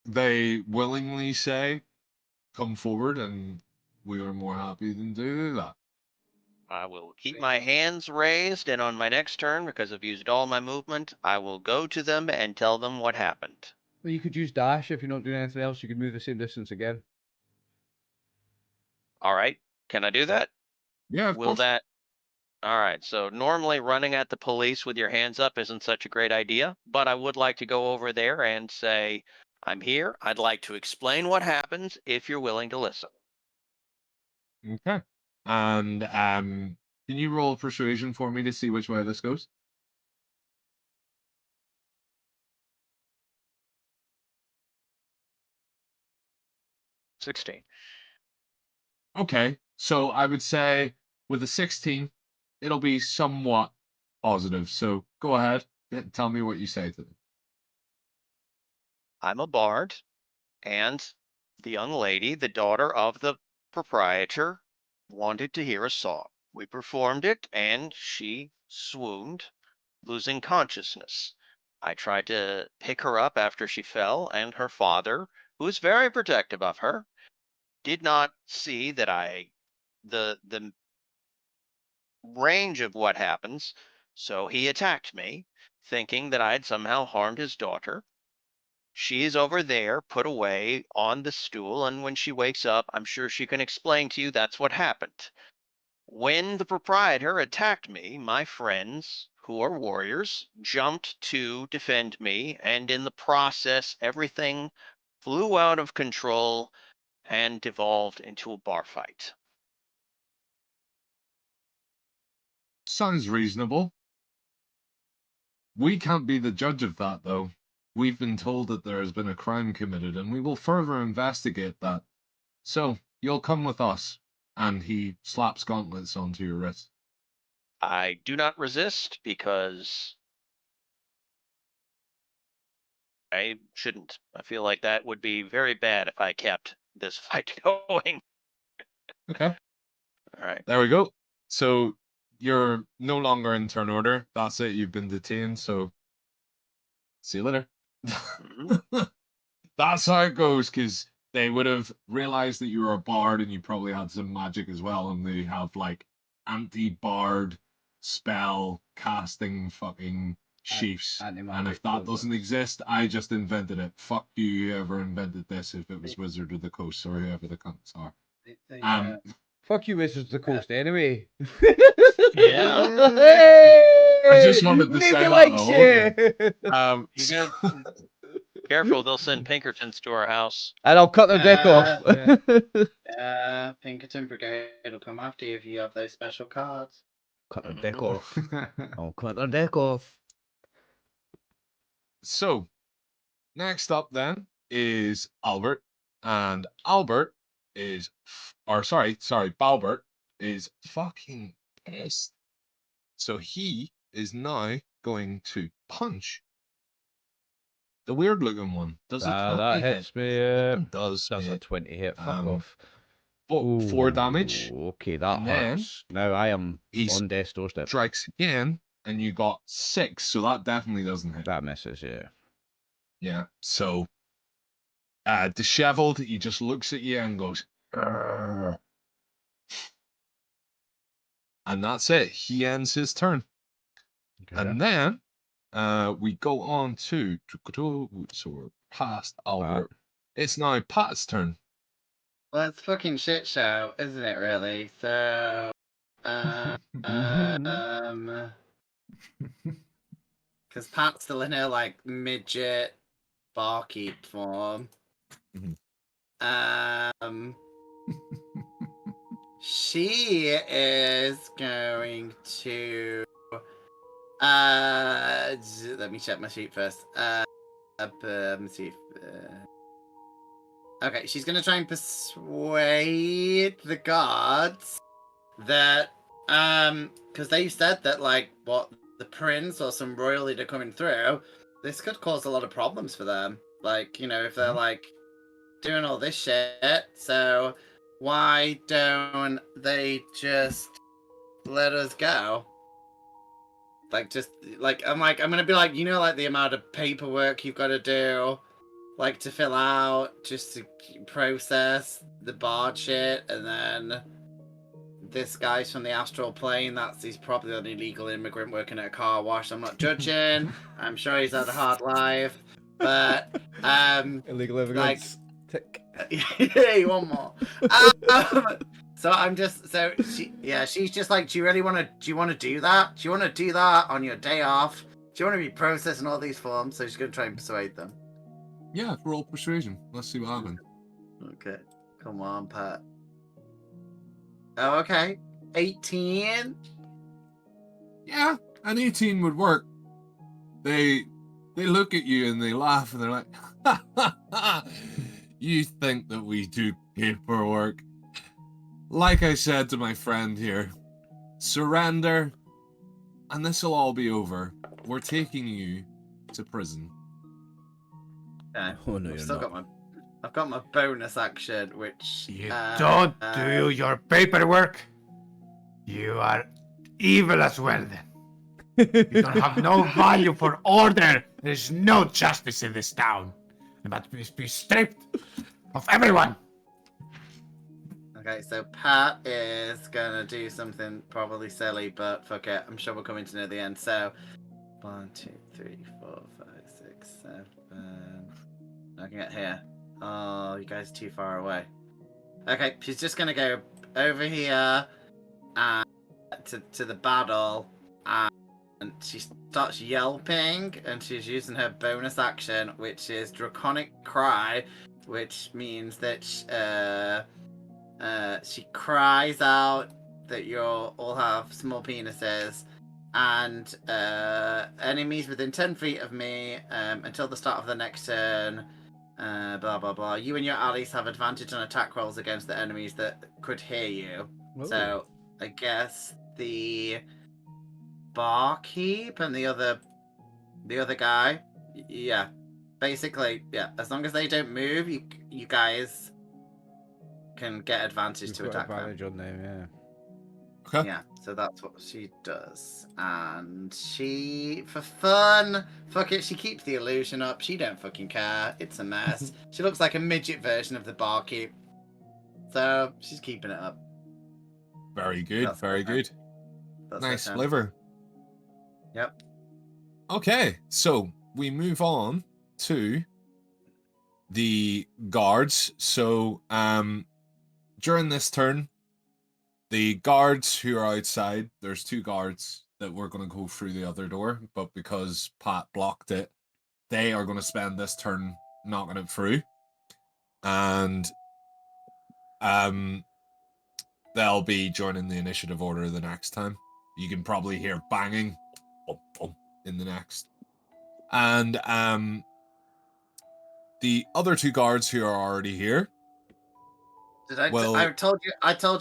[SPEAKER 2] They willingly say, come forward, and we are more happy than to do that.
[SPEAKER 5] I will keep my hands raised, and on my next turn, because I've used all my movement, I will go to them and tell them what happened.
[SPEAKER 1] Well, you could use dash if you're not doing anything else. You could move the same distance again.
[SPEAKER 5] All right, can I do that?
[SPEAKER 2] Yeah, of
[SPEAKER 5] Will
[SPEAKER 2] course.
[SPEAKER 5] that... All right, so normally running at the police with your hands up isn't such a great idea, but I would like to go over there and say, I'm here. I'd like to explain what happens if you're willing to listen.
[SPEAKER 2] Okay. And can you roll persuasion for me to see which way this goes?
[SPEAKER 5] $16.
[SPEAKER 2] Okay. So I would say with a 16, it'll be somewhat positive. So go ahead. Tell me what you say to them.
[SPEAKER 5] I'm a bard, and the young lady, the daughter of the proprietor, wanted to hear a song. We performed it, and she swooned, losing consciousness. I tried to pick her up after she fell, and her father, who is very protective of her, did not see that the range of what happens, so he attacked me, thinking that I had somehow harmed his daughter. She's over there, put away on the stool, and when she wakes up, I'm sure she can explain to you that's what happened. When the proprietor attacked me, my friends, who are warriors, jumped to defend me, and in the process, everything flew out of control and devolved into a bar fight.
[SPEAKER 2] Sounds reasonable. We can't be the judge of that, though. We've been told that there has been a crime committed, and we will further investigate that. So, you'll come with us. And he slaps gauntlets onto your wrist.
[SPEAKER 5] I do not resist because I shouldn't. I feel like that would be very bad if I kept this fight going.
[SPEAKER 2] Okay.
[SPEAKER 5] All right.
[SPEAKER 2] There we go. So, you're no longer in turn order. That's it. You've been detained, so see you later. That's how it goes, because they would have realized that you were a bard and you probably had some magic as well, and they have like anti-bard spell casting fucking sheafs. And if that doesn't exist, I just invented it. Fuck you, whoever invented this, if it was Wizard of the Coast or whoever the cunts are.
[SPEAKER 1] Fuck you, Wizards of the Coast, anyway.
[SPEAKER 5] Yeah.
[SPEAKER 2] I just wanted to say that.
[SPEAKER 1] Likes
[SPEAKER 2] Okay.
[SPEAKER 5] You gotta careful, they'll send Pinkertons to our house.
[SPEAKER 1] And I'll cut their dick off.
[SPEAKER 4] Pinkerton Brigade will come after you if you have those special cards.
[SPEAKER 1] Cut their dick off. I'll cut their dick off.
[SPEAKER 2] So, next up then is Albert, and Albert is, Balbert is fucking pissed. So he is now going to punch the weird looking one. Does
[SPEAKER 1] that hits me.
[SPEAKER 2] Does
[SPEAKER 1] That's a
[SPEAKER 2] hit.
[SPEAKER 1] 20 hit. Fuck off.
[SPEAKER 2] 4 damage.
[SPEAKER 1] Okay, that
[SPEAKER 2] And then
[SPEAKER 1] hurts. Now I am
[SPEAKER 2] he's
[SPEAKER 1] on death's doorstep.
[SPEAKER 2] Strikes again, and you got 6, so that definitely doesn't hit.
[SPEAKER 1] That misses, yeah.
[SPEAKER 2] Yeah, so disheveled, he just looks at you and goes, "Arr." And that's it. He ends his turn.
[SPEAKER 1] Okay.
[SPEAKER 2] And then we go on to, so we're past Albert. It's now Pat's turn.
[SPEAKER 4] Well, it's a fucking shit show, isn't it, really? So, because Pat's still in her, like, midget barkeep form. She is going to, let me check my sheet first. Let me see. Okay, she's gonna try and persuade the guards that, because they said that, like, what, the prince or some royal leader coming through, this could cause a lot of problems for them. Like, you know, if they're, like, doing all this shit. So, why don't they just let us go? Like, just, like, I'm gonna be like, you know, like, the amount of paperwork you've got to do, like, to fill out, just to process the bard shit, and then this guy's from the astral plane, he's probably an illegal immigrant working at a car wash. I'm not judging. I'm sure he's had a hard life, but,
[SPEAKER 1] Illegal immigrants. Tick.
[SPEAKER 4] Hey, one more. So I'm just she's just like, do you want to do that? Do you want to do that on your day off? Do you want to be processing all these forms? So she's gonna try and persuade them.
[SPEAKER 2] Yeah, roll persuasion. Let's see what happens.
[SPEAKER 4] Okay, come on, Pat. Oh, okay, 18.
[SPEAKER 2] Yeah, an 18 would work. They look at you and they laugh and they're like, ha, ha, ha. You think that we do paperwork? Like I said to my friend here, surrender and this will all be over. We're taking you to prison.
[SPEAKER 4] Okay.
[SPEAKER 1] Oh no, you're not.
[SPEAKER 4] I've got my bonus action, which
[SPEAKER 6] You don't do your paperwork. You are evil as well then. You don't have no value for order. There's no justice in this town. You must be stripped of everyone.
[SPEAKER 4] Okay, so Pat is gonna do something probably silly, but fuck it. I'm sure we're coming to near the end. So 1, 2, 3, 4, 5, 6, 7. I can get here. Oh, you guys are too far away. Okay, she's just gonna go over here and to the battle, and she starts yelping, and she's using her bonus action, which is Draconic Cry, which means that she cries out that you all have small penises, and enemies within 10 feet of me until the start of the next turn. Blah blah blah. You and your allies have advantage on attack rolls against the enemies that could hear you.
[SPEAKER 1] Ooh.
[SPEAKER 4] So I guess the barkeep and the other guy, yeah, basically, yeah. As long as they don't move, you guys can get advantage
[SPEAKER 1] You've
[SPEAKER 4] to
[SPEAKER 1] got
[SPEAKER 4] attack them.
[SPEAKER 1] advantage on them, yeah.
[SPEAKER 2] Okay.
[SPEAKER 4] Yeah, so that's what she does. And she, for fun, fuck it, she keeps the illusion up. She don't fucking care. It's a mess. She looks like a midget version of the barkeep. So she's keeping it up.
[SPEAKER 2] Very good,
[SPEAKER 4] That's
[SPEAKER 2] very
[SPEAKER 4] okay.
[SPEAKER 2] good.
[SPEAKER 4] That's
[SPEAKER 2] Nice
[SPEAKER 4] okay.
[SPEAKER 2] flavor.
[SPEAKER 4] Yep.
[SPEAKER 2] Okay, so we move on to the guards. So during this turn, the guards who are outside, there's 2 guards that were going to go through the other door, but because Pat blocked it, they are going to spend this turn knocking it through. And they'll be joining the initiative order the next time. You can probably hear banging in the next. And the other 2 guards who are already here.
[SPEAKER 4] I told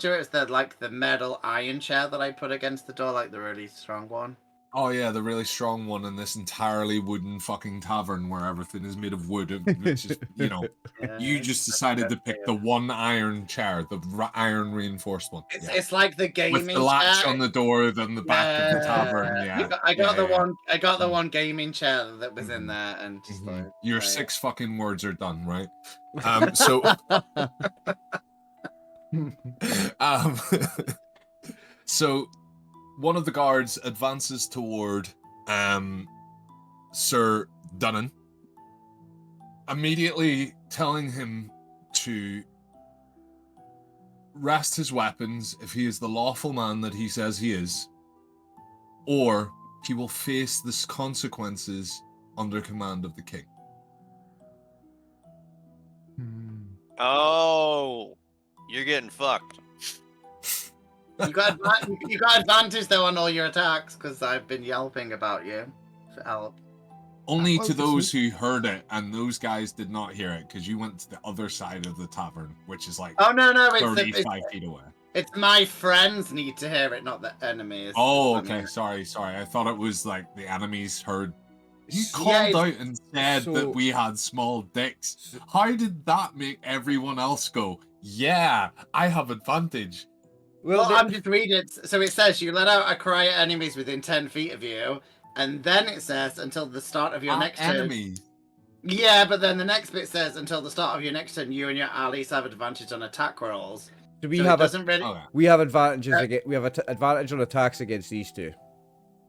[SPEAKER 4] you it was the metal iron chair that I put against the door, like the really strong one.
[SPEAKER 2] Oh yeah, the really strong one in this entirely wooden fucking tavern where everything is made of wood. Which is, you know,
[SPEAKER 4] Yeah,
[SPEAKER 2] you just decided to pick the one iron chair, the iron reinforced one.
[SPEAKER 4] It's like the gaming
[SPEAKER 2] with the latch
[SPEAKER 4] chair
[SPEAKER 2] on the door, then the back of the tavern. Yeah,
[SPEAKER 4] I got the
[SPEAKER 2] Mm.
[SPEAKER 4] one gaming chair that was in there, and just like
[SPEAKER 2] your 6 fucking words are done, right? So so one of the guards advances toward Sir Dunnan, immediately telling him to rest his weapons if he is the lawful man that he says he is, or he will face the consequences under command of the king.
[SPEAKER 5] Oh, you're getting fucked.
[SPEAKER 4] you got advantage though on all your attacks because I've been yelping about you for help.
[SPEAKER 2] Only
[SPEAKER 3] Oh,
[SPEAKER 2] to
[SPEAKER 3] this
[SPEAKER 2] those
[SPEAKER 3] is-
[SPEAKER 2] who heard it, and those guys did not hear it because you went to the other side of the tavern, which is like
[SPEAKER 4] Oh no,
[SPEAKER 2] 35 feet away.
[SPEAKER 4] it's my friends need to hear it, not the enemies.
[SPEAKER 2] Oh,
[SPEAKER 4] I
[SPEAKER 2] okay.
[SPEAKER 4] mean,
[SPEAKER 2] Sorry. I thought it was like the enemies heard You
[SPEAKER 1] So-
[SPEAKER 2] called
[SPEAKER 4] Yeah,
[SPEAKER 2] out and said
[SPEAKER 1] so-
[SPEAKER 2] that we had small dicks. How did that make everyone else go, yeah, I have advantage?
[SPEAKER 4] Well,
[SPEAKER 1] the-
[SPEAKER 4] I'm just reading. So it says you let out a cry at enemies within 10 feet of you, and then it says until the start of your next turn.
[SPEAKER 2] Enemy.
[SPEAKER 4] Yeah, but then the next bit says until the start of your next turn, you and your allies have advantage on attack rolls.
[SPEAKER 1] do we
[SPEAKER 4] So
[SPEAKER 1] have
[SPEAKER 4] it doesn't really.
[SPEAKER 2] Okay.
[SPEAKER 1] we have advantages against we have advantage on attacks against these two.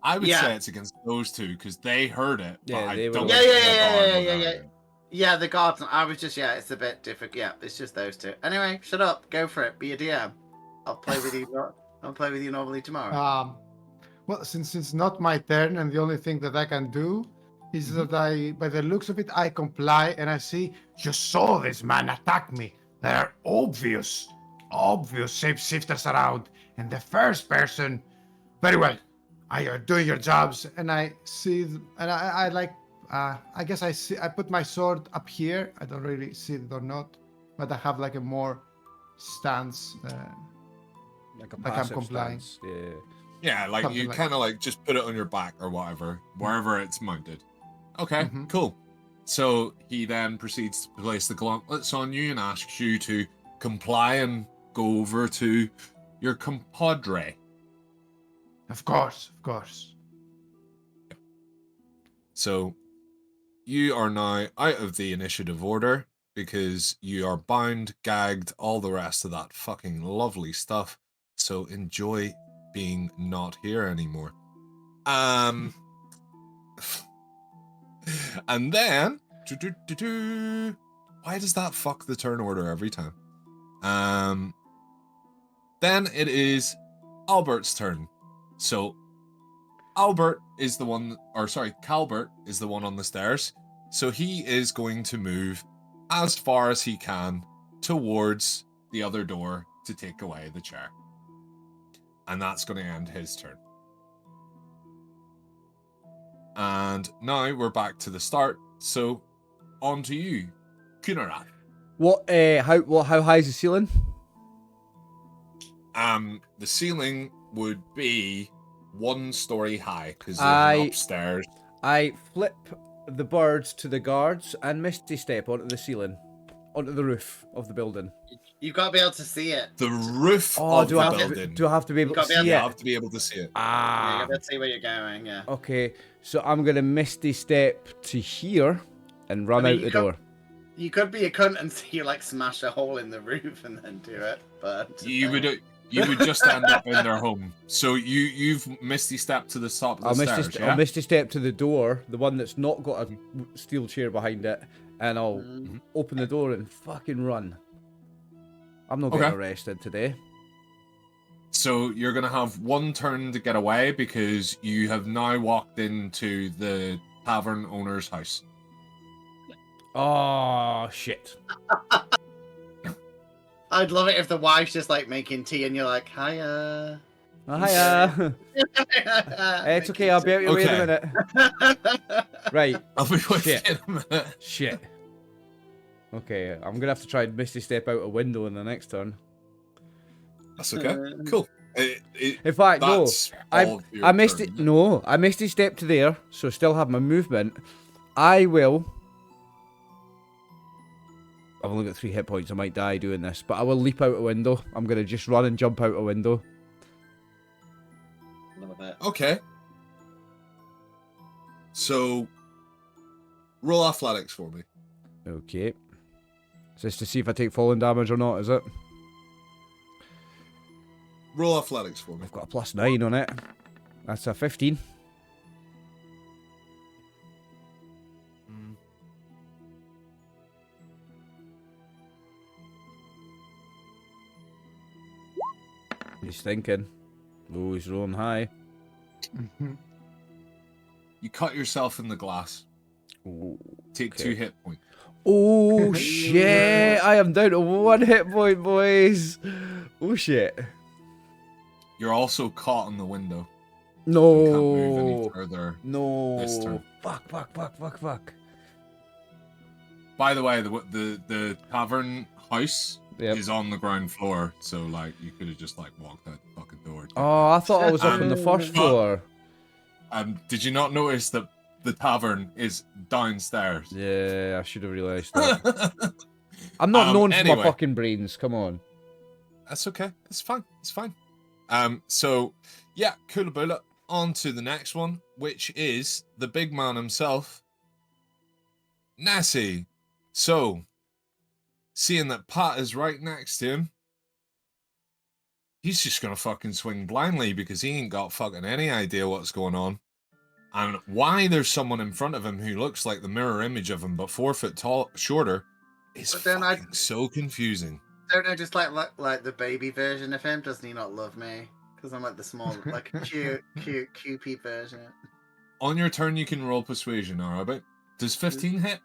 [SPEAKER 2] I would
[SPEAKER 4] Yeah.
[SPEAKER 2] say it's against those two because they heard it. But
[SPEAKER 1] Yeah,
[SPEAKER 2] I
[SPEAKER 1] they were
[SPEAKER 2] don't
[SPEAKER 1] the
[SPEAKER 2] think
[SPEAKER 1] ones-
[SPEAKER 2] the guard would have
[SPEAKER 4] Yeah.
[SPEAKER 2] it.
[SPEAKER 4] Yeah, the guards. I was just it's a bit difficult. Yeah, it's just those two. Anyway, shut up. Go for it. Be a DM. I'll play with you. I'll play with you normally tomorrow.
[SPEAKER 3] Well, since it's not my turn, and the only thing that I can do is that by the looks of it, I comply, and I see you saw this man attack me. There are obvious shapeshifters around, and the first person, very well. Are doing your jobs, and I see, and I like. I guess I see. I put my sword up here. I don't really see it or not, but I have like a more stance.
[SPEAKER 1] Like a
[SPEAKER 3] I'm
[SPEAKER 1] passive
[SPEAKER 3] complying.
[SPEAKER 1] stance. Yeah.
[SPEAKER 2] Yeah, like
[SPEAKER 3] Something
[SPEAKER 2] you
[SPEAKER 3] like
[SPEAKER 2] kind of like just put it on your back or whatever, wherever it's mounted. Okay,
[SPEAKER 3] Mhm.
[SPEAKER 2] cool. So he then proceeds to place the gauntlets on you and asks you to comply and go over to your compadre.
[SPEAKER 3] Of course.
[SPEAKER 2] So you are now out of the initiative order because you are bound, gagged, all the rest of that fucking lovely stuff. So enjoy being not here anymore. And then why does that fuck the turn order every time? Then it is Albert's turn. So Calbert is the one on the stairs. So he is going to move as far as he can towards the other door to take away the chair. And that's going to end his turn. And now we're back to the start. So on to you, Kunarat.
[SPEAKER 1] How high is the ceiling?
[SPEAKER 2] The ceiling would be 1 story high because
[SPEAKER 1] I-
[SPEAKER 2] there's an upstairs.
[SPEAKER 1] I flip the birds to the guards and misty step onto the ceiling, onto the roof of the building.
[SPEAKER 4] You've got to be able to see it.
[SPEAKER 2] The roof
[SPEAKER 1] Oh,
[SPEAKER 2] of
[SPEAKER 1] do
[SPEAKER 2] the
[SPEAKER 1] I have
[SPEAKER 2] building.
[SPEAKER 1] to be able to
[SPEAKER 4] gotta be able
[SPEAKER 1] see
[SPEAKER 2] You
[SPEAKER 1] it?
[SPEAKER 2] have to be able to see it.
[SPEAKER 4] Yeah, you
[SPEAKER 1] Ah,
[SPEAKER 4] got to see where you're going. Yeah.
[SPEAKER 1] okay. So I'm gonna misty step to here and run
[SPEAKER 4] I mean,
[SPEAKER 1] out
[SPEAKER 4] you
[SPEAKER 1] the
[SPEAKER 4] can't-
[SPEAKER 1] door.
[SPEAKER 4] You could be a cunt and see you like smash a hole in the roof and then do it, but
[SPEAKER 2] You would just end up in their home. So you've misty stepped to the top of the stairs, yeah?
[SPEAKER 1] I'll misty step to the door, the one that's not got a steel chair behind it, and I'll
[SPEAKER 4] Mm.
[SPEAKER 1] open the door and fucking run. I'm not getting
[SPEAKER 2] Okay.
[SPEAKER 1] arrested today.
[SPEAKER 2] So you're gonna have 1 turn to get away because you have now walked into the tavern owner's house.
[SPEAKER 1] Oh shit!
[SPEAKER 4] I'd love it if the wife's just like making tea and you're like, hiya.
[SPEAKER 1] Oh, hiya. It's okay. I'll be out your way in a
[SPEAKER 2] Okay.
[SPEAKER 4] minute.
[SPEAKER 1] Right.
[SPEAKER 2] I'll be with
[SPEAKER 1] Shit.
[SPEAKER 2] you in a minute.
[SPEAKER 1] Shit. Okay, I'm gonna have to try and misty step out a window in the next turn.
[SPEAKER 2] That's okay. Cool.
[SPEAKER 1] In fact, no.
[SPEAKER 2] That's all of your
[SPEAKER 1] I missed
[SPEAKER 2] turn.
[SPEAKER 1] it. No, I misty step to there, so still have my movement. I will. I've only got 3 hit points. I might die doing this, but I will leap out a window. I'm gonna just run and jump out a window.
[SPEAKER 4] Love it.
[SPEAKER 2] Okay. So, roll athletics for me.
[SPEAKER 1] Okay. Is this to see if I take falling damage or not? Is it?
[SPEAKER 2] Roll athletics for me.
[SPEAKER 1] I've got a +9 on it. That's a 15. He's thinking. Oh, he's rolling high.
[SPEAKER 3] Mhm.
[SPEAKER 2] You cut yourself in the glass.
[SPEAKER 1] Ooh.
[SPEAKER 2] Take
[SPEAKER 1] Okay.
[SPEAKER 2] 2 hit points.
[SPEAKER 1] Oh shit! I am down to 1 hit point, boys. Oh shit!
[SPEAKER 2] You're also caught in the window. You can't move any
[SPEAKER 1] No,
[SPEAKER 2] further.
[SPEAKER 1] no.
[SPEAKER 2] This turn.
[SPEAKER 1] Fuck.
[SPEAKER 2] By the way, the tavern house
[SPEAKER 1] Yep.
[SPEAKER 2] is on the ground floor, so like you could have just like walked out the fucking door.
[SPEAKER 1] Oh, I thought I was up on the first floor.
[SPEAKER 2] Did you not notice that the tavern is downstairs.
[SPEAKER 1] Yeah, I should have realised that. I'm not known for
[SPEAKER 2] anyway.
[SPEAKER 1] my fucking brains. Come on.
[SPEAKER 2] That's okay. It's fine. It's fine. So yeah, Coolaboola. On to the next one, which is the big man himself, Nessie. So, seeing that Pat is right next to him, he's just gonna fucking swing blindly because he ain't got fucking any idea what's going on. And why there's someone in front of him who looks like the mirror image of him but 4 foot tall, shorter, is fucking so confusing.
[SPEAKER 4] Don't I just like the baby version of him? Doesn't he not love me? Because I'm like the small, like cute version.
[SPEAKER 2] On your turn, you can roll persuasion, alright? Does 15 hit?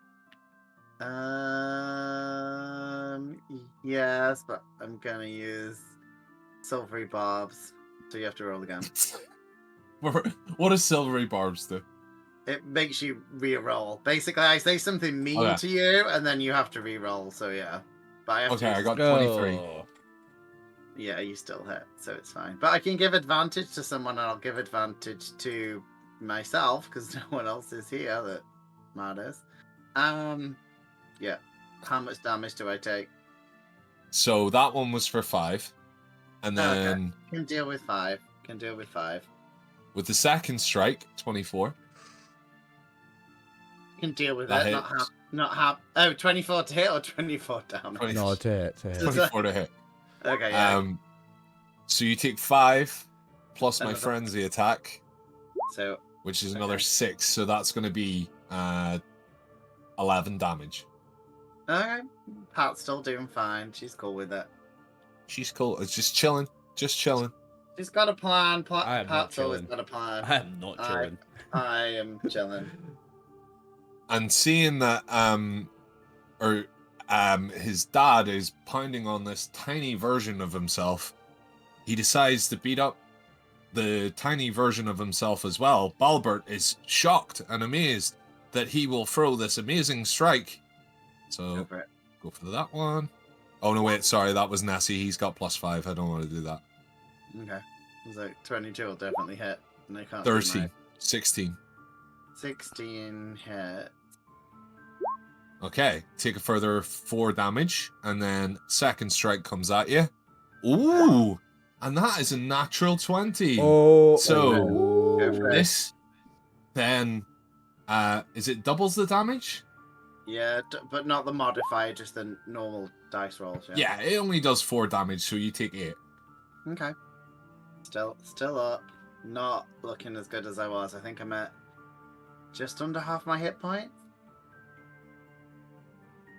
[SPEAKER 4] Yes, but I'm gonna use silvery barbs, so you have to roll again.
[SPEAKER 2] What does silvery barbs do?
[SPEAKER 4] It makes you re-roll. Basically, I say something mean to you, and then you have to re-roll. So yeah, but I have to.
[SPEAKER 2] I got 23.
[SPEAKER 4] Yeah, you still hit, so it's fine. But I can give advantage to someone, and I'll give advantage to myself because no one else is here that matters. Yeah. How much damage do I take?
[SPEAKER 2] So that one was for 5, and then
[SPEAKER 4] can deal with 5.
[SPEAKER 2] With the second strike, 24.
[SPEAKER 4] Can deal with
[SPEAKER 2] That
[SPEAKER 4] it.
[SPEAKER 2] hits.
[SPEAKER 4] Not half. Oh, 24 to hit or 24 damage.
[SPEAKER 1] No, to hit.
[SPEAKER 2] 24 to hit.
[SPEAKER 4] Okay. Yeah.
[SPEAKER 2] So you take 5 plus my
[SPEAKER 4] Another-
[SPEAKER 2] frenzy attack,
[SPEAKER 4] So
[SPEAKER 2] which is another 6. So that's going to be 11 damage.
[SPEAKER 4] okay, Pat's still doing fine. She's cool with it.
[SPEAKER 2] She's cool. It's just chilling. Just chilling.
[SPEAKER 4] She's got a plan.
[SPEAKER 1] I am not
[SPEAKER 4] Pat's always
[SPEAKER 1] chilling.
[SPEAKER 4] got a plan.
[SPEAKER 1] I am not chilling.
[SPEAKER 4] I am chilling.
[SPEAKER 2] And seeing that his dad is pounding on this tiny version of himself, he decides to beat up the tiny version of himself as well. Balbert is shocked and amazed that he will throw this amazing strike. So go for that one. Oh no, wait, sorry, that was Nessie. He's got +5. I don't want to do that.
[SPEAKER 4] Okay. It was like 22 will definitely hit. And I can't
[SPEAKER 2] 13, 16.
[SPEAKER 4] 16 hit.
[SPEAKER 2] Okay, take a further 4 damage, and then second strike comes at you. Ooh, and that is a natural 20.
[SPEAKER 1] Oh,
[SPEAKER 2] So
[SPEAKER 4] Go for it.
[SPEAKER 2] this then is it doubles the damage?
[SPEAKER 4] Yeah, but not the modifier, just the normal dice rolls.
[SPEAKER 2] Yeah, it only does 4 damage, so you take 8.
[SPEAKER 4] Okay. Still up. Not looking as good as I was. I think I'm at just under half my hit points.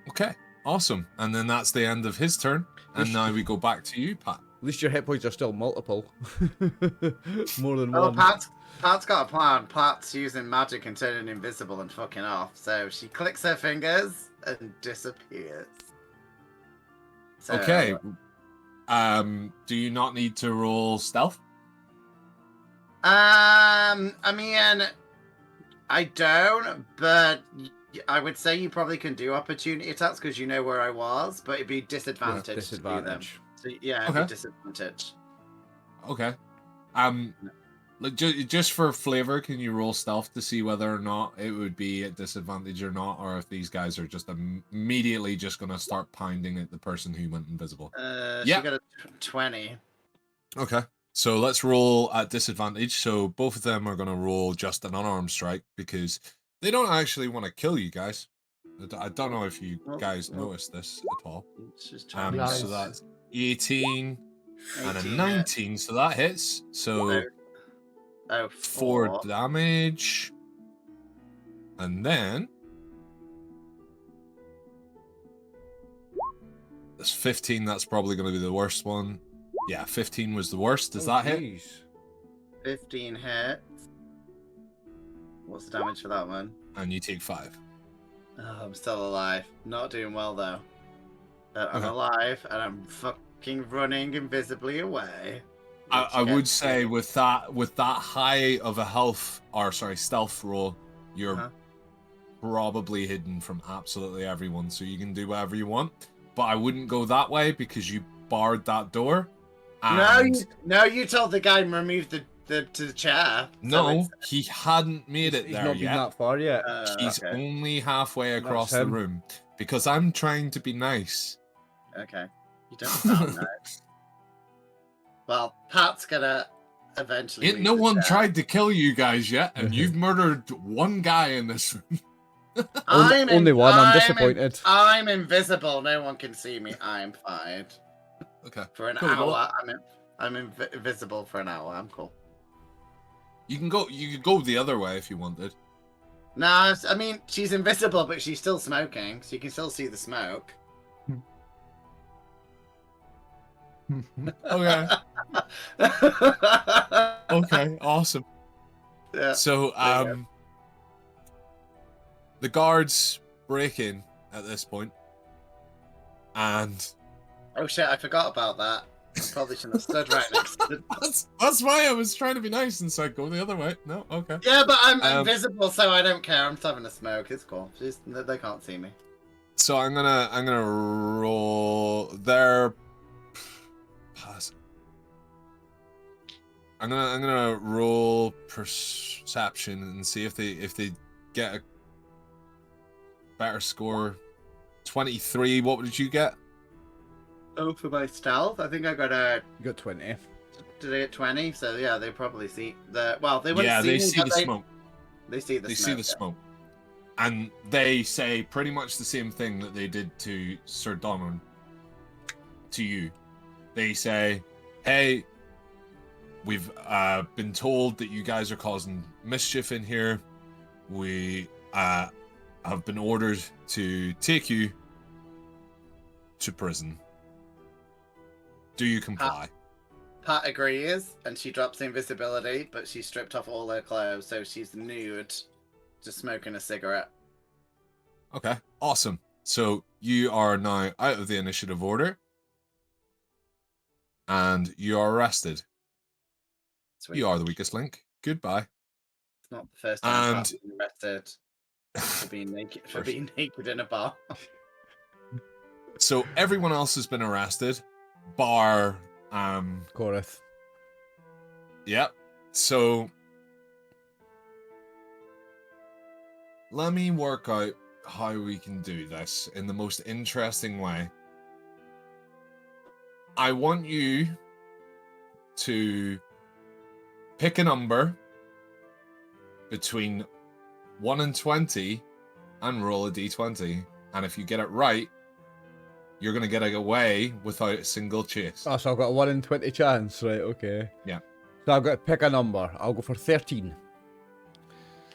[SPEAKER 2] Okay, awesome. And then that's the end of his turn. And now we go back to you, Pat.
[SPEAKER 1] At least your hit points are still multiple. More than
[SPEAKER 4] Oh,
[SPEAKER 1] one.
[SPEAKER 4] Pat's got a plan. Pat's using magic and turning invisible and fucking off. So she clicks her fingers and disappears. So,
[SPEAKER 2] Okay. Do you not need to roll stealth?
[SPEAKER 4] I mean, I don't, but I would say you probably can do opportunity attacks because you know where I was, but it'd be disadvantage.
[SPEAKER 1] Disadvantage.
[SPEAKER 4] So yeah, it'd be disadvantage.
[SPEAKER 2] Okay. Like, just for flavor, can you roll stealth to see whether or not it would be at disadvantage or not, or if these guys are just immediately just gonna start pounding at the person who went invisible?
[SPEAKER 4] She got a 20.
[SPEAKER 2] Okay. So let's roll at disadvantage. So both of them are gonna roll just an unarmed strike because they don't actually want to kill you guys. I don't know if you guys noticed this at all.
[SPEAKER 4] It's just
[SPEAKER 2] So that's 18 and a 19, so that hits. So 4 damage. And then that's 15, that's probably going to be the worst one. Yeah, 15 was the worst. Does that hit?
[SPEAKER 4] 15 hits. What's the damage for that one?
[SPEAKER 2] And you take 5.
[SPEAKER 4] Oh, I'm still alive. Not doing well though. I'm alive and I'm fucking running invisibly away.
[SPEAKER 2] I would say with that high of a stealth roll, you're probably hidden from absolutely everyone, so you can do whatever you want. But I wouldn't go that way because you barred that door. And...
[SPEAKER 4] No, you told the guy to remove to the chair. So
[SPEAKER 2] No,
[SPEAKER 4] it's-
[SPEAKER 2] he hadn't made it
[SPEAKER 1] He's
[SPEAKER 2] there
[SPEAKER 1] not been
[SPEAKER 2] yet.
[SPEAKER 1] that far yet.
[SPEAKER 2] He's
[SPEAKER 4] okay.
[SPEAKER 2] only halfway
[SPEAKER 1] That's
[SPEAKER 2] across the
[SPEAKER 1] him.
[SPEAKER 2] room because I'm trying to be nice.
[SPEAKER 4] Okay. You don't sound nice. Well, Pat's gonna eventually.
[SPEAKER 2] Ain't
[SPEAKER 4] leave
[SPEAKER 2] no
[SPEAKER 4] the
[SPEAKER 2] one
[SPEAKER 4] chair.
[SPEAKER 2] tried to kill you guys yet, and you've murdered one guy in this room.
[SPEAKER 1] Only one, I'm disappointed.
[SPEAKER 4] I'm invisible. No one can see me. I'm fine.
[SPEAKER 2] Okay.
[SPEAKER 4] For an
[SPEAKER 2] Cool, well-
[SPEAKER 4] hour, I'm invisible for an hour. I'm cool.
[SPEAKER 2] You can go. You could go the other way if you wanted.
[SPEAKER 4] No, I mean she's invisible, but she's still smoking, so you can still see the smoke.
[SPEAKER 2] Okay. Okay. Awesome.
[SPEAKER 4] Yeah.
[SPEAKER 2] So, the guards break in at this point, and
[SPEAKER 4] Oh shit! I forgot about that. I probably shouldn't have stood right next to the...
[SPEAKER 2] that's why I was trying to be nice and said go the other way. No, okay.
[SPEAKER 4] Yeah, but I'm invisible, so I don't care. I'm just having a smoke. It's cool. They can't see me.
[SPEAKER 2] So I'm gonna roll their pass. I'm gonna roll perception and see if they get a better score. 23. What did you get?
[SPEAKER 4] Oh, for my stealth, I think I got a.
[SPEAKER 1] You got 20.
[SPEAKER 4] Did I get 20? So yeah, they probably see the. Well, they wouldn't
[SPEAKER 2] Yeah,
[SPEAKER 4] see
[SPEAKER 2] they
[SPEAKER 4] me,
[SPEAKER 2] see
[SPEAKER 4] but
[SPEAKER 2] the smoke.
[SPEAKER 4] They see the
[SPEAKER 2] They
[SPEAKER 4] smoke.
[SPEAKER 2] see the smoke, and they say pretty much the same thing that they did to Sir Donald. To you, they say, "Hey, we've been told that you guys are causing mischief in here. We have been ordered to take you to prison. Do you comply?"
[SPEAKER 4] Pat agrees, and she drops the invisibility, but she's stripped off all her clothes, so she's nude, just smoking a cigarette.
[SPEAKER 2] Okay, awesome. So you are now out of the initiative order, and you are arrested.
[SPEAKER 4] Sweet.
[SPEAKER 2] You are the weakest link. Goodbye.
[SPEAKER 4] It's not the first time
[SPEAKER 2] And-
[SPEAKER 4] Pat's been arrested for being naked in a bar.
[SPEAKER 2] So everyone else has been arrested, bar
[SPEAKER 1] Korath.
[SPEAKER 2] Yep. So let me work out how we can do this in the most interesting way. I want you to pick a number between 1 and 20 and roll a d20. And if you get it right, you're going to get away without a single chase.
[SPEAKER 1] Oh, so I've got a 1 in 20 chance, right? Okay.
[SPEAKER 2] Yeah.
[SPEAKER 1] So I've got to pick a number. I'll go for 13.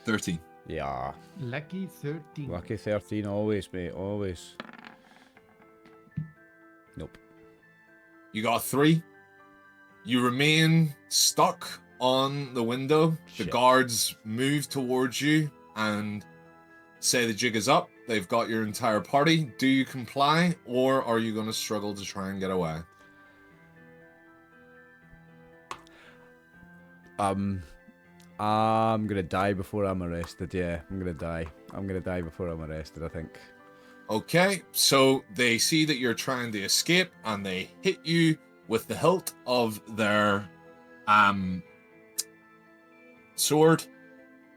[SPEAKER 2] 13.
[SPEAKER 1] Yeah.
[SPEAKER 3] Lucky 13.
[SPEAKER 1] Lucky 13, always, mate. Always. Nope.
[SPEAKER 2] You got a 3. You remain stuck on the window. The
[SPEAKER 1] Shit.
[SPEAKER 2] guards move towards you and say the jig is up. They've got your entire party. Do you comply, or are you going to struggle to try and get away?
[SPEAKER 1] I'm gonna die before I'm arrested. Yeah, I'm gonna die. I'm gonna die before I'm arrested, I think.
[SPEAKER 2] Okay, so they see that you're trying to escape, and they hit you with the hilt of their sword,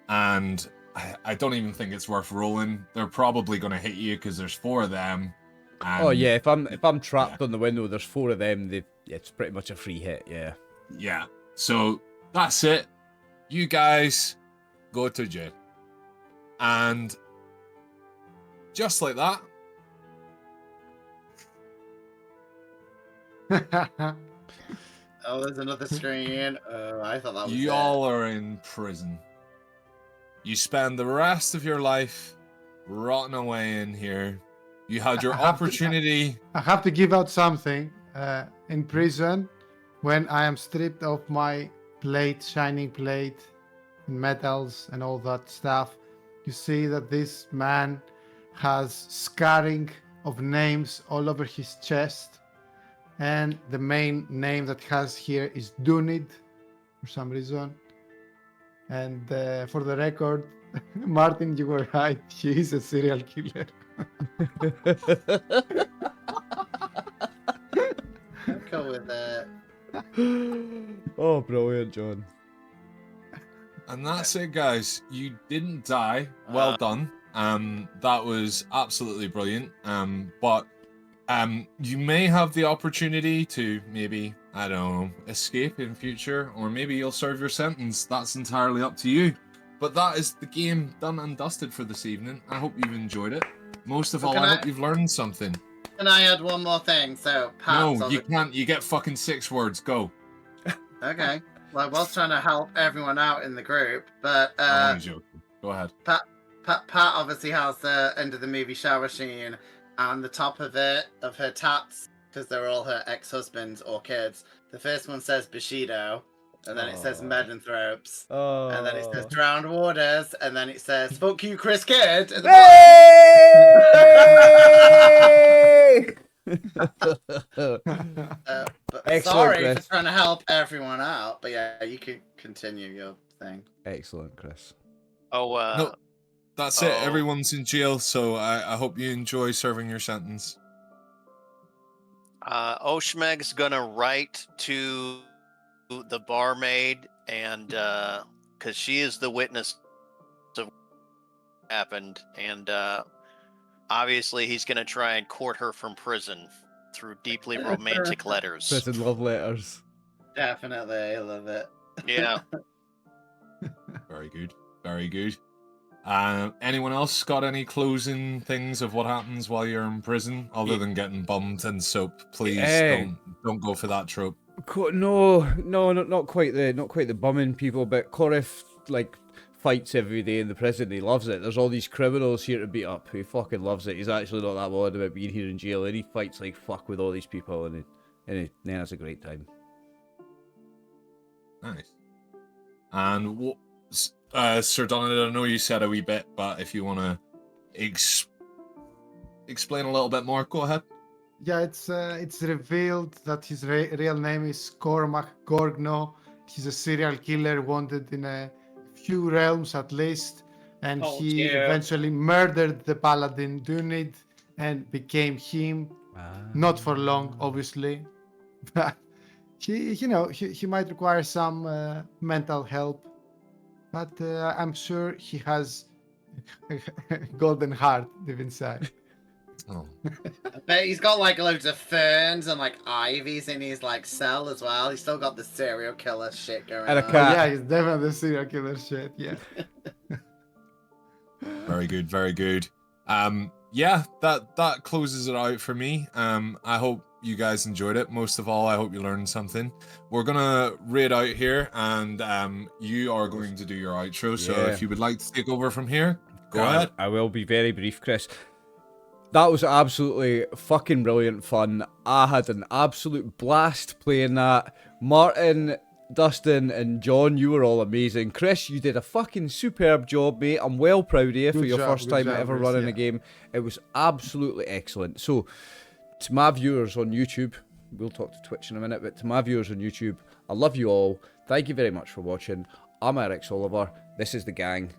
[SPEAKER 2] and I don't even think it's worth rolling. They're probably going to hit you because there's 4 of them.
[SPEAKER 1] Oh yeah, if I'm trapped on the window, there's 4 of them. It's pretty much a free hit. Yeah.
[SPEAKER 2] Yeah. So that's it. You guys go to jail. And just like that,
[SPEAKER 4] Oh, there's another screen. Oh, I thought that was
[SPEAKER 2] you
[SPEAKER 4] it.
[SPEAKER 2] all are in prison. You spend the rest of your life rotting away in here. You had your
[SPEAKER 3] I have to-
[SPEAKER 2] opportunity.
[SPEAKER 3] I have to give out something. In prison, when I am stripped of my plate, shining plate, metals, and all that stuff, you see that this man has scarring of names all over his chest. And the main name that has here is Dunid, for some reason. And for the record, Martin, you were right. He is a serial killer.
[SPEAKER 4] I'm cool with it.
[SPEAKER 1] Oh, brilliant, John.
[SPEAKER 2] And that's it, guys. You didn't die. Well done. That was absolutely brilliant. But you may have the opportunity to maybe, I don't know, escape in future, or maybe you'll serve your sentence. That's entirely up to you. But that is the game done and dusted for this evening. I hope you've enjoyed it. Most of all, I hope you've learned something.
[SPEAKER 4] Can I add one more thing? So, Pat's
[SPEAKER 2] No, you can't. You get fucking 6 words. Go.
[SPEAKER 4] Okay. Well, I was trying to help everyone out in the group, but
[SPEAKER 2] I'm only joking. Go ahead.
[SPEAKER 4] Pat obviously has the end of the movie shower scene, and the top of it, of her tats, because they're all her ex-husbands or kids. The first one says Bushido, and then it says Medanthropes, and then it says Drowned Waters, and then it says Fuck You, Chris Kidd. At the but sorry
[SPEAKER 1] Chris.
[SPEAKER 4] for trying to help everyone out, but yeah, you can continue your thing.
[SPEAKER 1] Excellent, Chris.
[SPEAKER 2] No, that's it. Everyone's in jail, so I hope you enjoy serving your sentence.
[SPEAKER 5] Oshmeg's gonna write to the barmaid, and because she is the witness of what happened, and obviously he's gonna try and court her from prison through deeply romantic letters.
[SPEAKER 1] Prison love letters.
[SPEAKER 4] Definitely, I love it.
[SPEAKER 5] Yeah.
[SPEAKER 2] Very good. Very good. Anyone else got any closing things of what happens while you're in prison, other than getting bummed and soap? Please don't go for that trope.
[SPEAKER 1] No, not quite the bumming people, but Corif fights every day in the prison. He loves it. There's all these criminals here to beat up. He fucking loves it. He's actually not that bothered about being here in jail, and he fights like fuck with all these people, and he has a great time.
[SPEAKER 2] Nice. And what, Sir Donald, I know you said a wee bit, but if you want to explain a little bit more, go ahead.
[SPEAKER 3] Yeah, it's revealed that his real name is Cormac Gorgno. He's a serial killer wanted in a few realms at least, and he eventually murdered the paladin Dunid and became him. Not for long, obviously, but he might require some mental help. But I'm sure he has a golden heart deep inside.
[SPEAKER 2] Oh.
[SPEAKER 4] I bet he's got loads of ferns and ivies in his cell as well. He's still got the serial killer shit going
[SPEAKER 1] And a
[SPEAKER 4] on.
[SPEAKER 1] cat.
[SPEAKER 3] Yeah, he's definitely serial killer shit. Yeah.
[SPEAKER 2] Very good. Very good. Yeah, that closes it out for me. I hope you guys enjoyed it. Most of all, I hope you learned something. We're gonna raid out here, and you are going to do your outro. So if you would like to take over from here, go ahead.
[SPEAKER 1] I will be very brief, Chris. That was absolutely fucking brilliant fun. I had an absolute blast playing that. Martin, Dustin, and John, you were all amazing. Chris, you did a fucking superb job, mate. I'm well proud of you for your first time ever running a game. It was absolutely excellent. So, to my viewers on YouTube, we'll talk to Twitch in a minute, but to my viewers on YouTube, I love you all. Thank you very much for watching. I'm RxOliver. This is the gang.